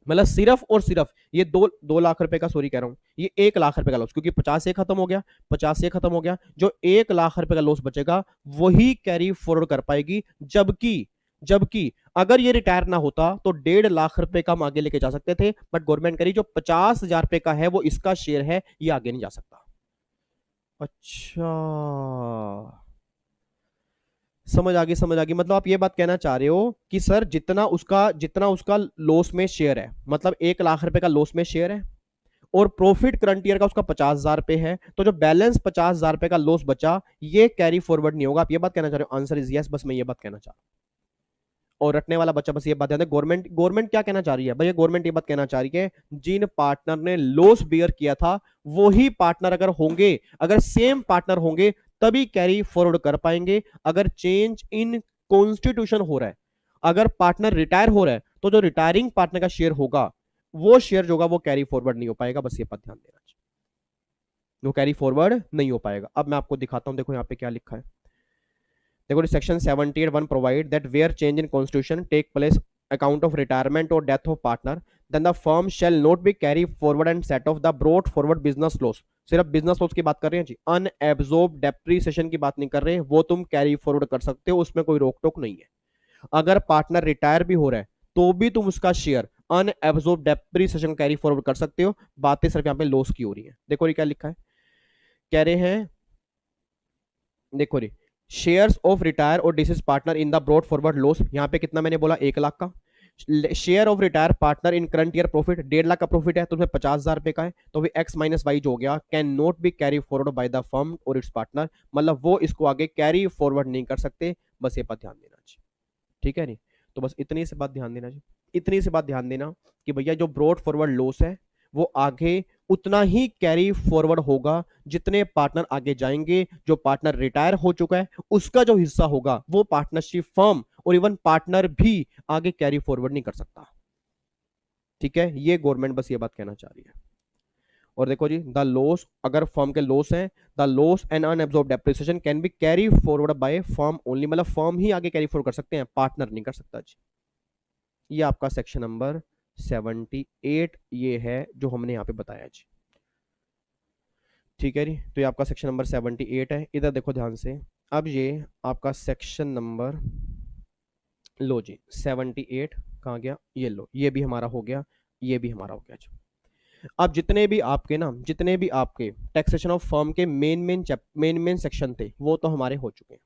मतलब सिर्फ और सिर्फ ये 2 लाख रुपए का, सॉरी कह रहा हूं, ये 1 लाख रुपए का लॉस, क्योंकि 50 से खत्म हो गया, 50 से खत्म हो गया, जो 1 लाख रुपए का लॉस बचेगा वही कैरी फॉरवर्ड कर पाएगी। जबकि जबकि अगर ये रिटायर ना होता तो 1.5 लाख रुपए का हम आगे लेके जा सकते थे, बट गवर्नमेंट करी जो 50,000 रुपए का है वो इसका शेयर है, ये आगे नहीं जा सकता। अच्छा समझ आ गई, समझ आ गई। मतलब आप ये बात कहना चाह रहे हो कि सर जितना उसका लॉस में शेयर है, मतलब 1 लाख रुपए का लॉस में शेयर है, और प्रॉफिट करंट ईयर का उसका 50,000 रुपए है, तो जो बैलेंस 50,000 रुपए का लॉस बचा ये कैरी फॉरवर्ड नहीं होगा। आप ये बात कहना चाह रहे हो? आंसर इज यस, बस मैं ये बात कहना चाह रहा हूं। और रटने वाला बच्चा बस ये बात ध्यान दे, गवर्नमेंट क्या कहना चाह रही है भैया? गवर्नमेंट ये बात कहना चाह रही है जिन पार्टनर ने लॉस बियर किया था वही पार्टनर अगर होंगे, अगर सेम पार्टनर होंगे तभी कैरी फॉरवर्ड कर पाएंगे। अगर चेंज इन कॉन्स्टिट्यूशन हो रहा है, अगर पार्टनर रिटायर हो रहा है, तो जो रिटायरिंग पार्टनर का शेयर होगा वो शेयर जो होगा वो कैरी फॉरवर्ड नहीं हो पाएगा। बस ये बात ध्यान देना चाहिए, वो कैरी फॉरवर्ड नहीं हो पाएगा। अब मैं आपको दिखाता हूं, देखो यहाँ पे क्या लिखा है। देखो section 78(1) provide that where change in constitution take place account of retirement और death of partner then the firm shall not be carry forward and set off the brought forward business loss. सिर्फ business loss की बात कर रहे हैं जी, unabsorbed depreciation की बात नहीं कर रहे, वो तुम कैरी फॉरवर्ड कर सकते हो, उसमें कोई रोक टोक नहीं है। अगर पार्टनर रिटायर भी हो रहा है तो भी तुम उसका share unabsorbed depreciation carry forward कर सकते हो। बातें सिर्फ यहाँ पे लॉस की हो रही है। देखो ये क्या लिखा है, कह रहे हैं, देखो रे, शेयर्स ऑफ रिटायर और disease partner in the brought forward loss, यहाँ पे कितना मैंने बोला 1 लाख का। Share of retire partner in current year profit 1.5 lakh का प्रॉफिट है, तो उसमें 50,000 रुपए का है, तो भी एक्स माइनस वाई जो हो गया can not be carry forward by the firm और इट्स पार्टनर, मतलब वो इसको आगे कैरी फॉरवर्ड नहीं कर सकते। बस ये बात ध्यान देना चाहिए, ठीक है नहीं? तो बस इतनी सी बात ध्यान देना चाहिए, इतनी सी बात ध्यान देना कि भैया जो ब्रॉड फॉरवर्ड लॉस है वो आगे उतना ही कैरी फॉरवर्ड होगा जितने पार्टनर आगे जाएंगे। जो पार्टनर रिटायर हो चुका है उसका जो हिस्सा होगा वो पार्टनरशिप फर्म और इवन पार्टनर भी आगे कैरी फॉरवर्ड नहीं कर सकता, ठीक है? ये गवर्नमेंट बस ये बात कहना चाह रही है। और देखो जी, द लॉस, अगर फर्म के लॉस है, the loss and unabsorbed depreciation can be carry forward by firm only, मतलब फर्म ही आगे कैरी फॉरवर्ड कर सकते हैं, पार्टनर नहीं कर सकता जी। ये आपका सेक्शन नंबर 78 ये है जो हमने यहाँ पे बताया जी, ठीक है जी? तो ये आपका सेक्शन नंबर 78 है। इधर देखो ध्यान से, अब ये आपका सेक्शन नंबर, लो जी 78 कहाँ गया, ये लो, ये भी हमारा हो गया, ये भी हमारा हो गया जी। अब जितने भी आपके टैक्सेशन ऑफ फर्म के मेन सेक्शन थे वो तो हमारे हो चुके हैं।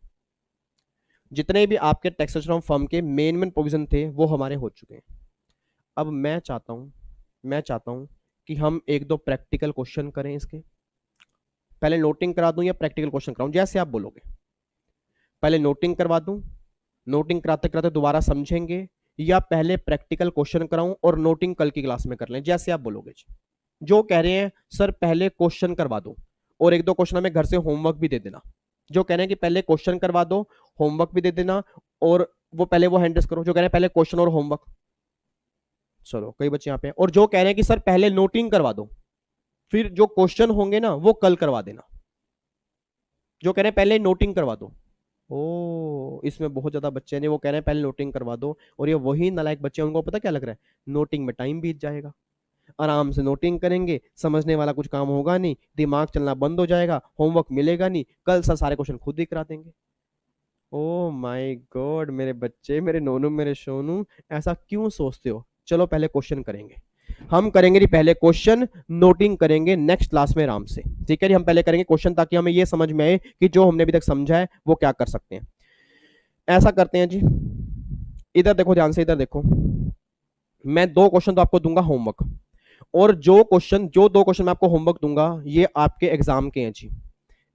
जितने भी आपके टैक्सेशन ऑफ फर्म के मेन प्रोविजन थे वो हमारे हो चुके हैं। अब मैं चाहता हूं कि हम एक दो प्रैक्टिकल क्वेश्चन करें इसके। पहले नोटिंग करा दूं या प्रैक्टिकल क्वेश्चन कराऊं, जैसे आप बोलोगे। पहले नोटिंग करवा दूं, नोटिंग कराते कराते दोबारा समझेंगे, या पहले प्रैक्टिकल क्वेश्चन कराऊं और नोटिंग कल की क्लास में कर लें, जैसे आप बोलोगे जी। जो कह रहे हैं सर पहले क्वेश्चन करवा दो और एक दो क्वेश्चन हमें घर से होमवर्क भी दे देना, जो कह रहे हैं कि पहले क्वेश्चन करवा दो, होमवर्क भी दे देना, और वो पहले वो हैंडल्स करो, जो कह रहे हैं पहले क्वेश्चन और होमवर्क। चलो कई बच्चे यहाँ पे हैं। और जो कह रहे हैं कि सर पहले नोटिंग करवा दो, फिर जो क्वेश्चन होंगे ना वो कल करवा देना। जो कह रहे हैं पहले नोटिंग करवा दो, ओ इसमें बहुत ज्यादा बच्चे ने वो कह रहे हैं पहले नोटिंग करवा दो, और ये वही नालायक बच्चे हैं, उनको पता क्या लग रहा है, नोटिंग में टाइम बीत जाएगा, आराम से नोटिंग करेंगे, समझने वाला कुछ काम होगा नहीं, दिमाग चलना बंद हो जाएगा, होमवर्क मिलेगा नहीं, कल सर सारे क्वेश्चन खुद ही करा देंगे। ओ माय गॉड मेरे बच्चे, मेरे नोनू, मेरे सोनू, ऐसा क्यों सोचते हो? चलो पहले क्वेश्चन करेंगे, हम करेंगे जी पहले क्वेश्चन, नोटिंग करेंगे नेक्स्ट क्लास में आराम से, ठीक है जी। हम पहले करेंगे क्वेश्चन ताकि हमें ये समझ में आए कि जो हमने अभी तक समझा है वो क्या कर सकते हैं। ऐसा करते हैं जी, इधर देखो ध्यान से, इधर देखो, मैं दो क्वेश्चन तो आपको दूंगा होमवर्क, और जो दो क्वेश्चन मैं आपको होमवर्क दूंगा ये आपके एग्जाम के हैं जी।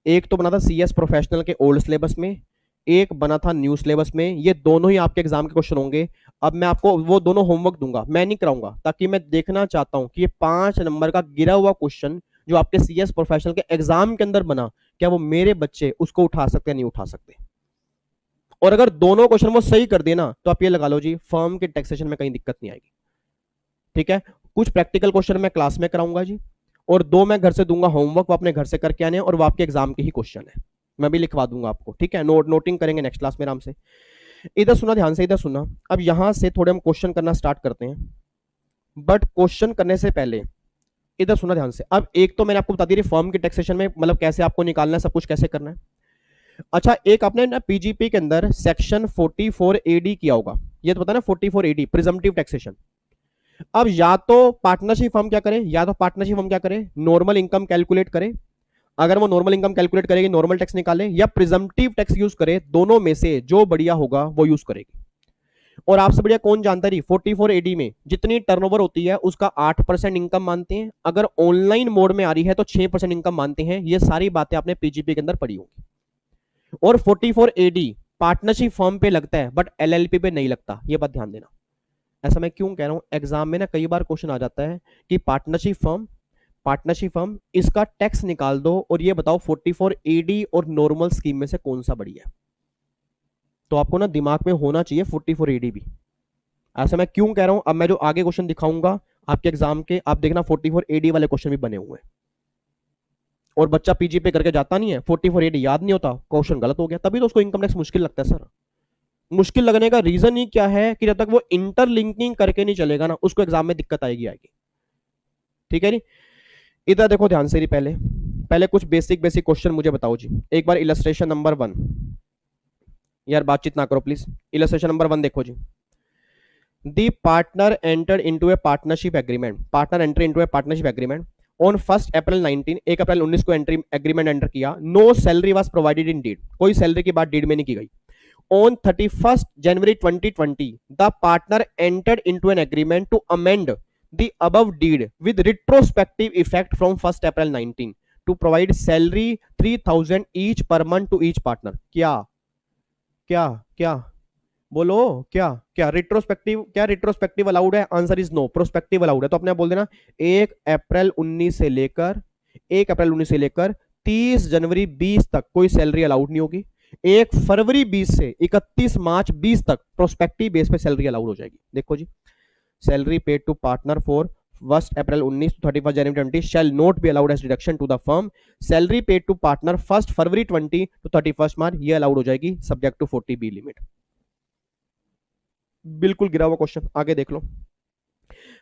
एक तो बना था सीएस प्रोफेशनल के ओल्ड सिलेबस में, एक बना था न्यू सिलेबस में, ये दोनों ही आपके एग्जाम के क्वेश्चन होंगे। अब मैं आपको वो दोनों होमवर्क दूंगा, मैं नहीं कराऊंगा, ताकि मैं देखना चाहता हूं कि ये 5 नंबर का गिरा हुआ क्वेश्चन जो आपके सीएस प्रोफेशनल के एग्जाम के अंदर बना, क्या वो मेरे बच्चे उसको उठा सकते हैं, नहीं उठा सकते। और अगर दोनों क्वेश्चन वो सही कर देना तो आप ये लगा लो जी फर्म के टैक्सेशन में कहीं दिक्कत नहीं आएगी, ठीक है। कुछ प्रैक्टिकल क्वेश्चन मैं क्लास में कराऊंगा जी, और दो मैं घर से दूंगा होमवर्क, वो अपने घर से करके आने, और वो आपके एग्जाम के ही क्वेश्चन है, मैं भी लिखवा दूंगा आपको, ठीक है। नोटिंग करेंगे नेक्स्ट क्लास में आराम से। इधर सुना ध्यान से, इधर सुना। अब यहां से थोड़े हम क्वेश्चन करना स्टार्ट करते हैं, बट क्वेश्चन करने से पहले इधर सुना ध्यान से। अब एक तो मैंने आपको बता दी फर्म के टैक्सेशन में मतलब कैसे आपको निकालना है, सब कुछ कैसे करना है। अच्छा, एक आपने ना पीजीपी के अंदर सेक्शन 44 एडी किया होगा, ये तो पता ना 44 एडी प्रिजम्पटिव टैक्सेशन। अब या तो पार्टनरशिप फर्म क्या करे, नॉर्मल इनकम कैलकुलेट करे, अगर वो नॉर्मल इनकम कैलकुलेट करेगी नॉर्मल टैक्स निकाले, या प्रिजम्पटिव टैक्स यूज करे, दोनों में से जो बढ़िया होगा वो यूज करेगी। और आपसे बढ़िया कौन जानता है 44 एडी में जितनी टर्नओवर होती है उसका 8% इनकम मानते हैं, अगर ऑनलाइन मोड में आ रही है तो 6% इनकम मानते हैं। ये सारी बातें आपने पीजीपी के अंदर पढ़ी होंगी। और 44 एडी पार्टनरशिप फर्म पे लगता है बट एलएलपी पे नहीं लगता, ये बात ध्यान देना। ऐसा मैं क्यों कह रहा हूं, एग्जाम में ना कई बार क्वेश्चन आ जाता है कि पार्टनरशिप फर्म इसका टैक्स निकाल दो और ये बताओ 44 एडी और नॉर्मल स्कीम में से कौन सा बढ़िया है। तो आपको ना दिमाग में होना चाहिए 44 एडी भी। ऐसा मैं क्यों कह रहा हूं, अब मैं जो आगे क्वेश्चन दिखाऊंगा आपके एग्जाम के, आप देखना 44 एडी वाले क्वेश्चन भी बने हुए हैं। और बच्चा पीजीपी करके जाता नहीं है, 44 एडी याद नहीं होता, क्वेश्चन गलत हो गया, तभी तो उसको इनकम टैक्स मुश्किल लगता है सर। मुश्किल लगने का रीजन ही क्या है कि जब तक वो इंटरलिंकिंग करके नहीं चलेगा ना उसको एग्जाम में दिक्कत आएगी। ठीक है नी। इधर देखो ध्यान से, पहले कुछ बेसिक क्वेश्चन मुझे बताओ जी। एक बार इलस्ट्रेशन नंबर 1, यार बातचीत ना करो प्लीज। इलस्ट्रेशन नंबर 1 देखो जी। The partner enter into a partnership agreement on 1 अप्रैल 19, 1 अप्रैल 19 को एग्रीमेंट एंटर किया। No salary was provided in deed, कोई सैलरी की बात डीड में नहीं की गई। On 31st January 2020, the partner entered into an agreement to amend the above deed with retrospective effect from 1st April 19 to provide salary 3,000 each per month to each partner. क्या बोलो, क्या retrospective allowed है? Answer is no, prospective allowed है। तो अपने आप बोल देना 1 अप्रैल 19 से लेकर 30 जनवरी 20 तक कोई सैलरी अलाउड नहीं होगी। 1 फरवरी 20 से 31 मार्च 20 तक प्रोस्पेक्टिव बेस पे सैलरी अलाउड हो जाएगी। देखो जी, salary paid to partner for 1 April 19 to 31 January 20 shall not be allowed as deduction to the firm. Salary paid to partner 1 फरवरी 20 to 31 मार्च ये अलाउड हो जाएगी सब्जेक्ट टू 40B लिमिट। बिल्कुल गिरा हुआ क्वेश्चन, आगे देख लो।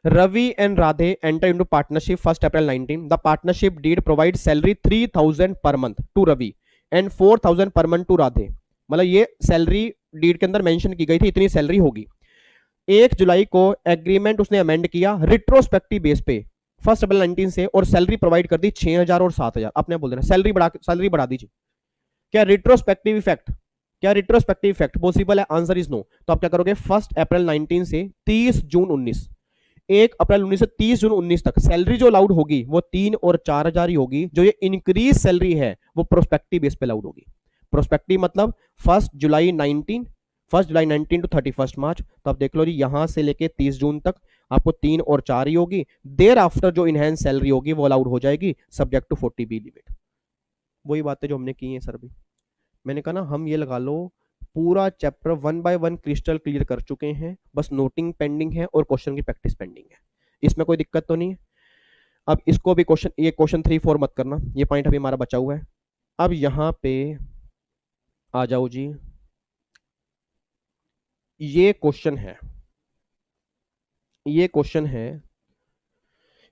Ravi and Radhe enter into partnership 1 April 19. The partnership deed provides salary 3,000 per month to Ravi and 4,000 per month to Radhe। मतलब ये सैलरी डीड के अंदर मेंशन की गई थी, इतनी सैलरी होगी। 1 जुलाई को एग्रीमेंट उसने अमेंड किया रिट्रोस्पेक्टिव बेस पे, 1 अप्रैल 19 से, और सैलरी प्रोवाइड कर दी 6,000 और 7,000, अपने बोल देना सैलरी बढ़ा दीजिए। क्या रिट्रोस्पेक्टिव इफेक्ट, क्या रिट्रोस्पेक्टिव इफेक्ट पॉसिबल है? Answer is no. तो आप क्या करोगे, 1 अप्रैल 19 से 30 जून 19, 1 अप्रैल 19 से 30 जून 19 तक सैलरी जो अलाउड होगी वो 3 और 4,000 ही होगी। जो ये इंक्रीज सैलरी है वो प्रोस्पेक्टिव बेस पे अलाउड होगी। प्रोस्पेक्टिव मतलब 1 जुलाई 19 टू 31 मार्च। तो आप देख लो जी, यहां से लेके 30 जून तक आपको 3 और 4 ही होगी। देर आफ्टर जो इनहेंस सैलरी होगी वो अलाउड हो जाएगी सब्जेक्ट टू 40B लिमिट। वही बातें जो हमने की हैं सर भी। मैंने कहा ना, हम ये लगा लो पूरा चैप्टर 1 बाय 1 क्रिस्टल क्लियर कर चुके हैं, बस नोटिंग पेंडिंग है और क्वेश्चन की प्रैक्टिस पेंडिंग है। इसमें कोई दिक्कत तो नहीं है। अब इसको भी ये क्वेश्चन 3 4 मत करना, ये पॉइंट अभी हमारा बचा हुआ है। अब यहां पे आ जाओ जी, ये क्वेश्चन है, ये क्वेश्चन है,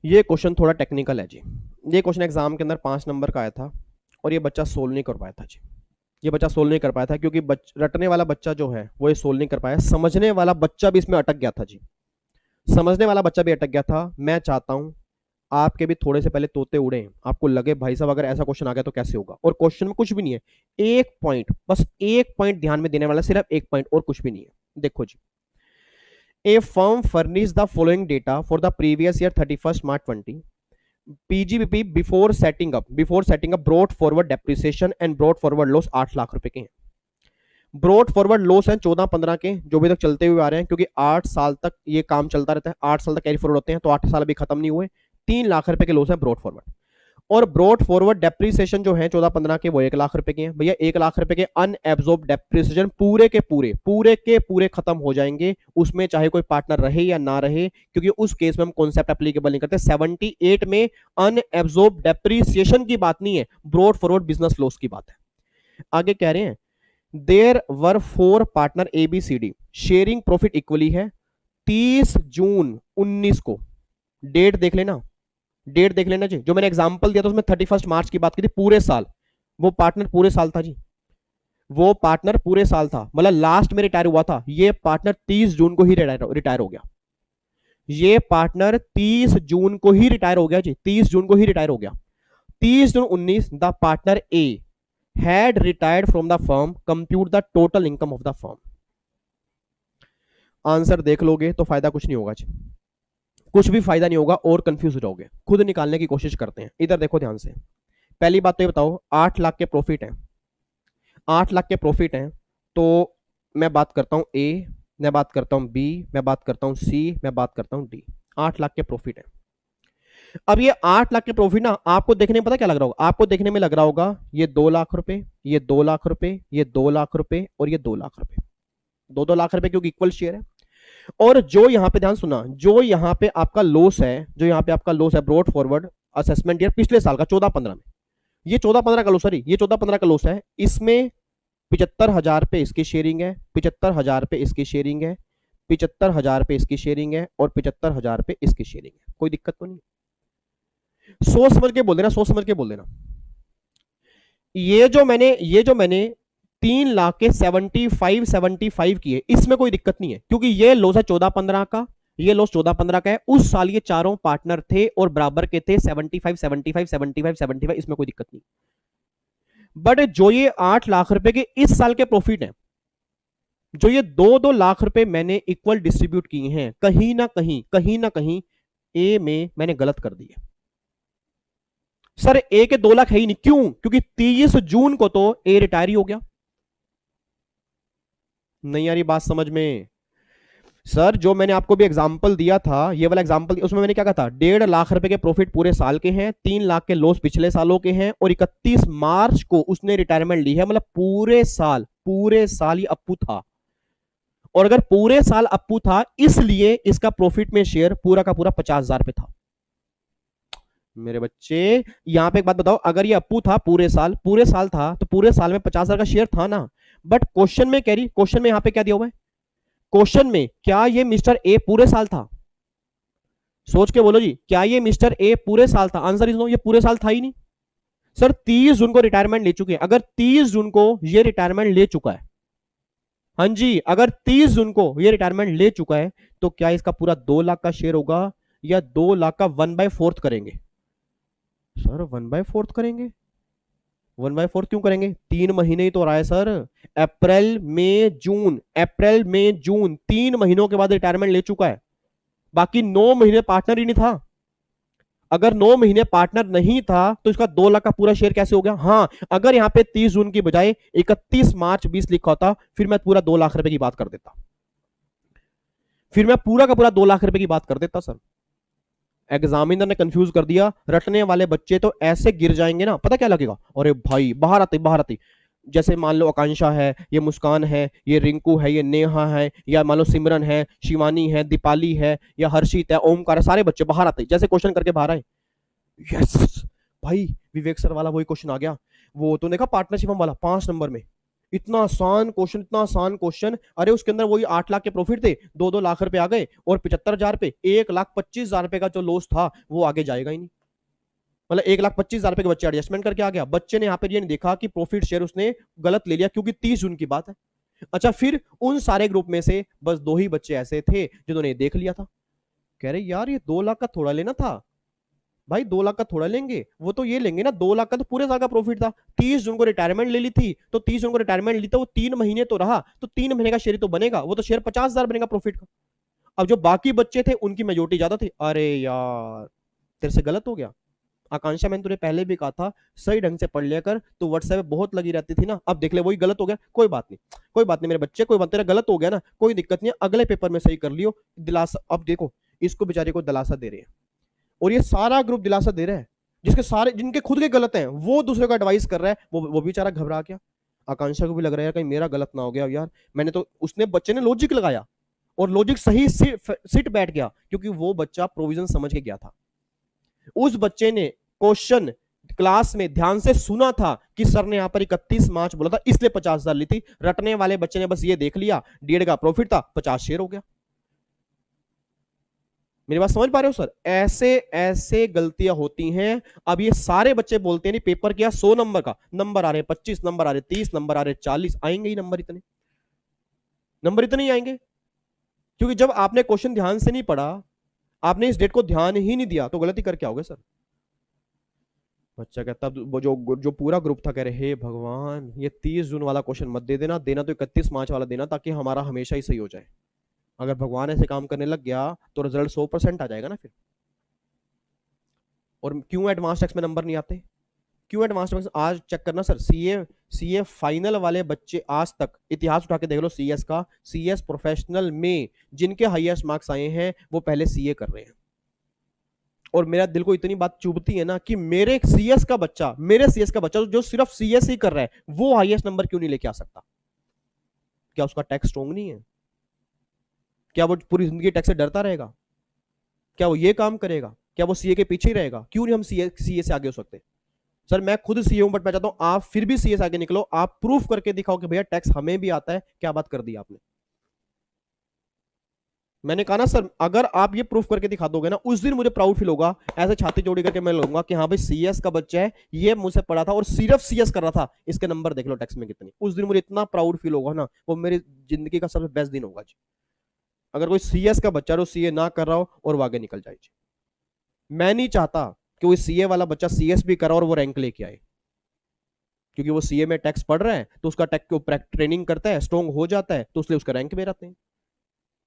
ये क्वेश्चन थोड़ा टेक्निकल है जी। ये क्वेश्चन एग्जाम के अंदर 5 नंबर का आया था और ये बच्चा सोल्व नहीं कर पाया था जी। ये बच्चा सोल्व नहीं कर पाया था क्योंकि रटने वाला बच्चा जो है वो ये सोल्व नहीं कर पाया। समझने वाला बच्चा भी इसमें अटक गया था जी, समझने वाला बच्चा भी अटक गया था। मैं चाहता हूं आपके भी थोड़े से पहले तोते उड़े, आपको लगे भाई साहब अगर ऐसा क्वेश्चन आ गया तो कैसे होगा। और क्वेश्चन में कुछ भी नहीं है, एक पॉइंट, बस एक पॉइंट ध्यान में देने वाला, सिर्फ एक पॉइंट और कुछ भी नहीं है। देखो जी, a firm furnish the following data for the previous year 31 March 20। PGBP before setting up brought forward depreciation and brought forward loss 8 lakh रुपए के हैं। ब्रॉट फॉरवर्ड लॉस है 14-15 के, जो भी तक चलते हुए आ रहे हैं, क्योंकि 8 साल तक ये काम चलता रहता है, 8 साल तक कैरी फॉरवर्ड होते हैं, तो 8 साल अभी खत्म नहीं हुए। 3 लाख रुपए के लॉस है ब्रॉट फॉरवर्ड। और ब्रॉट फॉरवर्ड डेप्रिसिएशन जो है 14-15 के, वो 1 लाख रुपए के हैं। भैया 1 लाख रुपए के अनएब्जॉर्ब डेप्रिसिएशन पूरे के पूरे खत्म हो जाएंगे, उसमें चाहे कोई पार्टनर रहे या ना रहे, क्योंकि उस केस में हम कॉन्सेप्ट एप्लीकेबल नहीं करते। 78 में अनएब्जॉर्ब डेप्रिसिएशन की बात नहीं है, ब्रॉट फॉरवर्ड बिजनेस लॉस की बात है। आगे कह रहे हैं there were 4 partner ABCD sharing profit equally है। 30 जून 19 को, डेट देख लेना, डेट देख लेना जी। जो मैंने एग्जांपल दिया था उसमें 31 मार्च की बात की थी, पूरे साल। वो पार्टनर पूरे साल था जी, वो पार्टनर पूरे साल था, मतलब लास्ट में रिटायर हुआ था। ये पार्टनर 30 जून को ही रिटायर हो गया। ये पार्टनर 30 जून को ही रिटायर हो गया जी, 30 जून को ही रिटायर हो गया। 30 जून 19 the partner A had retired from the firm, compute the total income of the firm. Answer देख लोगे तो फायदा कुछ नहीं होगा जी, कुछ भी फायदा नहीं होगा और कंफ्यूज हो जाओगे। खुद निकालने की कोशिश करते हैं। इधर देखो ध्यान से, पहली बात तो ये बताओ, 8 लाख के प्रॉफिट है, 8 लाख के प्रॉफिट है, तो मैं बात करता हूं ए, मैं बात करता हूं बी, मैं बात करता हूं सी, मैं बात करता हूं डी। 8 लाख के प्रॉफिट है। अब ये 8 लाख के प्रॉफिट ना आपको देखने में पता क्या लग रहा होगा? आपको देखने में लग रहा होगा ये 2 लाख रुपए, ये 2 लाख रुपए, ये 2 लाख रुपए और ये 2 लाख रुपए, 2-2 लाख रुपए, क्योंकि इक्वल शेयर है। और जो यहां पे ध्यान सुना, जो यहां पे आपका लॉस है, जो यहां पे आपका लॉस है ब्रॉड फॉरवर्ड असेसमेंट ईयर पिछले साल का 14-15 में, ये 14-15 का लॉस, सॉरी ये 14-15 का लॉस है। इसमें 75,000 पे इसकी शेयरिंग है, 75,000 पे इसकी शेयरिंग है, 75,000 पे इसकी शेयरिंग है और 75,000 पे इसकी शेयरिंग है। कोई दिक्कत तो नहीं? सोच समझ के बोल देना, सोच समझ के बोल देना। ये जो मैंने 3 लाख के 75 किए, इसमें कोई दिक्कत नहीं है, क्योंकि ये लॉस है 14-15 का, ये लॉस 14-15 का है। उस साल ये चारों पार्टनर थे और बराबर के थे, 75, इसमें कोई दिक्कत नहीं। बट जो ये 8 लाख रुपए के इस साल के प्रॉफिट है, जो ये 2-2 लाख रुपए मैंने इक्वल डिस्ट्रीब्यूट किए हैं, कहीं ना कहीं ए में मैंने गलत कर दिया। सर ए के 2 लाख है ही नहीं, क्यों? क्योंकि 30 जून को तो ए रिटायर ही हो गया। नहीं आ रही बात समझ में? सर जो मैंने आपको भी एग्जांपल दिया था, ये वाला एग्जांपल, उसमें मैंने क्या कहा था? 1.5 लाख रुपए के प्रॉफिट पूरे साल के हैं, 3 लाख के लॉस पिछले सालों के हैं और 31 मार्च को उसने रिटायरमेंट ली है। मतलब पूरे साल ये अप्पू था। और अगर पूरे साल अप्पू था, इसलिए इसका प्रॉफिट में शेयर पूरा का पूरा 50,000 पे था। मेरे बच्चे यहां पे एक बात बताओ, अगर ये अप्पू था पूरे साल था, तो पूरे साल में 50,000 का शेयर था ना। बट क्वेश्चन में कैरी, क्वेश्चन में यहां पे क्या दिया हुआ है? क्वेश्चन में क्या ये मिस्टर ए पूरे साल था? सोच के बोलो जी, क्या ये मिस्टर ए पूरे साल था? आंसर इज नो, ये पूरे साल था ही नहीं। सर 30 जून को रिटायरमेंट ले चुके हैं। अगर 30 जून को ये रिटायरमेंट ले चुका है, हाँ जी, अगर 30 जून को ये रिटायरमेंट ले चुका है, तो क्या इसका पूरा 2 लाख का शेयर होगा? या 2 लाख का 1/4 करेंगे? सर 1/4 करेंगे? 1/4 क्यों करेंगे? 3 महीने ही तो रहा है सर। अप्रैल मई जून, अप्रैल मई जून 3 महीनों के बाद रिटायरमेंट ले चुका है। बाकी 9 महीने पार्टनर ही नहीं था। अगर 9 महीने पार्टनर नहीं था तो इसका 2 लाख का पूरा शेयर कैसे हो गया? हाँ, अगर यहां पे 30 जून की बजाय 31 मार्च 20 लिखा होता फिर मैं पूरा 2 लाख रुपए की बात कर देता। फिर मैं पूरा का पूरा 2 लाख रुपए की बात कर देता सर। एग्जामिनर ने कंफ्यूज कर दिया। रटने वाले बच्चे तो ऐसे गिर जाएंगे ना, पता क्या लगेगा? अरे भाई बाहर आते बाहर आते, जैसे मान लो आकांक्षा है, ये मुस्कान है, ये रिंकू है, ये नेहा है, या मान लो सिमरन है, शिवानी है, दीपाली है, या हर्षित है, ओमकार है, सारे बच्चे बाहर आते जैसे क्वेश्चन करके बाहर आए। यस भाई, विवेक सर वाला वही क्वेश्चन आ गया। वो तो देखा पार्टनरशिप वाला 5 नंबर में, इतना आसान क्वेश्चन, इतना आसान क्वेश्चन। अरे उसके अंदर वही 8 लाख के प्रॉफिट थे, 2-2 लाख रुपए आ गए, और 75,000 रुपए, 1,25,000 रुपए का जो लॉस था वो आगे जाएगा ही नहीं। मतलब 1,25,000 रुपए के बच्चे एडजस्टमेंट करके आ गया। बच्चे ने यहाँ पर ये नहीं देखा कि प्रॉफिट शेयर उसने गलत ले लिया, क्योंकि 30 जून की बात है। अच्छा, फिर उन सारे ग्रुप में से बस 2 ही बच्चे ऐसे थे जिन्होंने देख लिया था। कह रहे यार ये 2 लाख का थोड़ा लेना था भाई, 2 लाख का थोड़ा लेंगे, वो तो ये लेंगे ना, 2 लाख का तो पूरे साल का प्रॉफिट था। 30 जून को रिटायरमेंट ले ली थी, तो 30 जून को रिटायरमेंट ली तो वो 3 महीने तो रहा, तो 3 महीने का शेयर तो बनेगा, वो तो शेयर 50,000 बनेगा प्रॉफिट का। अब जो बाकी बच्चे थे उनकी मेजोरिटी ज्यादा थी। अरे यार तेरे से गलत हो गया आकांक्षा, मैंने तुझे पहले भी कहा था सही ढंग से पढ़ लिया कर, तो व्हाट्सएप पे बहुत लगी रहती थी ना, अब देख ले वही गलत हो गया। कोई बात नहीं, कोई बात नहीं मेरे बच्चे, कोई बात, तेरा गलत हो गया ना, कोई दिक्कत नहीं है, अगले पेपर में सही कर लियो। दिलासा, अब देखो इसको बेचारे को दिलासा दे रहे हैं, और ये सारा ग्रुप दिलासा दे रहा है, जिसके सारे, जिनके खुद के गलत हैं वो दूसरे को एडवाइस कर रहा है, वो बेचारा घबरा गया। आकांक्षा को भी लग रहा है यार कहीं मेरा गलत ना हो गया यार, मैंने तो, उसने बच्चे ने लॉजिक लगाया और लॉजिक सही सिट बैठ गया, क्योंकि वो बच्चा प्रोविजन समझ के गया था। उस बच्चे ने क्वेश्चन क्लास में ध्यान से सुना था कि सर ने यहां पर 31 मार्च बोला था, इसलिए 50,000 ली थी। रटने वाले बच्चे ने बस ये देख लिया, 1.5 का प्रॉफिट था, 50 शेयर हो गया। मेरी बात समझ पा रहे हो सर? ऐसे ऐसे गलतियां होती हैं। अब ये सारे बच्चे बोलते हैं नहीं पेपर किया 100 नंबर का, नंबर आ रहे 25 नंबर आ रहे 30 नंबर आ रहे 40, आएंगे ही नंबर इतने, नंबर इतने ही आएंगे, क्योंकि जब आपने क्वेश्चन ध्यान से नहीं पढ़ा, आपने इस डेट को ध्यान ही नहीं दिया, तो गलती करके आओगे सर। बच्चा कहता, वो जो जो पूरा ग्रुप था, कह रहे हे भगवान ये 30 जून वाला क्वेश्चन मत दे देना, देना तो 31 मार्च वाला देना, ताकि हमारा हमेशा ही सही हो जाए। अगर भगवान ऐसे काम करने लग गया तो रिजल्ट 100% आ जाएगा ना फिर। और क्यों एडवांस टैक्स में नंबर नहीं आते? क्यों एडवांस टैक्स? आज चेक करना सर, सीए फाइनल वाले बच्चे आज तक इतिहास उठा के देख लो सीएस का, सीएस प्रोफेशनल में जिनके हाईएस्ट मार्क्स आए हैं वो पहले सीए कर रहे हैं। और मेरा दिल को इतनी बात चुभती है ना कि मेरे सीएस का बच्चा, मेरे सीएस का बच्चा जो सिर्फ सीएस ही कर रहा है, वो हाईएस्ट नंबर क्यों नहीं लेके आ सकता? क्या उसका टैक्स स्ट्रॉन्ग नहीं है? क्या वो पूरी जिंदगी टैक्स से डरता रहेगा? क्या वो ये काम करेगा? क्या वो सीए के पीछे ही रहेगा? क्यों नहीं हम सीए से आगे हो सकते? सर मैं खुद सीए हूं, बट मैं चाहता हूं आप फिर भी सीए से आगे निकलो, आप प्रूफ करके दिखाओ कि भैया टैक्स हमें भी आता है। क्या बात कर दी आपने? मैंने कहा ना सर, अगर आप ये प्रूफ करके दिखा दोगे ना, उस दिन मुझे प्राउड फील होगा, ऐसे छाती चौड़ी करके मैं लूंगा कि हाँ भाई सीएस का बच्चा है, ये मुझसे पढ़ा था और सिर्फ सीएस कर रहा था, इसके नंबर देख लो टैक्स में कितने। उस दिन मुझे इतना प्राउड फील होगा ना, वो मेरी जिंदगी का सबसे बेस्ट दिन होगा जी। अगर कोई सीएस का बच्चा जो सीए ना कर रहा हो और वो आगे निकल जाए जी। मैं नहीं चाहता कि वो सीए वाला बच्चा सीएस भी करा और वो रैंक लेके आए, क्योंकि वो सीए में टैक्स पढ़ रहा है तो उसका टैक्स को ट्रेनिंग करता है, स्ट्रॉन्ग हो जाता है, तो उसलिए उसका रैंक में रहते हैं।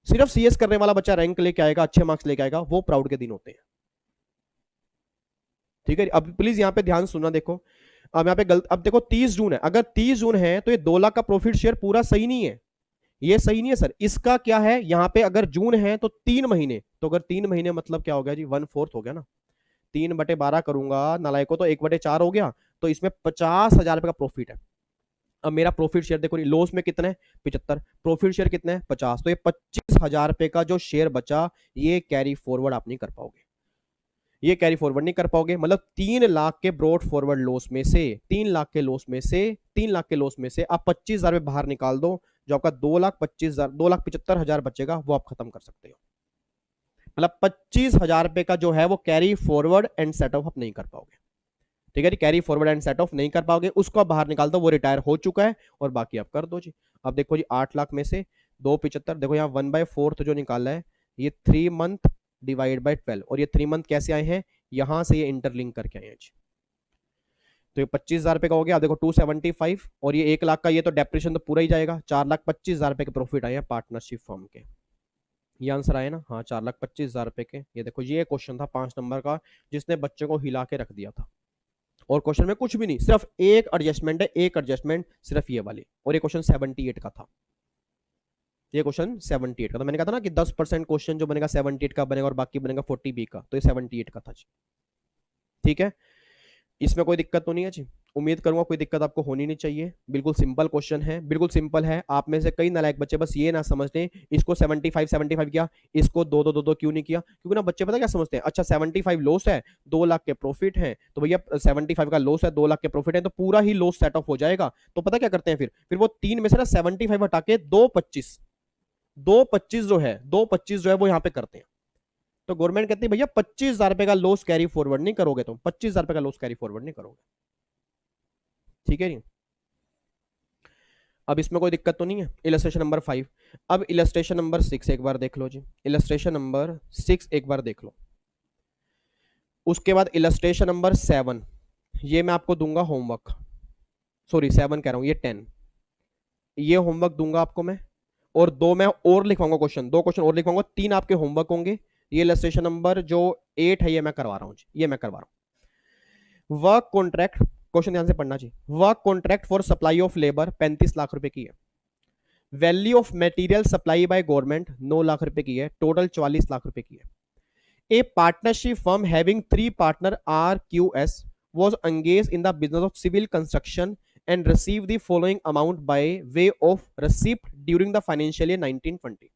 सिर्फ सीएस करने वाला बच्चा रैंक लेके आएगा, अच्छे मार्क्स लेके आएगा, वो प्राउड के दिन होते हैं। ठीक है, अब प्लीज यहाँ पे ध्यान सुनना, देखो अब यहाँ पे गलत, अब देखो 30 जून है, अगर 30 जून है तो ये 2 लाख का प्रॉफिट शेयर पूरा सही नहीं है, ये सही नहीं है सर। इसका क्या है यहाँ पे, अगर जून है तो 3 महीने, तो अगर 3 महीने मतलब क्या हो गया जी, 1/4 हो गया ना, 3/12 करूंगा नालायको तो 1/4 हो गया, तो इसमें 50,000 रुपए का प्रॉफिट है। अब मेरा प्रॉफिट शेयर देखो, लॉस में कितना है 75, प्रॉफिट शेयर कितना है 50, तो ये 25,000 रुपए का जो शेयर बचा, ये कैरी फॉरवर्ड आप नहीं कर पाओगे, ये कैरी फॉरवर्ड नहीं कर पाओगे। मतलब 3 लाख के ब्रॉड फॉरवर्ड लॉस में से, 3 लाख के लॉस में से, 3 लाख के लॉस में से आप 25,000 रुपए बाहर निकाल दो, जो आपका 2,25,000, 2,75,000 बचेगा, वो आप खत्म कर सकते हो। मतलब 25,000 रुपए का जो है वो carry forward and set off आप नहीं कर पाओगे। ठीक है जी, carry forward and set off नहीं कर पाओगे, उसको आप बाहर निकाल दो, वो रिटायर हो चुका है, और बाकी आप कर दो जी। अब देखो जी 8 लाख में से 2,75, देखो यहाँ 1/4 जो निकाला है, ये 3 मंथ डिवाइड बाय 12, और ये 3 मंथ कैसे आए हैं, यहां से ये इंटरलिंक करके आए हैं जी। तो ये 25,000 रुपए का हो गया। अब देखो 275 और ये 1 लाख का, ये तो डेप्रिसिएशन तो पूरा ही जाएगा। 4,25,000 रुपए के प्रॉफिट आए हैं पार्टनरशिप फर्म के। ये आंसर आया ना, हाँ 4,25,000 रुपए के। ये देखो ये क्वेश्चन था 5 नंबर का, जिसने बच्चे को हिला के रख दिया था। और क्वेश्चन में कुछ भी नहीं, सिर्फ एक एडजस्टमेंट है, एक एडजस्टमेंट सिर्फ ये वाली, और ये क्वेश्चन 78 का था। ये क्वेश्चन 78 का था। मैंने कहा था ना कि 10% क्वेश्चन जो बनेगा 78 का बनेगा और बाकी बनेगा 40B का, तो ये 78 का था जी। ठीक है, इसमें कोई दिक्कत तो नहीं है जी, उम्मीद करूंगा कोई दिक्कत आपको होनी नहीं चाहिए। बिल्कुल सिंपल क्वेश्चन है, बिल्कुल सिंपल है। आप में से कई नालायक बच्चे बस ये ना समझते हैं इसको 75 किया, इसको 2 क्यों नहीं किया, क्योंकि ना बच्चे पता क्या समझते हैं, अच्छा 75 लॉस है, 2 लाख के प्रॉफिट है, तो भैया 75 का लॉस है, 2 लाख के प्रॉफिट है, तो पूरा ही लॉस सेट ऑफ हो जाएगा। तो पता क्या करते हैं फिर वो 3 में से ना 75 हटा के 225 जो है वो यहाँ पे करते हैं। तो गवर्नमेंट कहती है भैया 25,000 रुपए का लॉस कैरी फॉरवर्ड नहीं करोगे, तुम 25,000 रुपए का लॉस कैरी फॉरवर्ड नहीं करोगे। ठीक है नहीं, अब इसमें कोई दिक्कत तो नहीं है। Illustration number 5। अब इलस्ट्रेशन नंबर 6 एक बार देख लो जी, इलस्ट्रेशन नंबर 6 एक बार देख लो। उसके बाद इलस्ट्रेशन नंबर 7, ये मैं आपको दूंगा होमवर्क, सॉरी 7 कह रहा हूं, ये 10, ये होमवर्क दूंगा आपको मैं, और 2 मैं और लिखवाऊंगा क्वेश्चन, 2 क्वेश्चन और लिखवाऊंगा, 3 आपके होमवर्क होंगे। ये इलस्ट्रेशन नंबर जो 8 है ये मैं करवा रहा हूं, ये मैं करवा रहा हूं। वर्क कॉन्ट्रैक्ट, क्वेश्चन ध्यान से पढ़ना जी। Work contract for supply of labour 35 lakh रुपए की है। Value of material supply by government 9 lakh रुपए की है, टोटल 44 लाख रुपए की है। A partnership firm having 3 partner RQS was engaged in the business of civil construction and received the following amount by way of receipt during the financial year 1920।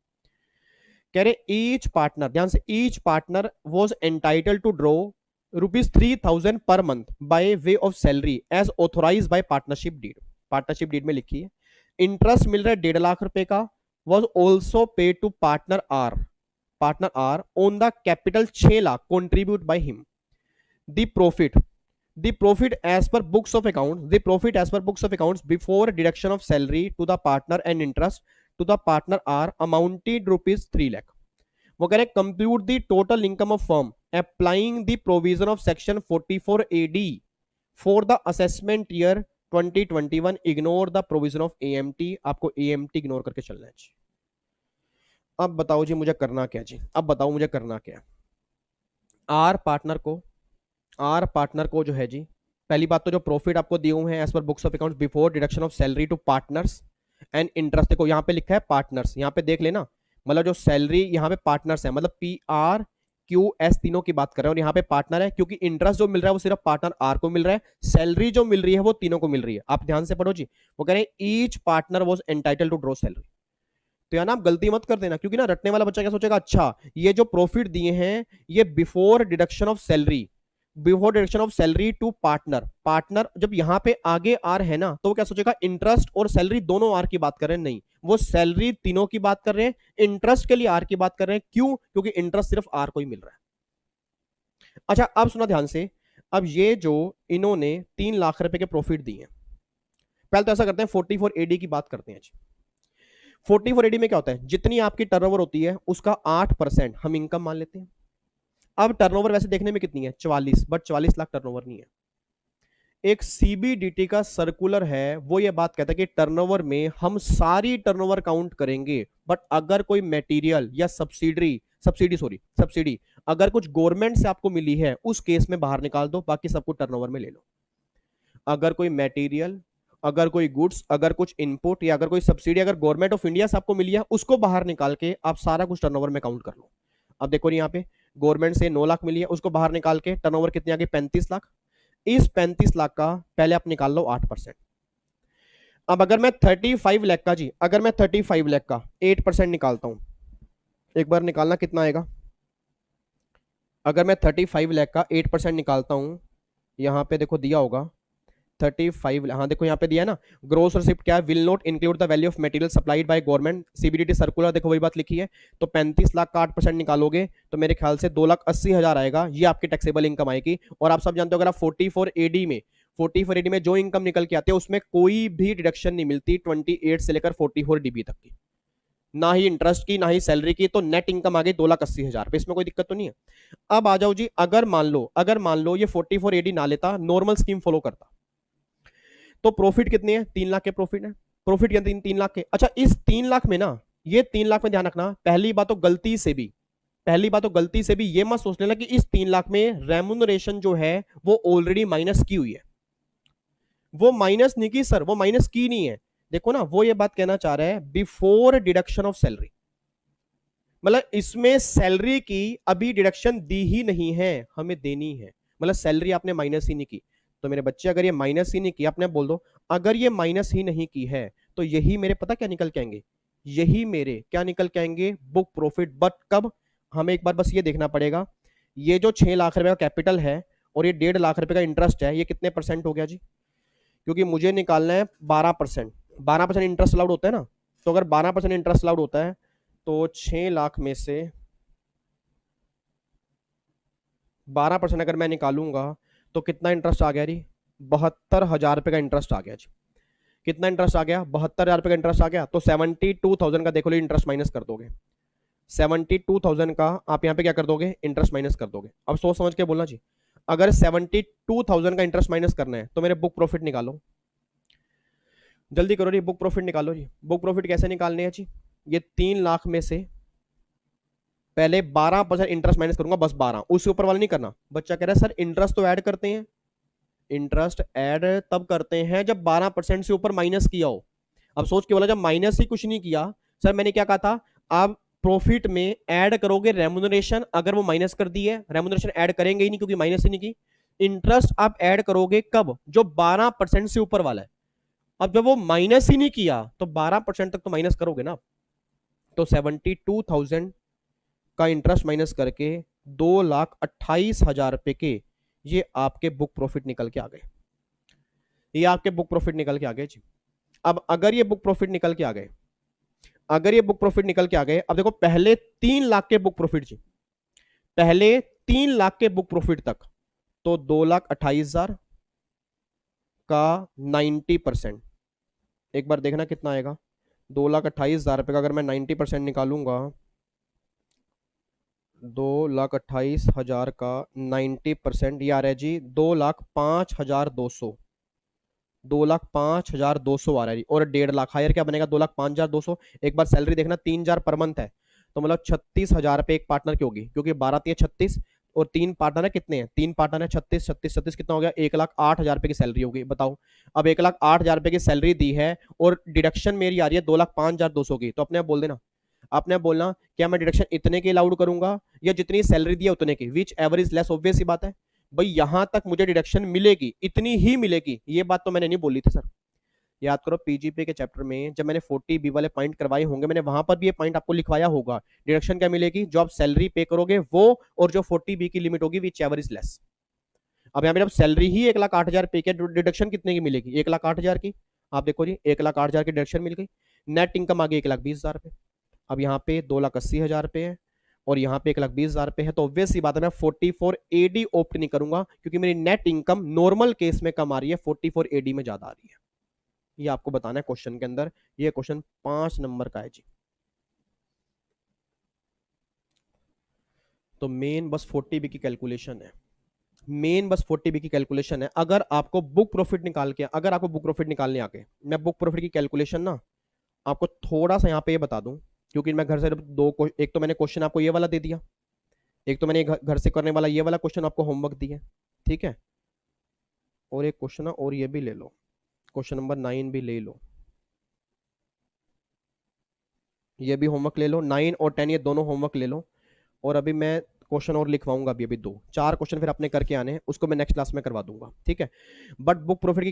कह रहे each partner, ध्यान से, each partner was entitled to draw ₹3,000 per month by way of salary as authorized by partnership deed। Partnership deed में लिखी है। Interest मिल रहा है 1.5 लाख रुपए का, was also paid to partner R on the capital 6 lakh contribute by him। the profit as per books of accounts before deduction of salary to the partner and interest to the partner R amounted ₹3 lakh। वो कह रहे compute the total income of firm applying the provision of section 44 AD for the assessment year 2021, ignore the provision of AMT। आपको AMT ignore करके चलना है। अब बताओ जी मुझे करना क्या जी, अब बताओ मुझे करना क्या। आर पार्टनर को जो है जी, पहली बात तो जो प्रॉफिट आपको दिए हुए हैं as per books of accounts before deduction of salary to partners and interest, देखो यहाँ पे लिखा है पार्टनर्स, यहाँ पे देख लेना, मतलब जो सैलरी यहाँ पे पार्टनर्स है, मतलब PRQS तीनों की बात कर रहे हैं, और यहाँ पे पार्टनर है क्योंकि इंटरेस्ट जो मिल रहा है वो सिर्फ पार्टनर आर को मिल रहा है, सैलरी जो मिल रही है वो तीनों को मिल रही है। आप ध्यान से पढ़ो जी, वो कह रहे हैं each partner was entitled to draw salary. तो यार ना आप गलती मत कर देना, क्योंकि ना रटने वाला बच्चा क्या सोचेगा, अच्छा ये जो प्रॉफिट दिए हैं ये before deduction of salary to partner जब यहाँ पे आगे आर है ना, तो वो क्या सोचेगा, इंटरेस्ट और सैलरी दोनों आर की बात कर रहे हैं। नहीं, वो सैलरी तीनों की बात कर रहे हैं, इंटरेस्ट के लिए आर की बात कर रहे हैं। क्यों? क्योंकि इंटरेस्ट सिर्फ आर को ही मिल रहा है। अच्छा अब सुना ध्यान से, अब ये जो इन्होंने 3 लाख रुपए के प्रॉफिट दिए, पहले तो ऐसा करते हैं 44 AD की बात करते हैं। 44 AD में क्या होता है, जितनी आपकी टर्नओवर होती है उसका 8% हम इनकम मान लेते हैं। अब टर्नओवर वैसे देखने में कितनी है, 44, बट 44 लाख टर्नओवर नहीं है। एक CBDT का सर्कुलर है, वो ये बात कहता है कि टर्नओवर में हम सारी टर्नओवर काउंट करेंगे, बट अगर कोई मटेरियल या सब्सिडी अगर कुछ गवर्नमेंट से आपको मिली है उस केस में बाहर निकाल दो, बाकी सबको टर्नओवर में ले लो। अगर कोई मटेरियल, अगर कोई गुड्स, अगर कुछ इनपुट या अगर कोई सब्सिडी अगर गवर्नमेंट ऑफ इंडिया से आपको मिली है उसको बाहर निकाल के आप सारा कुछ टर्नओवर में काउंट कर लो। अब देखो यहाँ पे गवर्नमेंट से 9 लाख मिली है, उसको बाहर निकाल के टर्नओवर कितनी आ गई, 35 लाख। इस 35 लाख का पहले आप निकाल लो 8%। अब अगर मैं 35 लाख का जी, अगर मैं 35 लाख का 8% निकालता हूं, एक बार निकालना कितना आएगा। अगर मैं 35 लाख का 8% निकालता हूं, यहां पे देखो दिया होगा 35, हाँ देखो यहाँ पे दिया है ना, ग्रोस रिसिप्ट क्या है, will not include the value of material supplied by government, CBDT circular, देखो वही बात लिखी है। तो 35 लाख का 8% निकालोगे तो मेरे ख्याल से 2,80,000 आएगा, ये आपकी टैक्सेबल इनकम आएगी। और आप सब जानते हो अगर आप 44 AD में जो इनकम निकल के आते हैं उसमें कोई भी डिडक्शन नहीं मिलती 28 से लेकर 44 DB तक की। ना ही इंटरेस्ट की ना ही सैलरी की, तो नेट इनकम आ गई 2,80,000 रुपए। इसमें कोई दिक्कत तो नहीं है। अब आ जाओ जी, अगर मान लो ये 44AD ना लेता, नॉर्मल स्कीम फॉलो करता, तो प्रॉफिट कितनी है? 3 लाख के प्रॉफिट है। प्रॉफिट क्या 3 लाख के? अच्छा, इस 3 लाख में ना, ये 3 लाख में ध्यान रखना, पहली बात तो गलती से भी ये मत सोच लेना कि इस 3 लाख में रेमुनरेशन जो है वो ऑलरेडी माइनस की हुई है। वो माइनस नहीं की सर, वो माइनस की नहीं है। देखो ना, वो ये बात कहना चाह रहा है बिफोर डिडक्शन ऑफ सैलरी, मतलब इसमें सैलरी की अभी डिडक्शन दी ही नहीं है, हमें देनी है। मतलब सैलरी आपने माइनस ही नहीं की। तो मेरे बच्चे, अगर ये माइनस ही नहीं की, आपने बोल दो अगर ये माइनस ही नहीं की है, तो यही मेरे पता क्या निकल के आएंगे, यही मेरे क्या निकल के आएंगे? Book profit. बट कब? हमें एक बार बस ये देखना पड़ेगा, ये जो 6 लाख रुपए का कैपिटल है और ये 1.5 लाख रुपए का इंटरेस्ट है, ये कितने परसेंट हो गया जी? क्योंकि मुझे निकालना है 12%। 12% इंटरेस्ट अलाउड होता है ना, तो अगर 12% इंटरेस्ट अलाउड होता है, तो 6 लाख में से 12% अगर मैं निकालूंगा, तो कितना इंटरेस्ट आ गया जी? 72,000 रुपए का इंटरेस्ट आ गया जी। कितना इंटरेस्ट आ गया? 72,000 रुपए का इंटरेस्ट आ गया। तो 72,000 का देखो लो इंटरेस्ट माइनस कर दोगे, 72,000 का आप यहाँ पे क्या कर दोगे? इंटरेस्ट माइनस कर दोगे। अब सोच समझ के बोलना जी, अगर 72,000 का इंटरेस्ट माइनस करना है, तो मेरे बुक प्रॉफिट निकालो, जल्दी करो जी, बुक प्रॉफिट निकालो जी। बुक प्रॉफिट कैसे निकालने हैं जी? ये 3 लाख में से पहले 12% इंटरेस्ट माइनस करूंगा, बस 12, उससे ऊपर वाला नहीं करना। बच्चा कह रहा है सर इंटरेस्ट तो ऐड करते हैं। इंटरेस्ट ऐड तब करते हैं जब 12% से ऊपर माइनस किया हो। अब सोच के बोला, जब माइनस ही कुछ नहीं किया सर, मैंने क्या कहा था? आप प्रॉफिट में ऐड करोगे रेमुनरेशन, अगर वो माइनस कर दी है, रेमुनरेशन ऐड करेंगे ही नहीं क्योंकि माइनस ही नहीं की। इंटरेस्ट आप ऐड करोगे कब? जो 12% से ऊपर वाला है। अब जब वो माइनस ही नहीं किया, तो 12% तक तो माइनस करोगे ना। तो 72,000 का इंटरेस्ट माइनस करके 2,28,000 रुपए के ये आपके बुक प्रॉफिट निकल के आ गए। ये आपके बुक प्रॉफिट निकल के आ गए जी। अब अगर ये बुक प्रॉफिट निकल के आ गए, अब देखो पहले 3 लाख के बुक प्रॉफिट जी, पहले 3 लाख के बुक प्रॉफिट तक, तो 2,28,000 का 90%, एक बार देखना कितना आएगा। 2,28,000 रुपए का अगर मैं 90% निकालूंगा, 2,28,000 का 90% ये आ रहा है जी 2,05,200, 2,05,200 आ रहा है जी। और 1.5 लाख हायर क्या बनेगा? 2,05,200। एक बार सैलरी देखना, 3,000 पर मंथ है, तो मतलब 36,000 रुपए एक पार्टनर की होगी, क्योंकि 12×3 = 36 और 3 पार्टनर है, कितने हैं? 3 पार्टनर है, 36 36 36 कितना हो गया? 1,08,000 रुपए की सैलरी होगी। बताओ, अब 1,08,000 रुपए की सैलरी दी है और डिडक्शन मेरी आ रही है 2,05,200 की, तो अपने आप बोल देना, आपने बोलना क्या मैं डिडक्शन इतने की अलाउड करूंगा या जितनी सैलरी दी है उतने की? Whichever is less, obvious सी बात है भाई, यहां तक मुझे डिडक्शन मिलेगी, इतनी ही मिलेगी। ये बात तो मैंने नहीं बोली थी सर, याद करो पीजीपी के चैप्टर में जब मैंने 40B वाले पॉइंट करवाए होंगे, मैंने वहां पर भी ये पॉइंट आपको लिखवाया होगा। डिडक्शन क्या मिलेगी? जो आप सैलरी पे करोगे वो, और जो 40B की लिमिट होगी विच एवर इज लेस। अब यहाँ पे जब सैलरी ही 1,08,000 पे के, डिडक्शन कितने की मिलेगी? 1,08,000 की। आप देखो जी, 1,08,000 की डिडक्शन मिल गई, नेट इनकम आ गई 1,20,000 रुपए। अब यहाँ पे 2,80,000 रुपए है और यहाँ पे 1,20,000 रुपए है, तो ऑब्वियस सी बात है मैं 44AD ऑप्ट नहीं करूंगा, क्योंकि मेरी नेट इनकम नॉर्मल केस में कम आ रही है, 44AD में ज्यादा आ रही है। ये आपको बताना है क्वेश्चन के अंदर। ये क्वेश्चन 5 नंबर का है जी। तो मेन बस 40B की कैलकुलेशन है, मेन बस 40B की कैलकुलेशन है। अगर आपको बुक प्रॉफिट निकालने आके, मैं बुक प्रॉफिट की कैलकुलेशन ना आपको थोड़ा सा यहाँ पे ये बता दूं, क्योंकि मैं घर से एक तो मैंने क्वेश्चन आपको ये वाला दे दिया, एक तो मैंने घर से करने वाला ये वाला क्वेश्चन आपको होमवर्क दिया, ठीक है, और एक क्वेश्चन और ये भी ले लो, क्वेश्चन नंबर 9 भी ले लो, ये भी होमवर्क ले लो, 9 और 10 ये दोनों होमवर्क ले लो। और अभी मैं क्वेश्चन और लिखवाऊंगा, अभी 2-4 क्वेश्चन फिर अपने करके आने हैं, उसको मैं नेक्स्ट क्लास में करवा दूंगा, ठीक है। बट बुक प्रॉफिट की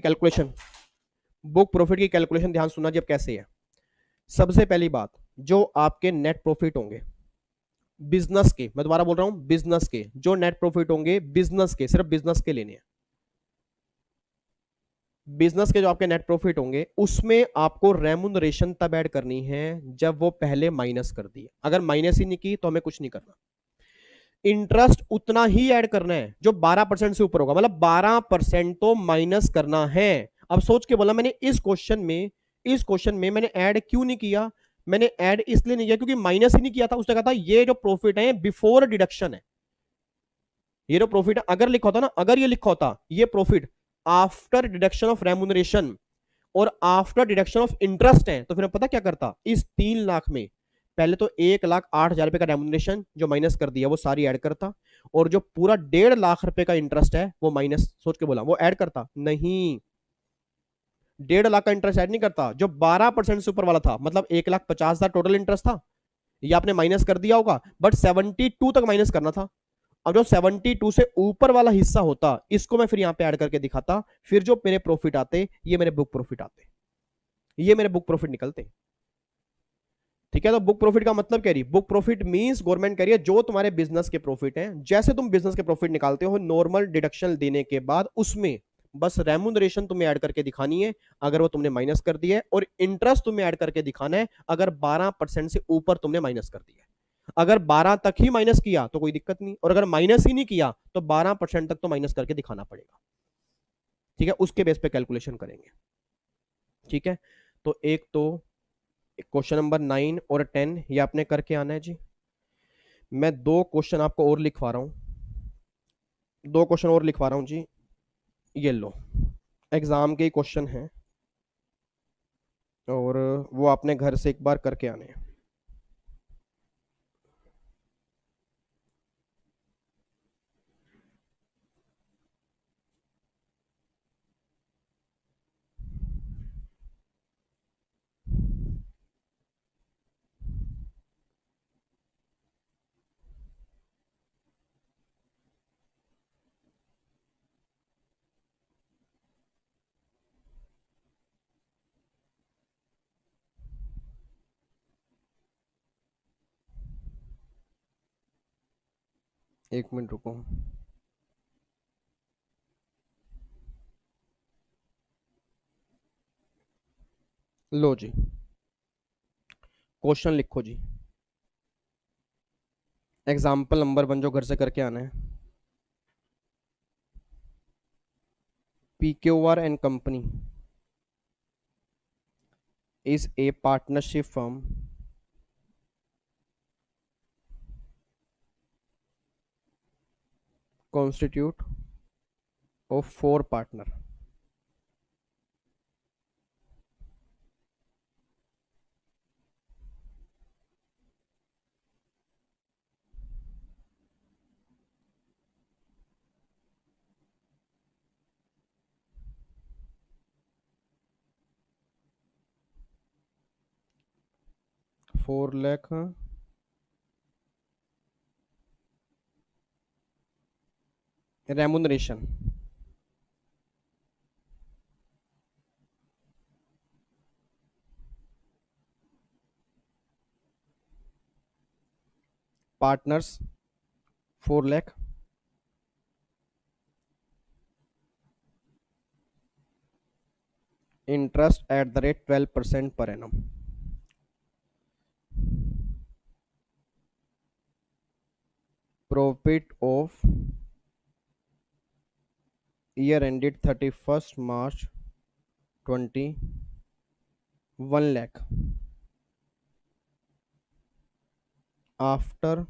कैलकुलेशन ध्यान सुनना जी। अब कैसे है? सबसे पहली बात, जो आपके नेट प्रॉफिट होंगे बिजनेस के, मैं दोबारा बोल रहा हूं, बिजनेस के जो नेट प्रॉफिट होंगे, बिजनेस के, सिर्फ बिजनेस के लेने हैं, बिजनेस के जो आपके नेट प्रॉफिट होंगे उसमें आपको रेमुनरेशन तब ऐड करनी है जब वो पहले माइनस कर दी है। अगर माइनस ही नहीं की तो हमें कुछ नहीं करना। इंटरेस्ट उतना ही ऐड करना है जो 12% से ऊपर होगा, मतलब 12% तो माइनस करना है। अब सोच के बोला मैंने इस क्वेश्चन में मैंने ऐड क्यों नहीं किया? मैंने ऐड इसलिए नहीं किया क्योंकि माइनस ही नहीं किया था, उसने कहा था ये जो प्रॉफिट है बिफोर डिडक्शन है, ये जो प्रॉफिट है, अगर लिखा होता ना, अगर ये लिखा होता ये profit after deduction of remuneration और आफ्टर डिडक्शन ऑफ इंटरेस्ट है, तो फिर पता क्या करता, इस 3 लाख में पहले तो 1,08,000 रुपए का रेमुनरेशन जो माइनस कर दिया वो सारी ऐड करता, और जो पूरा 1.5 लाख रुपए का इंटरेस्ट है वो माइनस, सोच के बोला, वो ऐड करता नहीं, 1.5 लाख का इंटरेस्ट ऐड नहीं करता, जो 12% से ऊपर वाला था, मतलब 1,50,000 टोटल इंटरेस्ट था, ये आपने माइनस कर दिया होगा, बट 72 तक माइनस करना था। अब जो 72 से ऊपर वाला हिस्सा होता, इसको मैं फिर यहां पे ऐड करके दिखाता, फिर जो मेरे प्रॉफिट आते ये मेरे बुक प्रॉफिट आते, ये मेरे बुक प्रॉफिट निकलते। ठीक है, तो बुक प्रॉफिट का मतलब कह रही, बुक प्रॉफिट मींस गवर्नमेंट कह रही है जो तुम्हारे बिजनेस के प्रॉफिट हैं, जैसे तुम बिजनेस के प्रॉफिट निकालते हो नॉर्मल डिडक्शन देने के बाद, उसमें बस रेमुनरेशन तुम्हें ऐड करके दिखानी है अगर वो तुमने माइनस कर दिया है, और इंटरेस्ट तुम्हें ऐड करके दिखाना है अगर 12% से ऊपर तुमने माइनस कर दिया है। अगर 12 तक ही माइनस किया तो कोई दिक्कत नहीं, और अगर माइनस ही नहीं किया तो 12% तक तो माइनस करके दिखाना पड़ेगा। ठीक है, उसके बेस पे कैलकुलेशन करेंगे। ठीक है, तो एक तो क्वेश्चन नंबर 9 और 10 ये आपने करके आना है जी। मैं 2 क्वेश्चन आपको और लिखवा रहा हूं, 2 क्वेश्चन और लिखवा रहा हूं जी, ये लो एग्जाम के क्वेश्चन हैं और वो आपने घर से एक बार करके आने हैं। एक मिनट रुको, लो जी क्वेश्चन लिखो जी, एग्जाम्पल नंबर 1 जो घर से करके आना है। PQR and company is a partnership firm constitute of 4 partner. Four lakh remuneration, partners 4 lakh, interest at the rate 12% per annum, profit of year ended 31st March 21 lakh after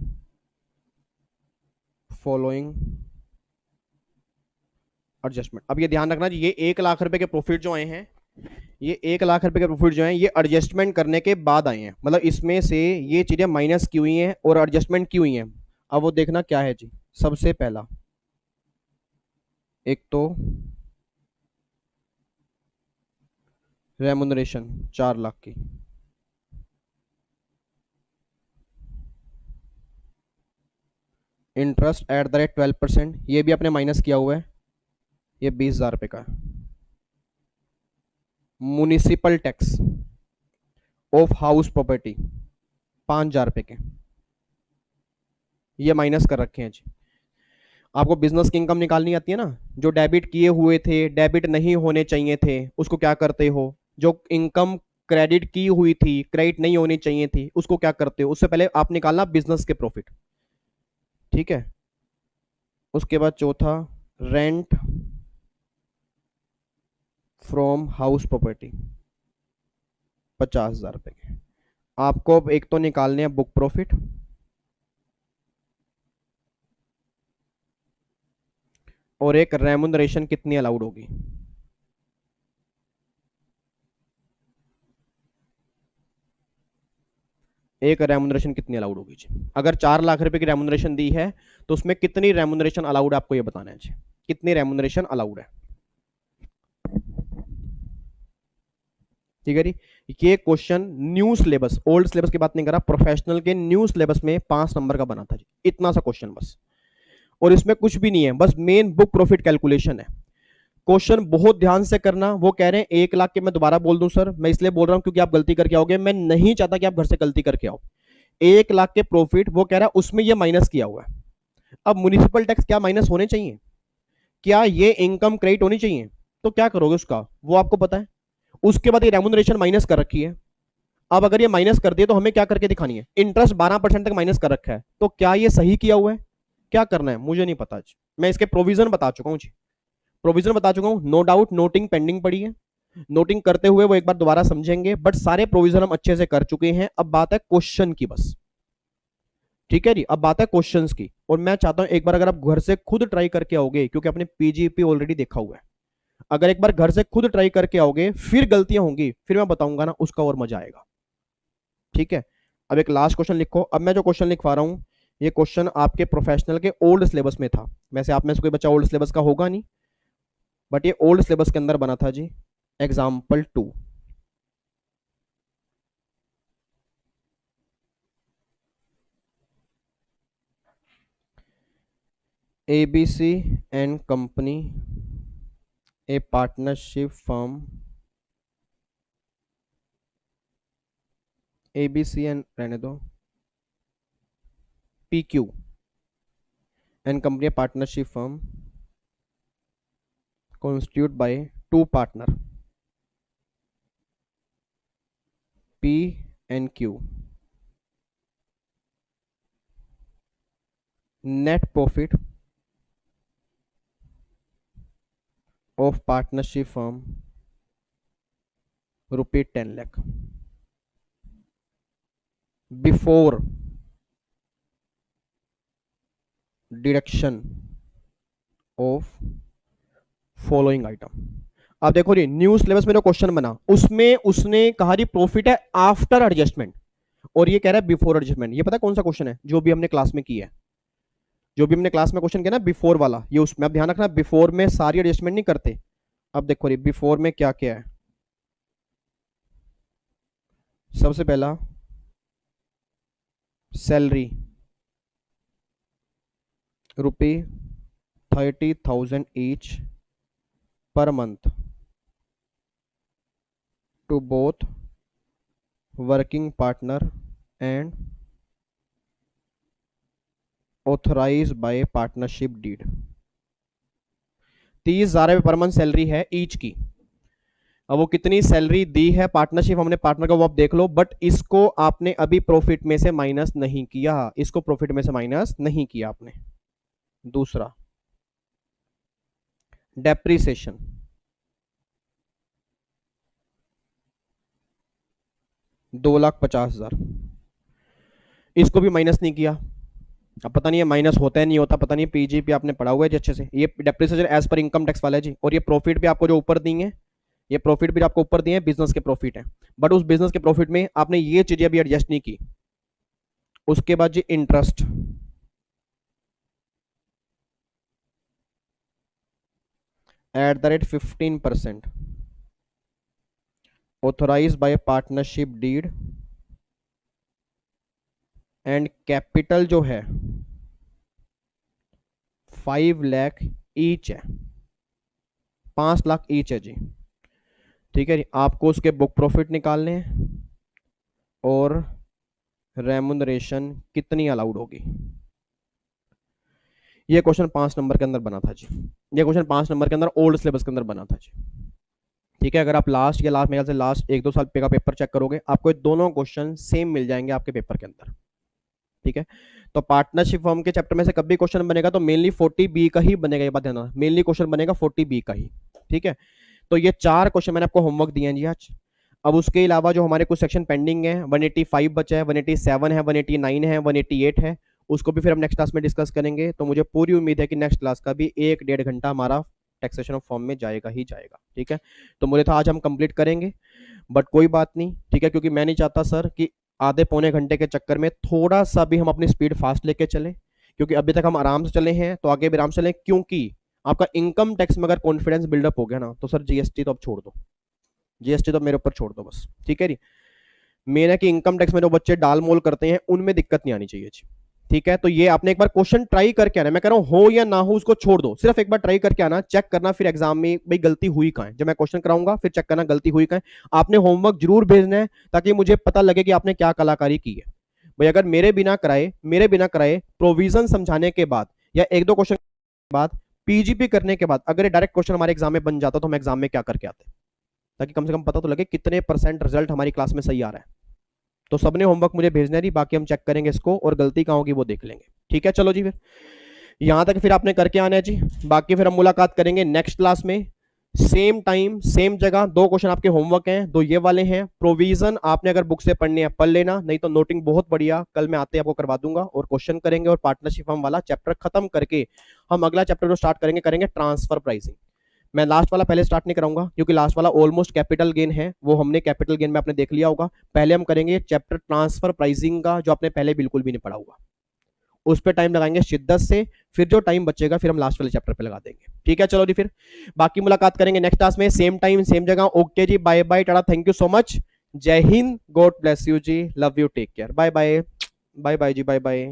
following adjustment. अब ये ध्यान रखना जी, ये 1 लाख रुपए के प्रॉफिट जो आए हैं, ये 1 लाख रुपए के प्रॉफिट जो है ये एडजस्टमेंट करने के बाद आए हैं, मतलब इसमें से ये चीजें माइनस की हुई हैं और एडजस्टमेंट की हुई हैं। अब वो देखना क्या है जी, सबसे पहला एक तो रेमुनरेशन 4 लाख की, इंटरेस्ट एट द रेट 12%, ये भी आपने माइनस किया हुआ है, ये 20,000 रुपए का है। Municipal tax of house property 5,000 रुपए के, ये माइनस कर रखे हैं जी। आपको बिजनेस की इनकम निकालनी आती है ना, जो डेबिट किए हुए थे, डेबिट नहीं होने चाहिए थे, उसको क्या करते हो, जो इनकम क्रेडिट की हुई थी, क्रेडिट नहीं होनी चाहिए थी, उसको क्या करते हो, उससे पहले आप निकालना बिजनेस के प्रॉफिट। ठीक है, उसके बाद चौथा रेंट फ्रॉम हाउस प्रॉपर्टी 50,000 रुपए के। आपको अब एक तो निकालने हैं बुक प्रॉफिट, और एक रेमुनरेशन कितनी अलाउड होगी। एक रेमुनरेशन कितनी अलाउड होगी जी। अगर 4 लाख रुपए की रेमुनरेशन दी है तो उसमें कितनी रेमुनरेशन अलाउड है, आपको ये बताना है जी, कितनी रेमुनरेशन अलाउड है। ठीक है जी। ये question new syllabus, old syllabus की बात नहीं कर रहा, प्रोफेशनल के न्यू सिलेबस में 5 नंबर का बना था जी, इतना सा क्वेश्चन बस। और इसमें कुछ भी नहीं है, बस मेन बुक प्रॉफिट कैलकुलेशन है। क्वेश्चन बहुत ध्यान से करना। वो कह रहे हैं 1 लाख के, मैं दोबारा बोल दूं सर, मैं इसलिए बोल रहा हूं क्योंकि आप गलती करके आओगे, मैं नहीं चाहता कि आप घर से गलती करके आओ। 1 लाख के प्रॉफिट वो कह रहा है उसमें ये माइनस किया हुआ है। अब म्युनिसिपल टैक्स क्या माइनस होने चाहिए, क्या ये इनकम क्रेडिट होनी चाहिए, तो क्या करोगे उसका वो आपको पता है। उसके बाद ये रेमुनरेशन माइनस कर रखी है। अब अगर ये माइनस कर दिए तो हमें क्या करके दिखानी है, इंटरेस्ट 12% तक माइनस कर रखा है, तो क्या ये सही किया हुआ है, क्या करना है मुझे नहीं पता जी। मैं इसके प्रोविजन बता चुका हूं जी, प्रोविजन बता चुका हूं, नो डाउट नोटिंग पेंडिंग पड़ी है, नोटिंग करते हुए वो एक बार दोबारा समझेंगे, बट सारे प्रोविजन हम अच्छे से कर चुके हैं। अब बात है क्वेश्चन की बस। ठीक है जी, अब बात है क्वेश्चंस की, और मैं चाहता हूं एक बार अगर आप घर से खुद ट्राई करके आओगे, क्योंकि आपने पीजीपी ऑलरेडी देखा हुआ है, अगर एक बार घर से खुद ट्राई करके आओगे फिर गलतियां होंगी, फिर मैं बताऊंगा ना, उसका और मजा आएगा। ठीक है। अब एक लास्ट क्वेश्चन लिखो। अब मैं जो क्वेश्चन लिखवा रहा हूं, ये क्वेश्चन आपके प्रोफेशनल के ओल्ड सिलेबस में था। वैसे आप में से कोई बच्चा ओल्ड सिलेबस का होगा नहीं, बट ये ओल्ड सिलेबस के अंदर बना था जी। Example 2, ABC and company, a partnership firm, ABC and रहने दो, PQ and company partnership firm constituted by 2 partner P and Q. Net profit of partnership firm ₹10 lakh before deduction of following item. अब देखो जी, new syllabus में जो question बना उसमें उसने कहा जी प्रॉफिट है आफ्टर एडजस्टमेंट, और ये कह रहा है बिफोर एडजस्टमेंट। ये पता कौन सा क्वेश्चन है जो भी हमने क्लास में किया है, जो भी हमने क्लास में क्वेश्चन किया ना बिफोर वाला, ये उसमें अब ध्यान रखना, बिफोर में सारी एडजस्टमेंट नहीं करते। अब देखो जी बिफोर में क्या क्या है, सबसे पहला salary ₹30,000 each per month to both working partner and authorize by partnership deed. 30,000 per month salary है ईच की। अब वो कितनी सैलरी दी है पार्टनरशिप, हमने पार्टनर का वो आप देख लो, बट इसको आपने अभी प्रॉफिट में से माइनस नहीं किया, इसको प्रॉफिट में से माइनस नहीं किया आपने। दूसरा डेप्रीसिएशन, ₹2,50,000, इसको भी माइनस नहीं किया। अब पता नहीं है माइनस होता है नहीं होता, पता नहीं, पीजीपी आपने पढ़ा हुआ है जी अच्छे से। ये depreciation as per income tax वाला है जी, और ये प्रॉफिट भी आपको जो ऊपर दी है, ये प्रॉफिट भी आपको ऊपर दिए हैं, बिजनेस के प्रॉफिट है, बट उस बिजनेस के प्रॉफिट में आपने ये चीजें अभी एडजस्ट नहीं की। उसके बाद जी interest, @15% authorise by partnership deed, and capital जो है 5 लाख ईच है, 5 लाख ईच है जी। ठीक है जी, आपको उसके बुक प्रॉफिट निकालने हैं और रेमुनरेशन कितनी अलाउड होगी। ये क्वेश्चन 5 नंबर के अंदर बना था जी, ये क्वेश्चन 5 नंबर के अंदर ओल्ड सिलेबस के अंदर बना था जी। ठीक है, अगर आप लास्ट या लास्ट मेरे ख्याल से लास्ट 1-2 साल का पेपर चेक करोगे, आपको ये दोनों क्वेश्चन सेम मिल जाएंगे आपके पेपर के अंदर। ठीक है, तो पार्टनरशिप फर्म के चैप्टर में से कभी क्वेश्चन बनेगा तो मेनली 40B का ही बनेगा, ये बात ध्यान रखना, मेनली क्वेश्चन बनेगा 40B का ही। ठीक है, तो ये 4 क्वेश्चन मैंने आपको होमवर्क दिए हैं जी आज। अब उसके अलावा जो हमारे कुछ सेक्शन पेंडिंग है, 185 बचा है, 187 है, 189 है, 188 है, उसको भी फिर हम नेक्स्ट क्लास में डिस्कस करेंगे। तो मुझे पूरी उम्मीद है कि नेक्स्ट क्लास का भी 1-1.5 घंटा हमारा टैक्सेशन ऑफ फॉर्म में जाएगा ही जाएगा। ठीक है, तो मुझे था आज हम कंप्लीट करेंगे, बट कोई बात नहीं, ठीक है, क्योंकि मैं नहीं चाहता सर कि आधे पौने घंटे के चक्कर में थोड़ा सा भी हम अपनी स्पीड फास्ट लेके चले, क्योंकि अभी तक हम आराम से चले हैं तो आगे भी आराम से चलें। क्योंकि आपका इनकम टैक्स में अगर कॉन्फिडेंस बिल्डअप हो गया ना, तो सर जीएसटी तो अब छोड़ दो, जीएसटी तो मेरे ऊपर छोड़ दो बस। ठीक है जी, मेन है कि इनकम टैक्स में जो बच्चे डाल मोल करते हैं उनमें दिक्कत नहीं आनी चाहिए जी। ठीक है, तो ये आपने एक बार क्वेश्चन ट्राई करके आना, मैं कह रहा हूं हो या ना हो उसको छोड़ दो, सिर्फ एक बार ट्राई करके आना, चेक करना फिर एग्जाम में भाई गलती हुई कहां है। जब मैं क्वेश्चन कराऊंगा फिर चेक करना गलती हुई कहां है। आपने होमवर्क जरूर भेजना है ताकि मुझे पता लगे कि आपने क्या कलाकारी की है। भाई अगर मेरे बिना कराए प्रोविजन समझाने के बाद या एक दो क्वेश्चन के बाद पीजीपी करने के बाद अगर डायरेक्ट क्वेश्चन हमारे एग्जाम में बन जाता तो हम एग्जाम में क्या करके आते, ताकि कम से कम पता तो लगे कितने % रिजल्ट हमारी क्लास में सही आ रहा है। तो सबने होमवर्क मुझे भेजना है, बाकी हम चेक करेंगे इसको और गलती कहां होगी वो देख लेंगे। ठीक है, चलो जी, फिर यहां तक फिर आपने करके आना है जी। बाकी फिर हम मुलाकात करेंगे नेक्स्ट क्लास में, सेम टाइम सेम जगह। 2 क्वेश्चन आपके होमवर्क हैं, 2 ये वाले हैं। प्रोविजन आपने अगर बुक से पढ़नी है पढ़ लेना, नहीं तो नोटिंग बहुत बढ़िया कल मैं आते आपको करवा दूंगा और क्वेश्चन करेंगे। और पार्टनरशिप हम वाला चैप्टर खत्म करके हम अगला चैप्टर जो स्टार्ट करेंगे ट्रांसफर प्राइसिंग। मैं लास्ट वाला पहले स्टार्ट नहीं कराऊंगा क्योंकि लास्ट वाला ऑलमोस्ट कैपिटल गेन है, वो हमने कैपिटल गेन में आपने देख लिया होगा। पहले हम करेंगे चैप्टर ट्रांसफर प्राइसिंग का, जो आपने पहले बिल्कुल भी नहीं पढ़ा होगा, उस पर टाइम लगाएंगे शिद्दत से। फिर जो टाइम बचेगा फिर हम लास्ट वाले चैप्टर पे लगा देंगे। ठीक है, चलो जी, फिर बाकी मुलाकात करेंगे नेक्स्ट क्लास में, सेम टाइम सेम जगह। ओके जी, bye bye, tata, thank you so much, जय हिंद, गॉड ब्लेस यू जी, love you, take care, bye bye, bye bye जी, बाय बाय।